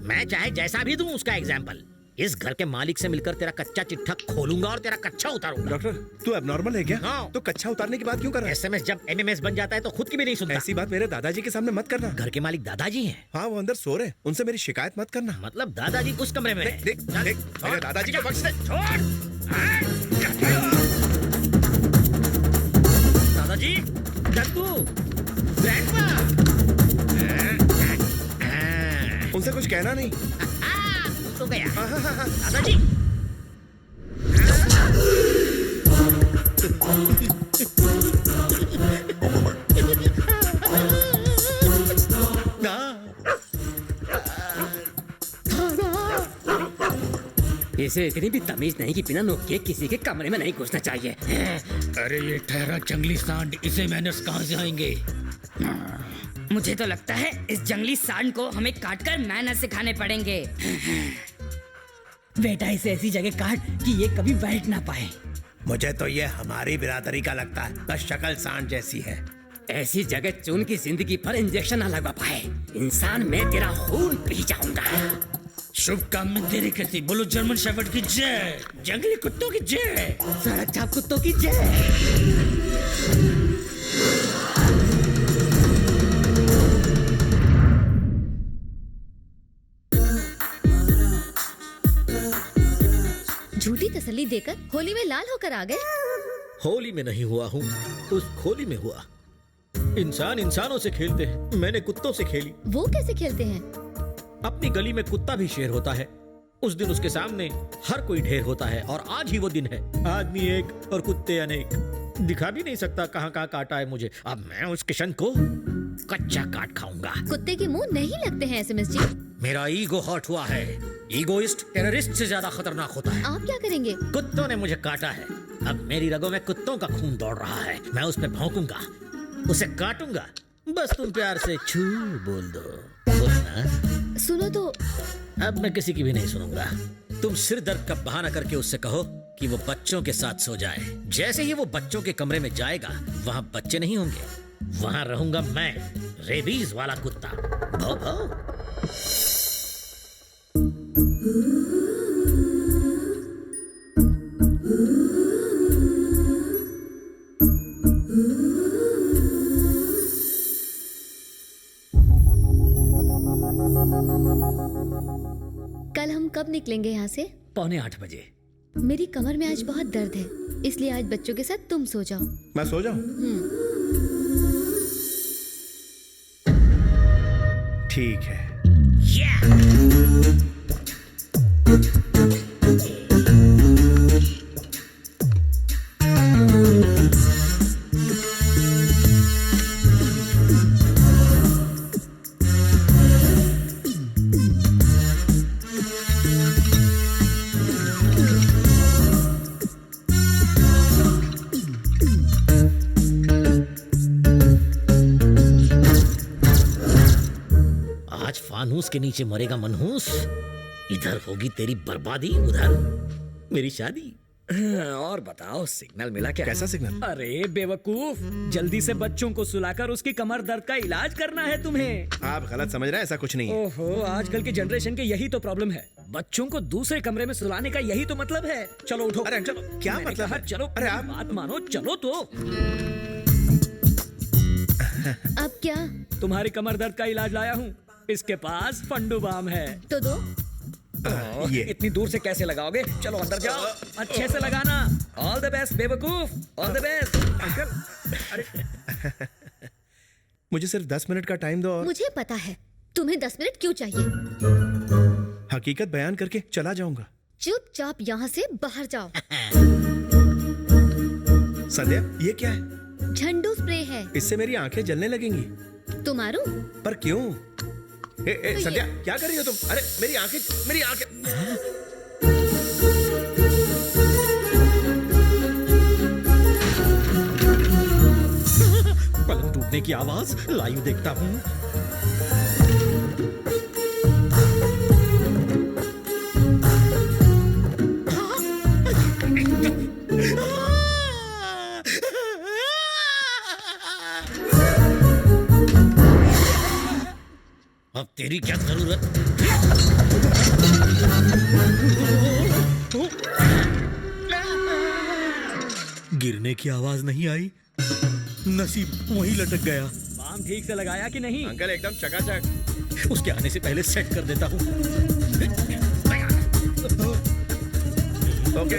[SPEAKER 18] मैं चाहे जैसा भी दूं उसका एग्जाम्पल। इस घर के मालिक से मिलकर तेरा कच्चा चिट्ठा खोलूंगा और तेरा कच्चा उतारूंगा।
[SPEAKER 2] डॉक्टर, तू एबनॉर्मल है क्या?
[SPEAKER 18] हाँ।
[SPEAKER 2] तो कच्चा उतारने की बात क्यों कर रहा है?
[SPEAKER 18] एसएमएस जब एमएमएस बन जाता है तो खुद की भी नहीं सुनता।
[SPEAKER 2] ऐसी बात मेरे दादाजी के सामने मत करना।
[SPEAKER 18] घर के मालिक दादाजी हैं।
[SPEAKER 2] हाँ, वो अंदर सो रहे, उनसे मेरी शिकायत मत करना।
[SPEAKER 18] मतलब दादाजी उस कमरे में हैं।
[SPEAKER 2] देख मेरे दादाजी को बख्श दे।
[SPEAKER 18] दादाजी, दद्दू, ग्रैंडपा।
[SPEAKER 2] उनसे कुछ कहना नहीं।
[SPEAKER 18] तो गया दादाजी।
[SPEAKER 6] इसे इतनी भी तमीज नहीं कि बिना नोक के किसी के कमरे में नहीं घुसना चाहिए।
[SPEAKER 13] अरे ये ठहरा जंगली सांड, इसे मैनर्स कहाँ से आएंगे?
[SPEAKER 6] मुझे तो लगता है इस जंगली सांड को हमें काटकर मैनर्स सिखाने पड़ेंगे। बेटा इसे ऐसी जगह काट कि ये कभी बैठ ना पाए।
[SPEAKER 2] मुझे तो ये हमारी बिरादरी का लगता है, बस शक्ल सांड जैसी है।
[SPEAKER 6] ऐसी जगह चुन की जिंदगी पर इंजेक्शन न लगा पाए। इंसान मैं तेरा खून पी जाऊंगा।
[SPEAKER 13] शुभ काम में देरी करती, बोलो जर्मन शेफर्ड की जय, जंगली कुत्तों की जय,
[SPEAKER 6] सड़क छाप कुत्तों की जय।
[SPEAKER 1] झूठी तसल्ली देकर होली में लाल होकर आ गए।
[SPEAKER 19] होली में नहीं हुआ हूँ, उस खोली में हुआ। इंसान इंसानों से खेलते हैं, मैंने कुत्तों से खेली।
[SPEAKER 1] वो कैसे खेलते हैं?
[SPEAKER 19] अपनी गली में कुत्ता भी शेर होता है। उस दिन उसके सामने हर कोई ढेर होता है और आज ही वो दिन है। आदमी एक और कुत्ते अनेक। दिखा भी नहीं सकता कहाँ कहाँ काटा है मुझे। अब मैं उस किशन को कच्चा काट खाऊंगा।
[SPEAKER 1] कुत्ते के मुंह नहीं लगते हैं एसएमएस जी।
[SPEAKER 19] मेरा ईगो हर्ट हुआ है। ईगोइस्ट टेररिस्ट से ज्यादा खतरनाक होता है।
[SPEAKER 1] आप क्या करेंगे?
[SPEAKER 19] कुत्तों ने मुझे काटा है, अब मेरी रगों में कुत्तों का खून दौड़ रहा है। मैं उस पे भौंकूंगा, उसे काटूंगा। बस तुम प्यार से छू बोल दो। बोलना।
[SPEAKER 1] सुनो तो।
[SPEAKER 19] अब मैं किसी की भी नहीं सुनूंगा। तुम सिर दर्द का बहाना करके उससे कहो कि वो बच्चों के साथ सो जाए। जैसे ही वो बच्चों के कमरे में जाएगा, वहाँ बच्चे नहीं होंगे, वहाँ रहूंगा मैं, रेबीज वाला कुत्ता। भौ भौ।
[SPEAKER 1] कल हम कब निकलेंगे यहाँ से?
[SPEAKER 19] 7:45 बजे।
[SPEAKER 1] मेरी कमर में आज बहुत दर्द है, इसलिए आज बच्चों के साथ तुम सो जाओ।
[SPEAKER 2] मैं सो जाऊं? ठीक है।
[SPEAKER 19] फानूस के नीचे मरेगा मनहूस। इधर होगी तेरी बर्बादी, उधर मेरी शादी।
[SPEAKER 13] और बताओ सिग्नल मिला क्या?
[SPEAKER 2] कैसा सिग्नल?
[SPEAKER 13] अरे बेवकूफ, जल्दी से बच्चों को सुलाकर उसकी कमर दर्द का इलाज करना है तुम्हें।
[SPEAKER 2] आप गलत समझ रहे हैं, ऐसा कुछ नहीं है।
[SPEAKER 13] ओहो, आजकल के जनरेशन के यही तो प्रॉब्लम है। बच्चों को दूसरे कमरे में सुलाने का यही तो मतलब है। चलो उठो।
[SPEAKER 2] अरे चलो, क्या मतलब है?
[SPEAKER 13] चलो,
[SPEAKER 2] अरे आप
[SPEAKER 13] बात मानो, चलो तो।
[SPEAKER 1] अब क्या?
[SPEAKER 13] तुम्हारी कमर दर्द का इलाज लाया हूँ। इसके पास फंडू बाम है।
[SPEAKER 1] तो दो।
[SPEAKER 2] ये
[SPEAKER 13] इतनी दूर से कैसे लगाओगे? चलो अंदर जाओ, अच्छे से लगाना। ऑल द बेस्ट बेवकूफ, ऑल द बेस्ट। अंकल
[SPEAKER 2] मुझे सिर्फ 10 मिनट का टाइम दो और...
[SPEAKER 1] मुझे पता है तुम्हें 10 मिनट क्यों चाहिए।
[SPEAKER 2] हकीकत बयान करके चला जाऊंगा।
[SPEAKER 1] चुपचाप यहाँ से बाहर जाओ।
[SPEAKER 2] संध्या, ये क्या है?
[SPEAKER 1] झंडू स्प्रे है।
[SPEAKER 2] इससे मेरी आंखें जलने लगेंगी।
[SPEAKER 1] तुम मारो?
[SPEAKER 2] पर क्यों? संध्या, क्या कर रही हो तुम? अरे मेरी आंखें।
[SPEAKER 19] पलंग टूटने की आवाज लाइव देखता हूँ। अब तेरी क्या जरूरत? गिरने की आवाज नहीं आई, नसीब वहीं लटक गया।
[SPEAKER 13] बाम ठीक से लगाया कि नहीं?
[SPEAKER 2] अंकल एकदम चकाचक।
[SPEAKER 19] उसके आने से पहले सेट कर देता हूँ।
[SPEAKER 2] ओके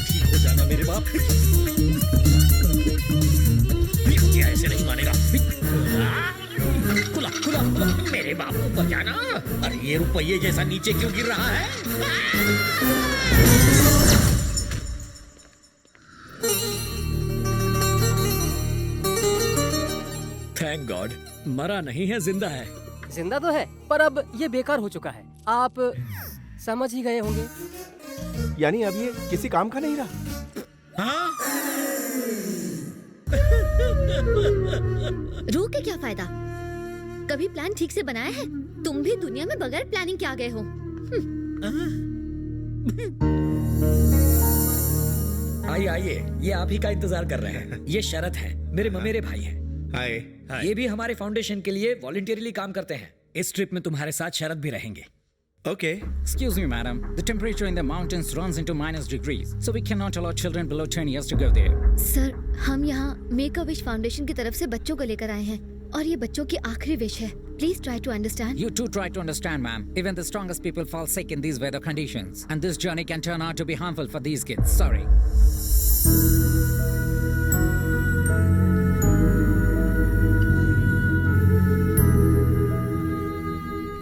[SPEAKER 19] ठीक हो जाना मेरे बाप। ये ऐसे नहीं मानेगा।
[SPEAKER 18] मेरे बाबू बचाना। अरे ये रुपये जैसा नीचे क्यों गिर रहा है?
[SPEAKER 13] थैंक गॉड, मरा नहीं है, जिंदा है।
[SPEAKER 7] जिंदा तो है, पर अब ये बेकार हो चुका है। आप समझ ही गए होंगे।
[SPEAKER 2] यानी अब ये किसी काम का नहीं रहा।
[SPEAKER 18] हाँ?
[SPEAKER 1] रो के क्या फायदा? कभी प्लान ठीक से बनाया है? तुम भी दुनिया में बगैर प्लानिंग के आ गए हो।
[SPEAKER 13] आइए आइए, ये आप ही का इंतजार कर रहे हैं। ये शरत है, मेरे ममेरे भाई हैं।
[SPEAKER 2] हाय।
[SPEAKER 13] ये भी हमारे फाउंडेशन के लिए वॉलंटियरली काम करते हैं। इस ट्रिप में तुम्हारे साथ शरत भी रहेंगे।
[SPEAKER 2] Okay.
[SPEAKER 12] Excuse me, madam. The temperature in the mountains runs into -degrees, so we cannot allow children below 10 years to go there.
[SPEAKER 1] Sir, हम यहाँ मेक अ विश फाउंडेशन की तरफ से बच्चों को लेकर आए हैं और ये बच्चों की आखिरी विश है। Please try to understand.
[SPEAKER 12] You too try to understand, ma'am. Even the strongest people fall sick in these weather conditions, and this journey can turn out to be harmful for these kids. Sorry.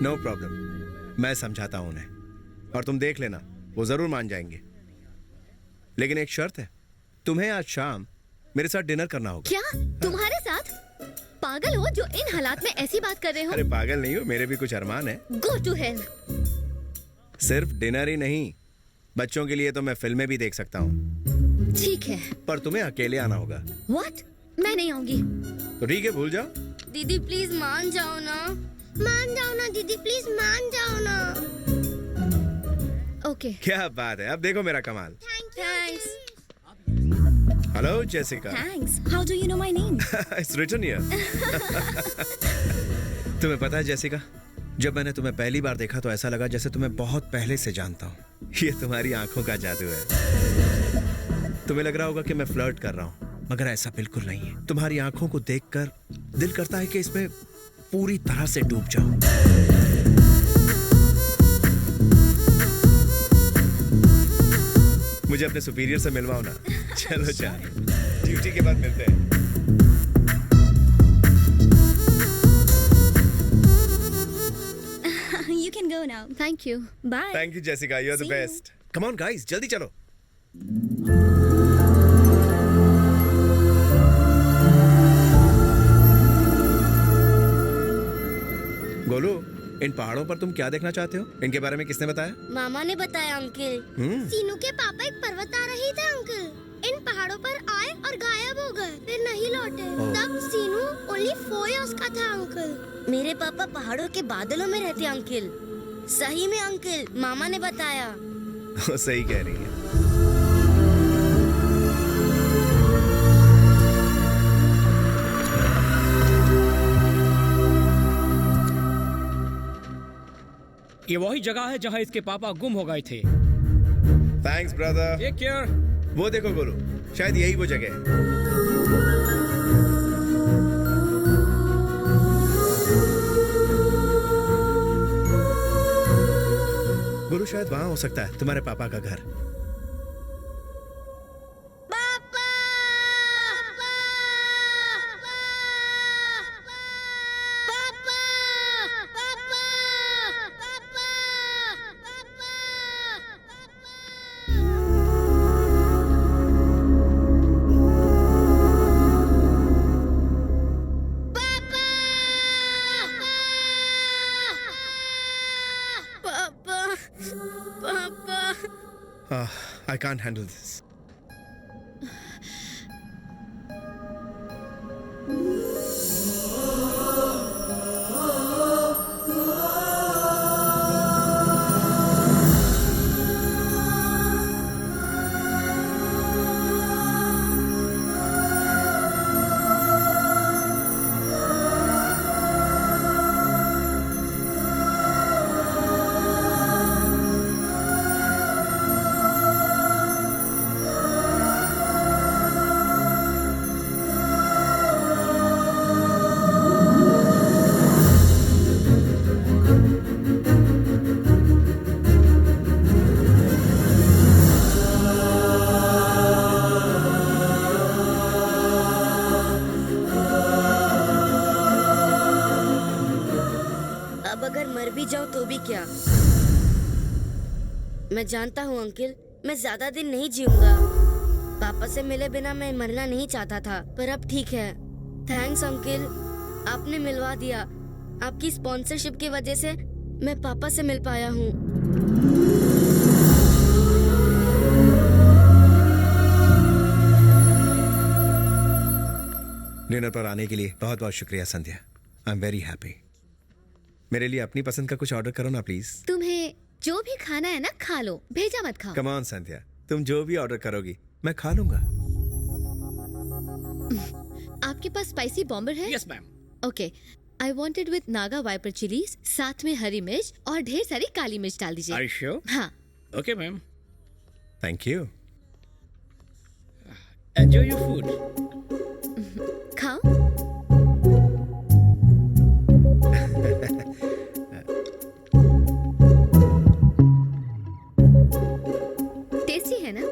[SPEAKER 2] No problem. मैं समझाता हूं उन्हें और तुम देख लेना, वो जरूर मान जाएंगे। लेकिन एक शर्त है, तुम्हें आज शाम मेरे साथ डिनर करना होगा।
[SPEAKER 1] क्या? तुम्हारे साथ? पागल हो जो इन हालात में ऐसी बात कर रहे हो?
[SPEAKER 2] अरे पागल नहीं हो, मेरे भी कुछ अरमान है।
[SPEAKER 1] Go to hell.
[SPEAKER 2] सिर्फ डिनर ही नहीं, बच्चों के लिए तो मैं फिल्में भी देख सकता हूँ।
[SPEAKER 1] ठीक है।
[SPEAKER 2] पर तुम्हें अकेले आना होगा।
[SPEAKER 1] What? मैं नहीं आऊंगी।
[SPEAKER 2] तो ठीक है, भूल जाओ।
[SPEAKER 21] दीदी प्लीज मान जाओ ना। मान जाओ ना दीदी, प्लीज मान जाओ ना।
[SPEAKER 1] ओके।
[SPEAKER 2] क्या बात है, अब देखो मेरा कमाल।
[SPEAKER 21] Thanks.
[SPEAKER 2] Hello Jessica.
[SPEAKER 21] Thanks. How do you know my name?
[SPEAKER 2] It's written here. तुम्हें पता है जेसिका, जब मैंने तुम्हें पहली बार देखा तो ऐसा लगा जैसे तुम्हें बहुत पहले से जानता हूँ। ये तुम्हारी आंखों का जादू है। तुम्हें लग रहा होगा कि मैं फ्लर्ट कर रहा हूँ, मगर ऐसा बिल्कुल नहीं है। तुम्हारी आंखों को देखकर दिल करता है कि इसमें पूरी तरह से डूब जाओ। मुझे अपने सुपीरियर से मिलवाओ ना। चलो चार, ड्यूटी के बाद मिलते हैं।
[SPEAKER 21] You can go now.
[SPEAKER 1] Thank you.
[SPEAKER 21] Bye.
[SPEAKER 2] Thank you Jessica, you're the
[SPEAKER 21] See you.
[SPEAKER 2] best. Come on guys, जल्दी चलो। गोलू, इन पहाड़ों पर तुम क्या देखना चाहते हो? इनके बारे में किसने बताया?
[SPEAKER 21] मामा ने बताया अंकल। सीनू के पापा एक पर्वत आ रही थे अंकल। इन पहाड़ों पर आए और गायब हो गए, फिर नहीं लौटे। तब सीनू ओनली 4 years का था अंकल। मेरे पापा पहाड़ों के बादलों में रहते अंकल। सही में अंकल, मामा ने बताया।
[SPEAKER 2] सही कह रही है।
[SPEAKER 13] ये वही जगह है जहाँ इसके पापा गुम हो गए थे।
[SPEAKER 2] Thanks brother.
[SPEAKER 13] Take care.
[SPEAKER 2] वो देखो गोलू, शायद यही वो जगह है। गोलू, शायद वहां हो सकता है तुम्हारे पापा का घर। I can't handle this.
[SPEAKER 11] भी जाऊं तो भी क्या? मैं जानता हूँ अंकल, मैं ज्यादा दिन नहीं जीऊंगा। पापा से मिले बिना मैं मरना नहीं चाहता था, पर अब ठीक है। थैंक्स अंकल, आपने मिलवा दिया। आपकी स्पॉन्सरशिप की वजह से मैं पापा से मिल पाया हूँ।
[SPEAKER 2] डिनर पर आने के लिए बहुत बहुत शुक्रिया Sandhya. I am very happy. मेरे लिए अपनी पसंद का कुछ ऑर्डर करो ना प्लीज।
[SPEAKER 1] तुम्हें जो भी खाना है ना खा लो, भेजा मत खाओ।
[SPEAKER 2] कम ऑन संध्या, तुम जो भी ऑर्डर करोगी मैं खा लूंगा।
[SPEAKER 1] आपके पास स्पाइसी बॉम्बर है?
[SPEAKER 18] Yes ma'am.
[SPEAKER 1] Okay, I wanted with Naga Viper chillies, साथ में हरी मिर्च और ढेर सारी काली मिर्च डाल दीजिए।
[SPEAKER 18] Are you sure?
[SPEAKER 1] हाँ।
[SPEAKER 18] Okay ma'am.
[SPEAKER 2] Thank you.
[SPEAKER 18] Enjoy your food.
[SPEAKER 1] खाओ। टेस्टी है ना?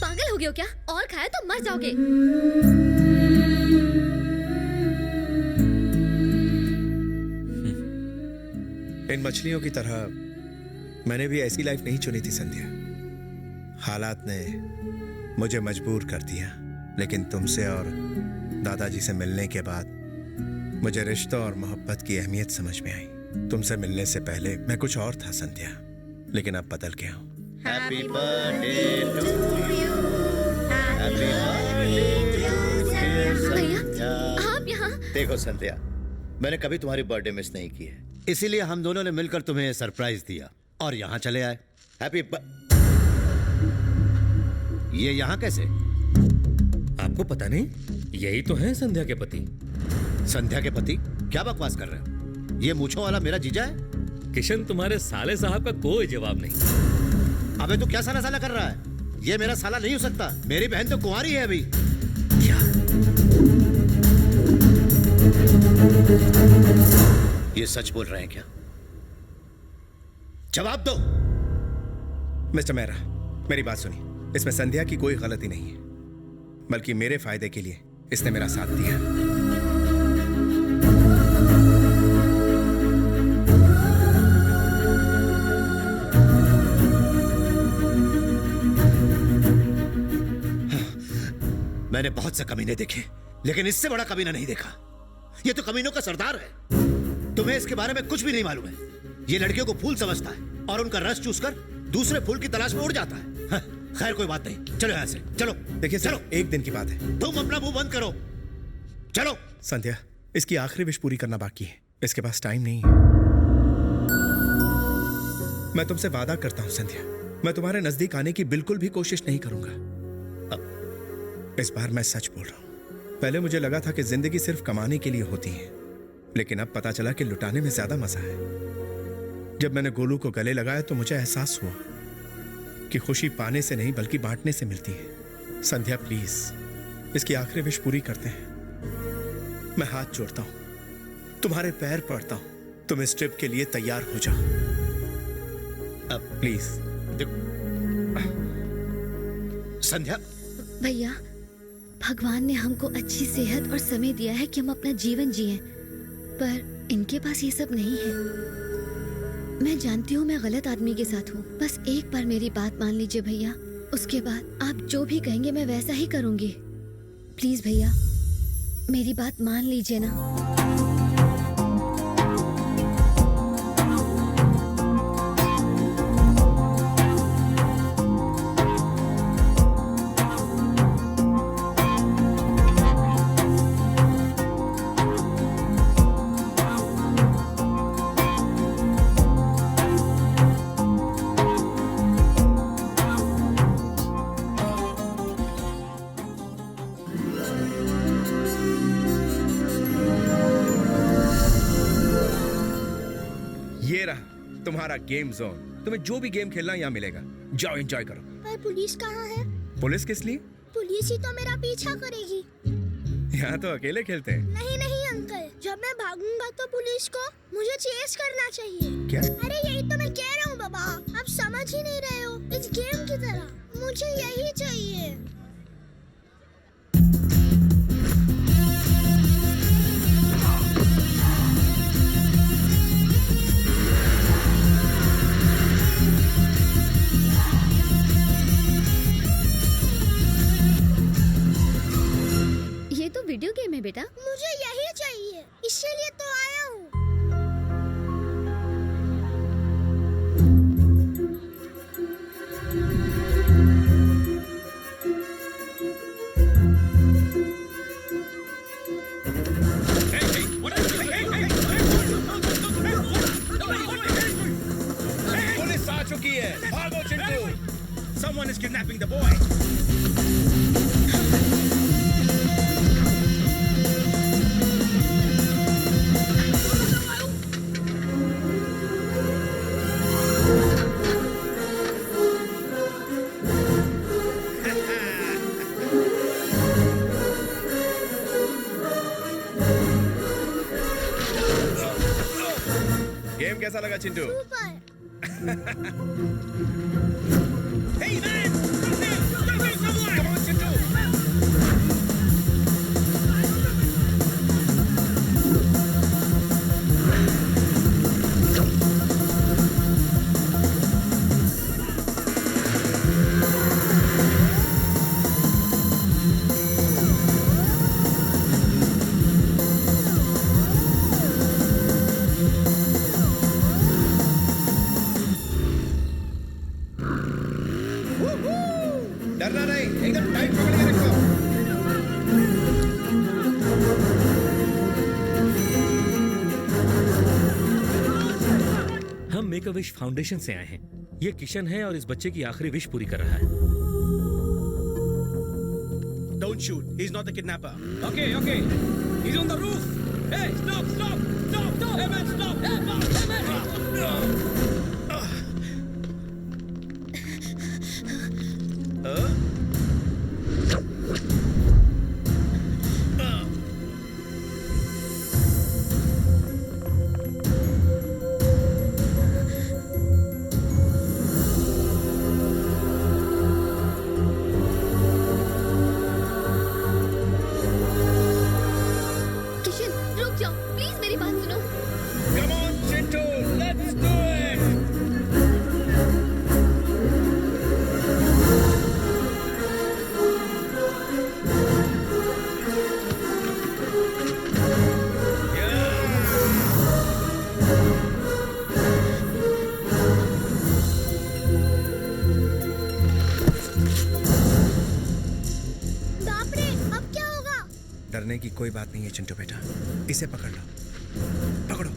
[SPEAKER 1] पागल हो गए हो क्या? और खाया तो मर जाओगे।
[SPEAKER 2] इन मछलियों की तरह मैंने भी ऐसी लाइफ नहीं चुनी थी संध्या। हालात ने मुझे मजबूर कर दिया, लेकिन तुमसे और दादाजी से मिलने के बाद मुझे रिश्तों और मोहब्बत की अहमियत समझ में आई। तुमसे मिलने से पहले मैं कुछ और था संध्या, लेकिन अब बदल गया हूँ।
[SPEAKER 10] Happy birthday to you, happy
[SPEAKER 1] भैया, आप यहाँ?
[SPEAKER 10] देखो संध्या, मैंने कभी तुम्हारी बर्थडे मिस नहीं की है, इसीलिए हम दोनों ने मिलकर तुम्हें सरप्राइज दिया और यहाँ चले आए। हैप्पी ये यहाँ कैसे?
[SPEAKER 16] आपको पता नहीं? यही तो है संध्या के पति।
[SPEAKER 10] संध्या के पति? क्या बकवास कर रहे हो? ये मूंछों वाला मेरा जीजा है?
[SPEAKER 16] किशन, तुम्हारे साले साहब का कोई जवाब नहीं।
[SPEAKER 10] अबे तू क्या साला साला कर रहा है? ये मेरा साला नहीं हो सकता, मेरी बहन तो कुंवारी है अभी।
[SPEAKER 16] क्या?
[SPEAKER 10] ये सच बोल रहे हैं क्या? जवाब दो।
[SPEAKER 2] मिस्टर मेहरा, मेरी बात सुनिए। इसमें संध्या की कोई गलती नहीं है, बल्कि मेरे फायदे के लिए इसने मेरा साथ दिया।
[SPEAKER 10] मैंने बहुत से कमीने देखे, लेकिन इससे बड़ा कमीना नहीं देखा। ये तो कमीनों का सरदार है। तुम्हें इसके बारे में कुछ भी नहीं मालूम है। ये लड़कियों को फूल समझता है और उनका रस चूसकर दूसरे फूल की तलाश में उड़ जाता है। खैर कोई बात नहीं, चलो यहाँ से चलो।
[SPEAKER 2] देखिए चलो, एक दिन की बात है।
[SPEAKER 10] तुम अपना मुंह बंद करो, चलो।
[SPEAKER 2] संध्या, इसकी आखिरी विश पूरी करना बाकी है, इसके पास टाइम नहीं है। मैं तुमसे वादा करता हूं संध्या, मैं तुम्हारे नजदीक आने की बिल्कुल भी कोशिश नहीं करूंगा। इस बार मैं सच बोल रहा हूं। पहले मुझे लगा था कि जिंदगी सिर्फ कमाने के लिए होती है, लेकिन अब पता चला कि लुटाने में ज्यादा मजा है। जब मैंने गोलू को गले लगाया तो मुझे एहसास हुआ कि खुशी पाने से नहीं बल्कि बांटने से मिलती है। संध्या प्लीज, इसकी आखिरी विश पूरी करते हैं। मैं हाथ जोड़ता हूं, तुम्हारे पैर पड़ता हूं, तुम इस ट्रिप के लिए तैयार हो जाओ अब प्लीज।
[SPEAKER 10] संध्या।
[SPEAKER 1] भैया, भगवान ने हमको अच्छी सेहत और समय दिया है कि हम अपना जीवन जिएं, पर इनके पास ये सब नहीं है। मैं जानती हूँ मैं गलत आदमी के साथ हूँ, बस एक बार मेरी बात मान लीजिए भैया। उसके बाद आप जो भी कहेंगे मैं वैसा ही करूँगी। प्लीज भैया, मेरी बात मान लीजिए ना।
[SPEAKER 2] तुम्हारा गेम जोन, तुम्हें जो भी गेम खेलना यहाँ मिलेगा, जाओ एंजॉय करो।
[SPEAKER 21] पर पुलिस कहाँ है?
[SPEAKER 2] पुलिस किस लिए?
[SPEAKER 21] पुलिस ही तो मेरा पीछा करेगी।
[SPEAKER 2] यहाँ तो अकेले खेलते हैं।
[SPEAKER 21] नहीं नहीं अंकल, जब मैं भागूंगा तो पुलिस को मुझे चेस करना चाहिए।
[SPEAKER 2] क्या?
[SPEAKER 21] अरे यही तो मैं कह रहा हूँ बाबा, आप समझ ही नहीं रहे हो। इस गेम की तरह मुझे यही चाहिए।
[SPEAKER 1] ये तो वीडियो गेम है बेटा।
[SPEAKER 21] मुझे यही चाहिए, इसीलिए तो आया हूँ।
[SPEAKER 2] पुलिस आ चुकी है, भागो Chintu.
[SPEAKER 18] Someone is kidnapping the boy.
[SPEAKER 2] Game कैसा लगा Chintu?
[SPEAKER 18] Hey man! Come here, someone! Come on, Chintu!
[SPEAKER 2] डरना नहीं, एकदम टाइट पकड़ के रखो।
[SPEAKER 16] हम मेक अ विश फाउंडेशन से आए हैं। ये किशन है और इस बच्चे की आखिरी विश पूरी कर रहा है।
[SPEAKER 18] Don't shoot. He's not the kidnapper. Okay, okay. He's on the roof. Hey, stop, stop, stop, stop. Hey man, stop. Hey man,
[SPEAKER 1] Kishan रुक जाओ प्लीज, मेरी बात सुनो।
[SPEAKER 2] Come on, Chintu, let's do it.
[SPEAKER 21] बाप रे, अब क्या होगा?
[SPEAKER 2] डरने की कोई बात नहीं है चिंटू बेटा, इसे पकड़ लो, पकड़ो।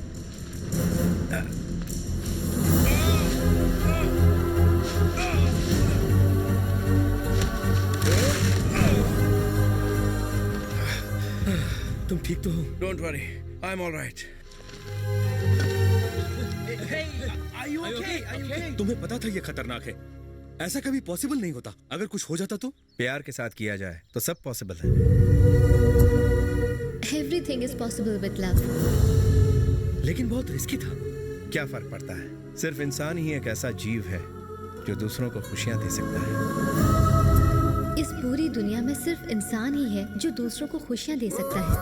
[SPEAKER 16] तुम ठीक तो हो?
[SPEAKER 2] Don't worry, I am alright.
[SPEAKER 18] Hey, are you okay? Are you okay?
[SPEAKER 16] तुम्हें पता था ये खतरनाक है। ऐसा कभी पॉसिबल नहीं होता। अगर कुछ हो जाता तो?
[SPEAKER 2] प्यार के साथ किया जाए तो सब पॉसिबल है।
[SPEAKER 1] Everything is possible with love.
[SPEAKER 16] लेकिन बहुत रिस्की था।
[SPEAKER 2] क्या फर्क पड़ता है, सिर्फ इंसान ही एक ऐसा जीव है जो दूसरों को खुशियां दे सकता है।
[SPEAKER 1] इस पूरी दुनिया में सिर्फ इंसान ही है जो दूसरों को खुशियां दे सकता है।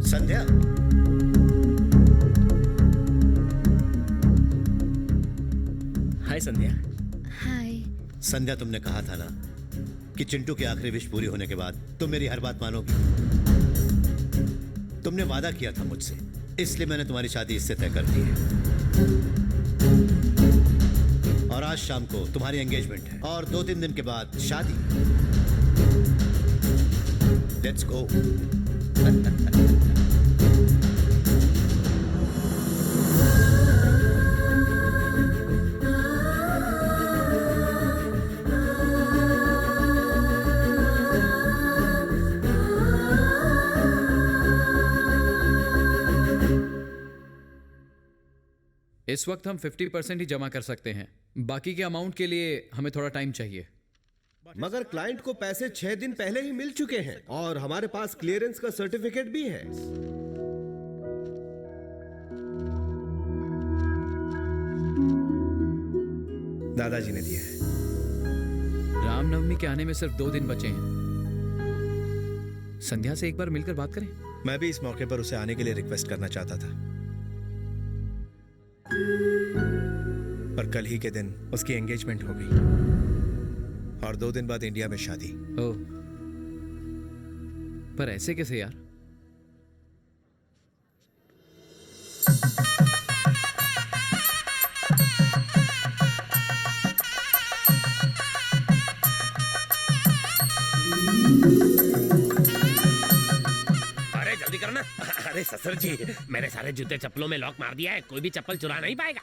[SPEAKER 10] संध्या,
[SPEAKER 8] हाय संध्या।
[SPEAKER 1] हाय।
[SPEAKER 10] संध्या, तुमने कहा था ना कि चिंटू की आखिरी विश पूरी होने के बाद तुम मेरी हर बात मानोगी। तुमने वादा किया था मुझसे, इसलिए मैंने तुम्हारी शादी इससे तय कर दी है। और आज शाम को तुम्हारी एंगेजमेंट है और 2-3 दिन के बाद शादी। Let's go.
[SPEAKER 9] इस वक्त हम 50% ही जमा कर सकते हैं, बाकी के अमाउंट के लिए हमें थोड़ा टाइम चाहिए।
[SPEAKER 22] मगर क्लाइंट को पैसे 6 दिन पहले ही मिल चुके हैं और हमारे पास क्लियरेंस का सर्टिफिकेट भी है।
[SPEAKER 2] दादाजी ने दिया है।
[SPEAKER 9] रामनवमी के आने में सिर्फ 2 दिन बचे हैं। संध्या से एक बार मिलकर बात करें।
[SPEAKER 2] मैं भी इस मौके पर उसे आने के लिए रिक्वेस्ट करना चाहता था, पर कल ही के दिन उसकी एंगेजमेंट हो गई और 2 दिन बाद इंडिया में शादी।
[SPEAKER 9] ओह, पर ऐसे कैसे यार?
[SPEAKER 8] अरे जल्दी करना। अरे ससुर जी, मैंने सारे जूते चप्पलों में लॉक मार दिया है, कोई भी चप्पल चुरा नहीं पाएगा।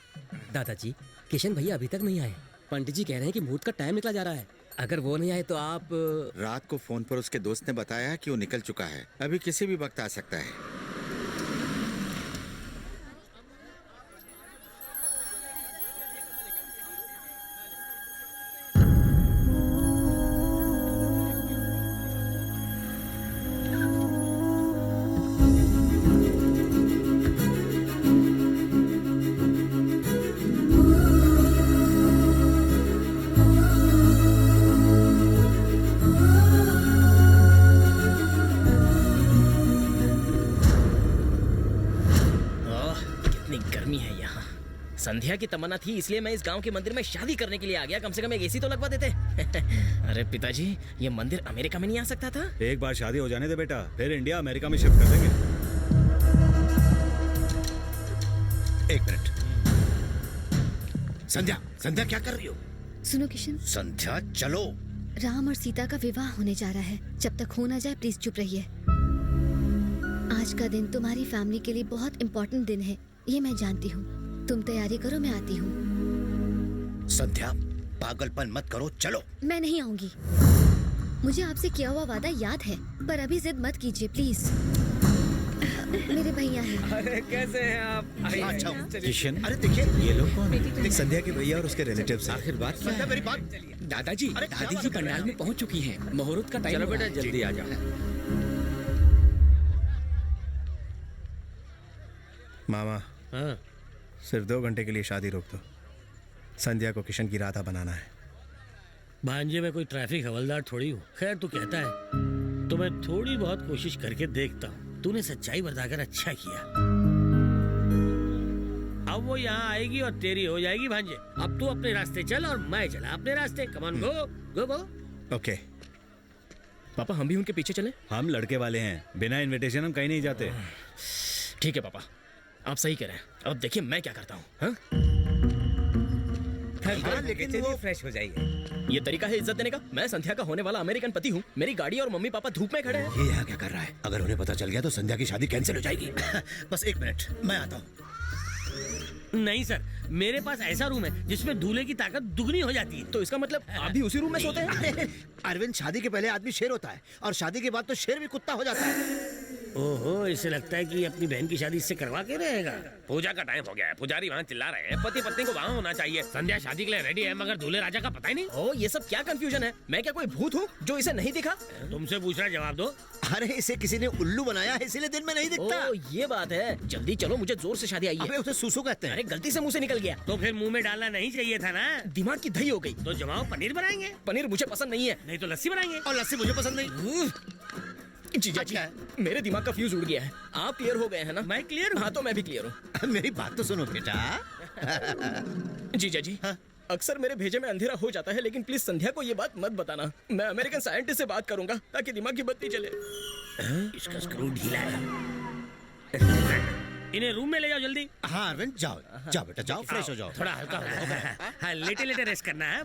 [SPEAKER 6] दादाजी, किशन भैया अभी तक नहीं आए। पंडित जी कह रहे हैं कि मुहूर्त का टाइम निकला जा रहा है। अगर वो नहीं आए तो आप।
[SPEAKER 14] रात को फोन पर उसके दोस्त ने बताया कि वो निकल चुका है, अभी किसी भी वक्त आ सकता है।
[SPEAKER 8] संध्या की तमन्ना थी, इसलिए मैं इस गांव के मंदिर में शादी करने के लिए आ गया। कम से कम एक एसी तो लगवा देते। अरे पिताजी, ये मंदिर अमेरिका में नहीं आ सकता था?
[SPEAKER 15] एक बार शादी हो जाने दे बेटा, फिर इंडिया अमेरिका में शिफ्ट कर देंगे।
[SPEAKER 10] एक मिनट। संध्या, संध्या क्या कर रही हो?
[SPEAKER 1] सुनो किशन।
[SPEAKER 10] संध्या चलो।
[SPEAKER 1] राम और सीता का विवाह होने जा रहा है, जब तक हो ना जाए प्लीज चुप रहिए। आज का दिन तुम्हारी फैमिली के लिए बहुत इम्पोर्टेंट दिन है, ये मैं जानती हूँ। तुम तैयारी करो, मैं आती हूँ।
[SPEAKER 10] संध्या, पागलपन मत करो, चलो।
[SPEAKER 1] मैं नहीं आऊंगी। मुझे आपसे किया हुआ वादा याद है, पर अभी जिद मत कीजिए प्लीज। मेरे भैया हैं।
[SPEAKER 13] अरे कैसे हैं आप?
[SPEAKER 10] अच्छा
[SPEAKER 22] किशन,
[SPEAKER 10] अरे देखिए
[SPEAKER 22] ये लोग कौन हैं?
[SPEAKER 2] संध्या के भैया और उसके रिलेटिव्स हैं।
[SPEAKER 22] आखिर बात क्या है?
[SPEAKER 10] मेरी बात।
[SPEAKER 13] दादाजी, दादी जी पंडाल में पहुंच चुकी हैं। मुहूर्त का टाइम।
[SPEAKER 22] चलो बेटा, जल्दी आ जाओ।
[SPEAKER 2] मामा, सिर्फ 2 घंटे के लिए शादी रोक दो। संध्या को किशन की राधा बनाना है।
[SPEAKER 19] भांजे, मैं कोई ट्रैफिक हवलदार थोड़ी हूँ। खैर तू कहता है तो मैं थोड़ी बहुत कोशिश करके देखता हूँ। तूने सच्चाई बताकर अच्छा किया। अब वो यहाँ आएगी और तेरी हो जाएगी भांजे। अब तू अपने रास्ते चल और मैं चला अपने रास्ते। Come on, go go go.
[SPEAKER 2] Okay
[SPEAKER 8] पापा, हम भी उनके पीछे चले?
[SPEAKER 15] हम लड़के वाले हैं, बिना इनविटेशन हम कहीं नहीं जाते।
[SPEAKER 8] ठीक है पापा, आप सही कह रहे हैं। अब देखिए मैं क्या करता हूँ।
[SPEAKER 22] हाँ, लेकिन वो फ्रेश हो जाएगी।
[SPEAKER 8] ये तरीका है इज्जत देने का? मैं संध्या का होने वाला अमेरिकन पति हूँ। मेरी गाड़ी और मम्मी पापा धूप में खड़े हैं।
[SPEAKER 10] ये यहाँ क्या कर रहा है? अगर उन्हें पता चल गया तो संध्या की शादी कैंसिल हो जाएगी। बस 1 मिनट, मैं आता हूँ।
[SPEAKER 19] नहीं सर, मेरे पास ऐसा रूम है जिसमें दूल्हे की ताकत दुगनी हो जाती है।
[SPEAKER 8] तो इसका मतलब आप भी उसी रूम में सोते हैं?
[SPEAKER 10] अरविंद, शादी के पहले आदमी शेर होता है और शादी के बाद तो शेर भी कुत्ता हो जाता है।
[SPEAKER 19] ओहो, इसे लगता है कि अपनी बहन की शादी इससे करवा के रहेगा।
[SPEAKER 8] पूजा का टाइम हो गया है, पुजारी वहाँ चिल्ला रहे हैं। पति पत्नी को वहाँ होना चाहिए। संध्या शादी के लिए रेडी है, मगर दूल्हे राजा का पता ही नहीं। ओ, ये सब क्या कंफ्यूजन है? मैं क्या कोई भूत हूँ जो इसे नहीं दिखा?
[SPEAKER 19] तुमसे पूछ रहा, जवाब दो।
[SPEAKER 10] अरे इसे किसी ने उल्लू बनाया है, इसीलिए दिन में नहीं दिखता।
[SPEAKER 8] ओ, ये बात है। जल्दी चलो, मुझे जोर से शादी आई है।
[SPEAKER 10] अबे उसे सूसू कहते हैं।
[SPEAKER 8] अरे गलती से मुंह से निकल गया।
[SPEAKER 19] तो फिर मुंह में डालना नहीं चाहिए था ना।
[SPEAKER 8] दिमाग की दही हो गई।
[SPEAKER 19] तो जमाओ, पनीर बनाएंगे।
[SPEAKER 8] पनीर मुझे पसंद नहीं है।
[SPEAKER 19] नहीं तो लस्सी बनाएंगे।
[SPEAKER 10] और लस्सी मुझे पसंद नहीं।
[SPEAKER 8] जीजा जी, मेरे दिमाग का फ्यूज उड़ गया है। आप क्लियर हो गए हैं ना?
[SPEAKER 19] मैं क्लियर हूँ।
[SPEAKER 8] हाँ, तो मैं भी क्लियर हूँ।
[SPEAKER 10] मेरी बात तो सुनो बेटा।
[SPEAKER 8] जीजा जी,
[SPEAKER 13] अक्सर मेरे भेजे में अंधेरा हो जाता है, लेकिन प्लीज संध्या को ये बात मत बताना। मैं अमेरिकन साइंटिस्ट से बात करूंगा ताकि दिमाग की बत्ती चले।
[SPEAKER 18] इसका स्क्रू ढीला है। इन्हें रूम में ले जाओ जल्दी।
[SPEAKER 10] हाँ अरविंद, जाओ जाओ बेटा, जाओ, फ्रेश हो जाओ।
[SPEAKER 18] थोड़ा हल्का हो जाओ। हाँ, लेटे लेटे रेस्ट करना है।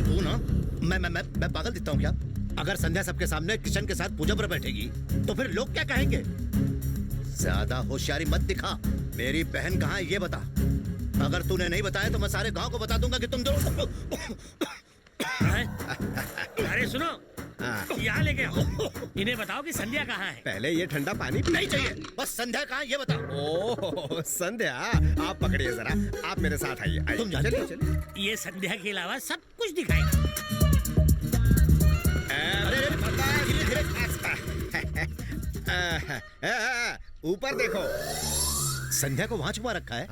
[SPEAKER 10] तू ना, मैं पागल दिखता हूँ क्या? अगर संध्या सबके सामने किशन के साथ पूजा पर बैठेगी तो फिर लोग क्या कहेंगे? ज्यादा होशियारी मत दिखा। मेरी बहन कहाँ है ये बता। अगर तूने नहीं बताया तो मैं सारे गांव को बता दूंगा कि तुम दोनों।
[SPEAKER 18] अरे सुनो, यहाँ लेके आओ। इन्हें बताओ कि संध्या कहाँ है।
[SPEAKER 22] पहले ये ठंडा पानी
[SPEAKER 10] नहीं चाहिए, बस संध्या कहाँ है ये बताओ।
[SPEAKER 22] ओह संध्या, आप पकड़िए जरा, आप मेरे साथ आइए।
[SPEAKER 10] तुम जानते हो?
[SPEAKER 18] ये संध्या के अलावा सब कुछ दिखाएगा।
[SPEAKER 22] ऊपर देखो,
[SPEAKER 10] संध्या को वहाँ छुपा रखा है।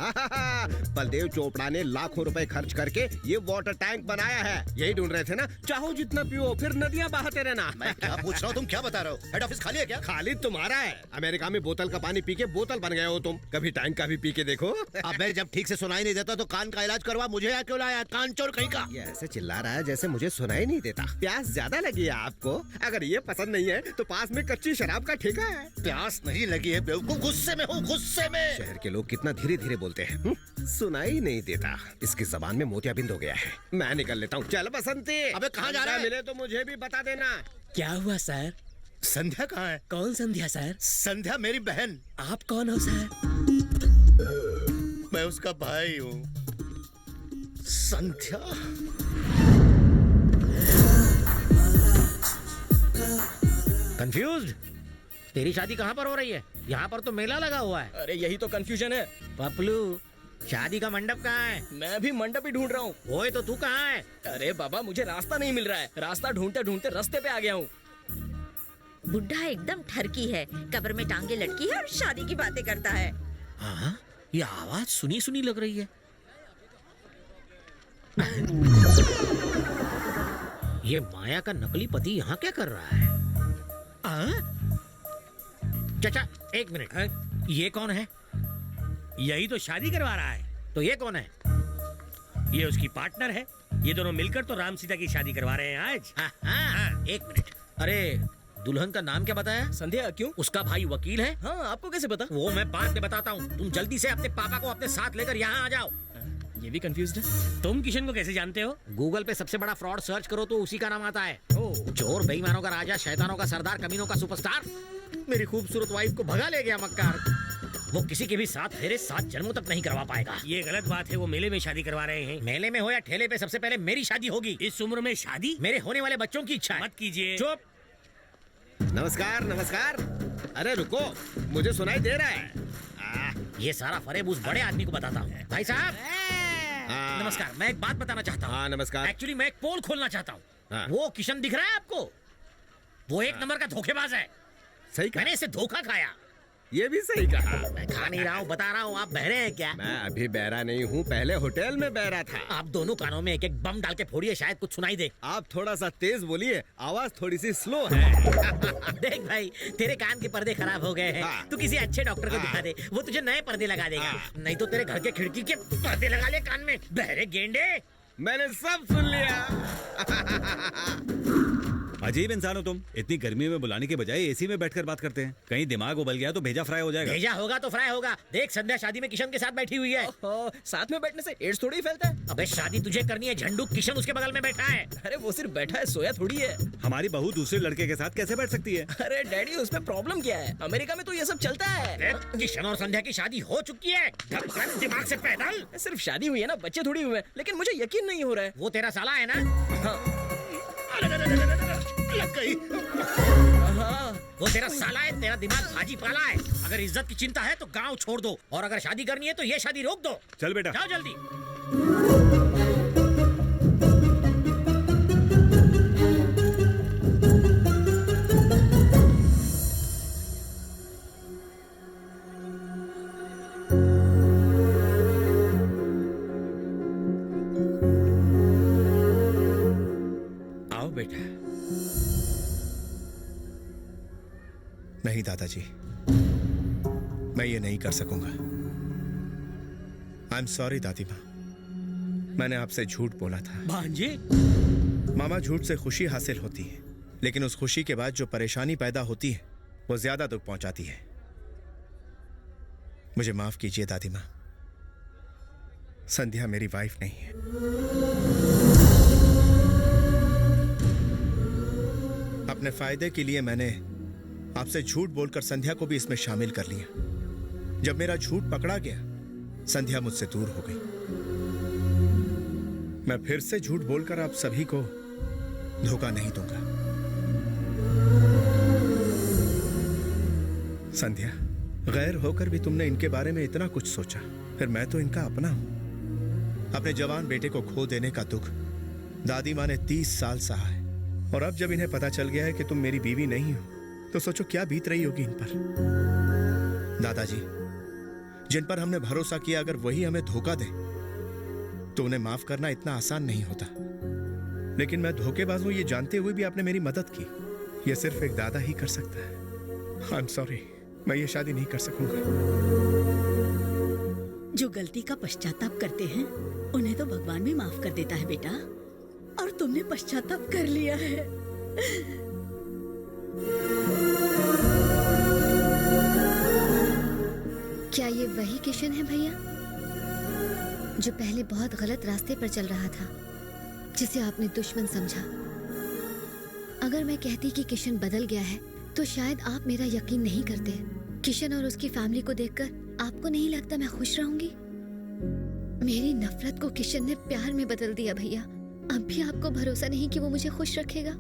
[SPEAKER 22] बलदेव चोपड़ा ने लाखों रुपए खर्च करके ये वाटर टैंक बनाया है। यही ढूंढ रहे थे ना? चाहो जितना पियो, फिर नदियाँ बहाते रहना।
[SPEAKER 10] मैं क्या पूछ रहा हूँ, तुम क्या बता रहे हो? हेड ऑफिस खाली है क्या?
[SPEAKER 22] खाली तुम्हारा है। अमेरिका में बोतल का पानी पी के बोतल बन गए हो तुम। कभी टैंक का भी पी के देखो।
[SPEAKER 10] अबे जब ठीक से सुनाई नहीं देता तो कान का इलाज करवा, मुझे यहाँ क्यों लाया? कान चोर कहीं का।
[SPEAKER 22] ये ऐसे चिल्ला रहा है जैसे मुझे सुनाई नहीं देता। प्यास ज्यादा लगी है आपको? अगर ये पसंद नहीं है तो पास में कच्ची शराब का ठेका है।
[SPEAKER 10] प्यास नहीं लगी है बेवकूफ, गुस्से में हूँ, गुस्से में।
[SPEAKER 22] शहर के लोग कितना धीरे धीरे बोलते हैं। सुनाई नहीं देता। इसकी जबान में मोतियाबिंद हो गया है। मैं निकल लेता हूँ। चल बसंती।
[SPEAKER 10] अबे कहाँ जा रहा है?
[SPEAKER 22] मिले तो मुझे भी बता देना।
[SPEAKER 13] क्या हुआ सर?
[SPEAKER 10] संध्या कहाँ है?
[SPEAKER 13] कौन संध्या सर?
[SPEAKER 10] संध्या मेरी बहन।
[SPEAKER 13] आप कौन हो सर?
[SPEAKER 10] मैं उसका भाई हूँ। संध्या।
[SPEAKER 18] कंफ्यूज्ड? तेरी शादी कहाँ पर हो रही है? यहाँ पर तो मेला लगा हुआ है।
[SPEAKER 13] अरे यही तो कंफ्यूजन है।
[SPEAKER 18] पपलू, शादी का मंडप कहाँ है?
[SPEAKER 13] मैं भी मंडप ही ढूंढ रहा हूँ।
[SPEAKER 18] ओए तो तू कहाँ है?
[SPEAKER 13] अरे बाबा, मुझे रास्ता नहीं मिल रहा है। रास्ता ढूंढते ढूंढते रास्ते पे आ गया हूँ।
[SPEAKER 4] बुढ़ा एकदम ठरकी है, कब्र में टांगे लटकी है और शादी की बातें करता है।
[SPEAKER 18] हाँ, ये आवाज सुनी सुनी लग रही है। ये माया का नकली पति यहाँ क्या कर रहा है? चाचा एक मिनट, ये कौन है? यही तो शादी करवा रहा है। तो ये कौन है? ये उसकी पार्टनर है। ये दोनों मिलकर तो राम सीता की शादी करवा रहे हैं आज। हाँ, एक मिनट। अरे दुल्हन का नाम क्या बताया?
[SPEAKER 13] संध्या। क्यों?
[SPEAKER 18] उसका भाई वकील है।
[SPEAKER 13] हाँ, आपको कैसे पता?
[SPEAKER 18] वो मैं बाद में बताता हूँ। तुम जल्दी से अपने पापा को अपने साथ लेकर यहाँ आ जाओ।
[SPEAKER 13] ये भी कंफ्यूज्ड है।
[SPEAKER 18] तुम किशन को कैसे जानते हो? गूगल पे सबसे बड़ा फ्रॉड सर्च करो तो उसी का नाम आता है। चोर, बेईमानों का राजा, शैतानों का सरदार, कमीनों का सुपरस्टार। मेरी खूबसूरत वाइफ को भगा ले गया मक्कार। वो किसी के भी साथ फेरे 7 जन्मों तक नहीं करवा पाएगा। ये गलत बात है। वो मेले में शादी करवा रहे हैं। मेले में हो या ठेले पे, सबसे पहले मेरी शादी होगी। इस उम्र में शादी? मेरे होने वाले बच्चों की इच्छा है। मत कीजिए। चुप।
[SPEAKER 22] नमस्कार नमस्कार। अरे रुको, मुझे सुनाई दे रहा है।
[SPEAKER 18] ये सारा फरेब उस बड़े आदमी को बताता हूँ। भाई साहब नमस्कार, मैं एक बात बताना चाहता हूँ।
[SPEAKER 22] हाँ नमस्कार।
[SPEAKER 18] एक्चुअली मैं एक पोल खोलना चाहता हूँ। वो किशन दिख रहा है आपको? वो एक नंबर का धोखेबाज है।
[SPEAKER 22] सही कहा।
[SPEAKER 18] मैंने इससे धोखा खाया।
[SPEAKER 22] ये भी सही कहा।
[SPEAKER 18] मैं खा नहीं रहा हूँ, बता रहा हूँ। आप बहरे हैं क्या?
[SPEAKER 22] मैं अभी बहरा नहीं हूँ, पहले होटल में बहरा था।
[SPEAKER 18] आप दोनों कानों में एक एक बम डाल के फोड़िए, शायद कुछ सुनाई दे।
[SPEAKER 22] आप थोड़ा सा तेज बोलिए, आवाज थोड़ी सी स्लो है।
[SPEAKER 18] देख भाई, तेरे कान के पर्दे खराब हो गए हैं। तू किसी अच्छे डॉक्टर को दिखा दे, वो तुझे नए पर्दे लगा देगा। नहीं तो तेरे घर के खिड़की के पर्दे लगा ले कान में, बहरे गेंडे।
[SPEAKER 22] मैंने सब सुन लिया।
[SPEAKER 15] अजीब इंसान हो तुम। इतनी गर्मी में बुलाने के बजाय एसी में बैठकर बात करते हैं। कहीं दिमाग उबल गया तो भेजा फ्राई हो जाएगा।
[SPEAKER 18] भेजा होगा तो फ्राई होगा। देख, संध्या शादी में किशन के साथ बैठी हुई है।
[SPEAKER 13] साथ में बैठने से एड्स थोड़ी फैलता है।
[SPEAKER 18] अबे शादी तुझे करनी है झंडू, किशन उसके बगल में बैठा है।
[SPEAKER 13] अरे वो सिर्फ बैठा है, सोया थोड़ी है।
[SPEAKER 15] हमारी बहू दूसरे लड़के के साथ कैसे बैठ सकती है?
[SPEAKER 13] अरे डैडी, उसमें प्रॉब्लम क्या है? अमेरिका में तो ये सब चलता है।
[SPEAKER 18] किशन और संध्या की शादी हो चुकी है। दिमाग से पैदल।
[SPEAKER 13] सिर्फ शादी हुई है ना, बच्चे थोड़ी हुए हैं। लेकिन मुझे यकीन नहीं हो रहा है।
[SPEAKER 18] वो तेरा साला है ना?
[SPEAKER 10] लग गई।
[SPEAKER 18] वो तेरा साला है, तेरा दिमाग भाजी पाला है। अगर इज्जत की चिंता है तो गांव छोड़ दो, और अगर शादी करनी है तो ये शादी रोक दो।
[SPEAKER 15] चल बेटा,
[SPEAKER 18] जाओ जल्दी।
[SPEAKER 2] आओ बेटा। नहीं दादाजी, मैं ये नहीं कर सकूंगा। आई एम सॉरी दादी माँ। मैंने आपसे झूठ बोला था।
[SPEAKER 18] भांजे?
[SPEAKER 2] मामा, झूठ से खुशी हासिल होती है, लेकिन उस खुशी के बाद जो परेशानी पैदा होती है वो ज्यादा दुख पहुंचाती है। मुझे माफ कीजिए दादी माँ, संध्या मेरी वाइफ नहीं है। अपने फायदे के लिए मैंने आपसे झूठ बोलकर संध्या को भी इसमें शामिल कर लिया। जब मेरा झूठ पकड़ा गया, संध्या मुझसे दूर हो गई। मैं फिर से झूठ बोलकर आप सभी को धोखा नहीं दूंगा। संध्या, गैर होकर भी तुमने इनके बारे में इतना कुछ सोचा, फिर मैं तो इनका अपना हूं। अपने जवान बेटे को खो देने का दुख दादी माँ ने 30 साल सहा है, और अब जब इन्हें पता चल गया है कि तुम मेरी बीवी नहीं हो, तो सोचो क्या बीत रही होगी इन पर। दादाजी, जिन पर हमने भरोसा किया, अगर वही हमें धोखा दे तो उन्हें माफ करना इतना आसान नहीं होता। लेकिन मैं धोखेबाज हूं ये जानते हुए भी आपने मेरी मदद की। यह सिर्फ एक दादा ही कर सकता है। आई एम सॉरी, मैं ये शादी नहीं कर सकूंगा।
[SPEAKER 5] जो गलती का पश्चाताप करते हैं उन्हें तो भगवान भी माफ कर देता है बेटा, और तुमने पश्चाताप कर लिया है।
[SPEAKER 1] क्या ये वही किशन है भैया जो पहले बहुत गलत रास्ते पर चल रहा था, जिसे आपने दुश्मन समझा? अगर मैं कहती कि किशन बदल गया है तो शायद आप मेरा यकीन नहीं करते। किशन और उसकी फैमिली को देखकर आपको नहीं लगता मैं खुश रहूंगी? मेरी नफरत को किशन ने प्यार में बदल दिया भैया। अब भी आपको भरोसा नहीं कि वो मुझे खुश रखेगा?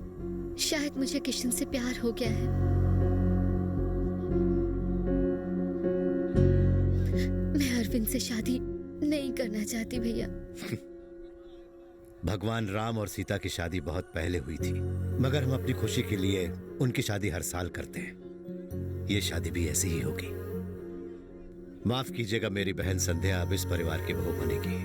[SPEAKER 1] शायद मुझे किशन से प्यार हो गया है। मैं अरविंद से शादी नहीं करना चाहती भैया।
[SPEAKER 10] भगवान राम और सीता की शादी बहुत पहले हुई थी, मगर हम अपनी खुशी के लिए उनकी शादी हर साल करते हैं। ये शादी भी ऐसी ही होगी। माफ कीजिएगा मेरी बहन संध्या अब इस परिवार की बहू बनेगी।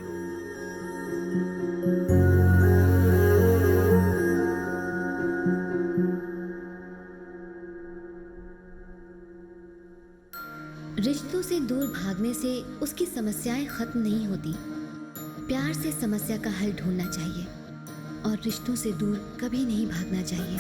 [SPEAKER 1] रिश्तों से दूर भागने से उसकी समस्याएं खत्म नहीं होती। प्यार से समस्या का हल ढूंढना चाहिए और रिश्तों से दूर कभी नहीं भागना चाहिए।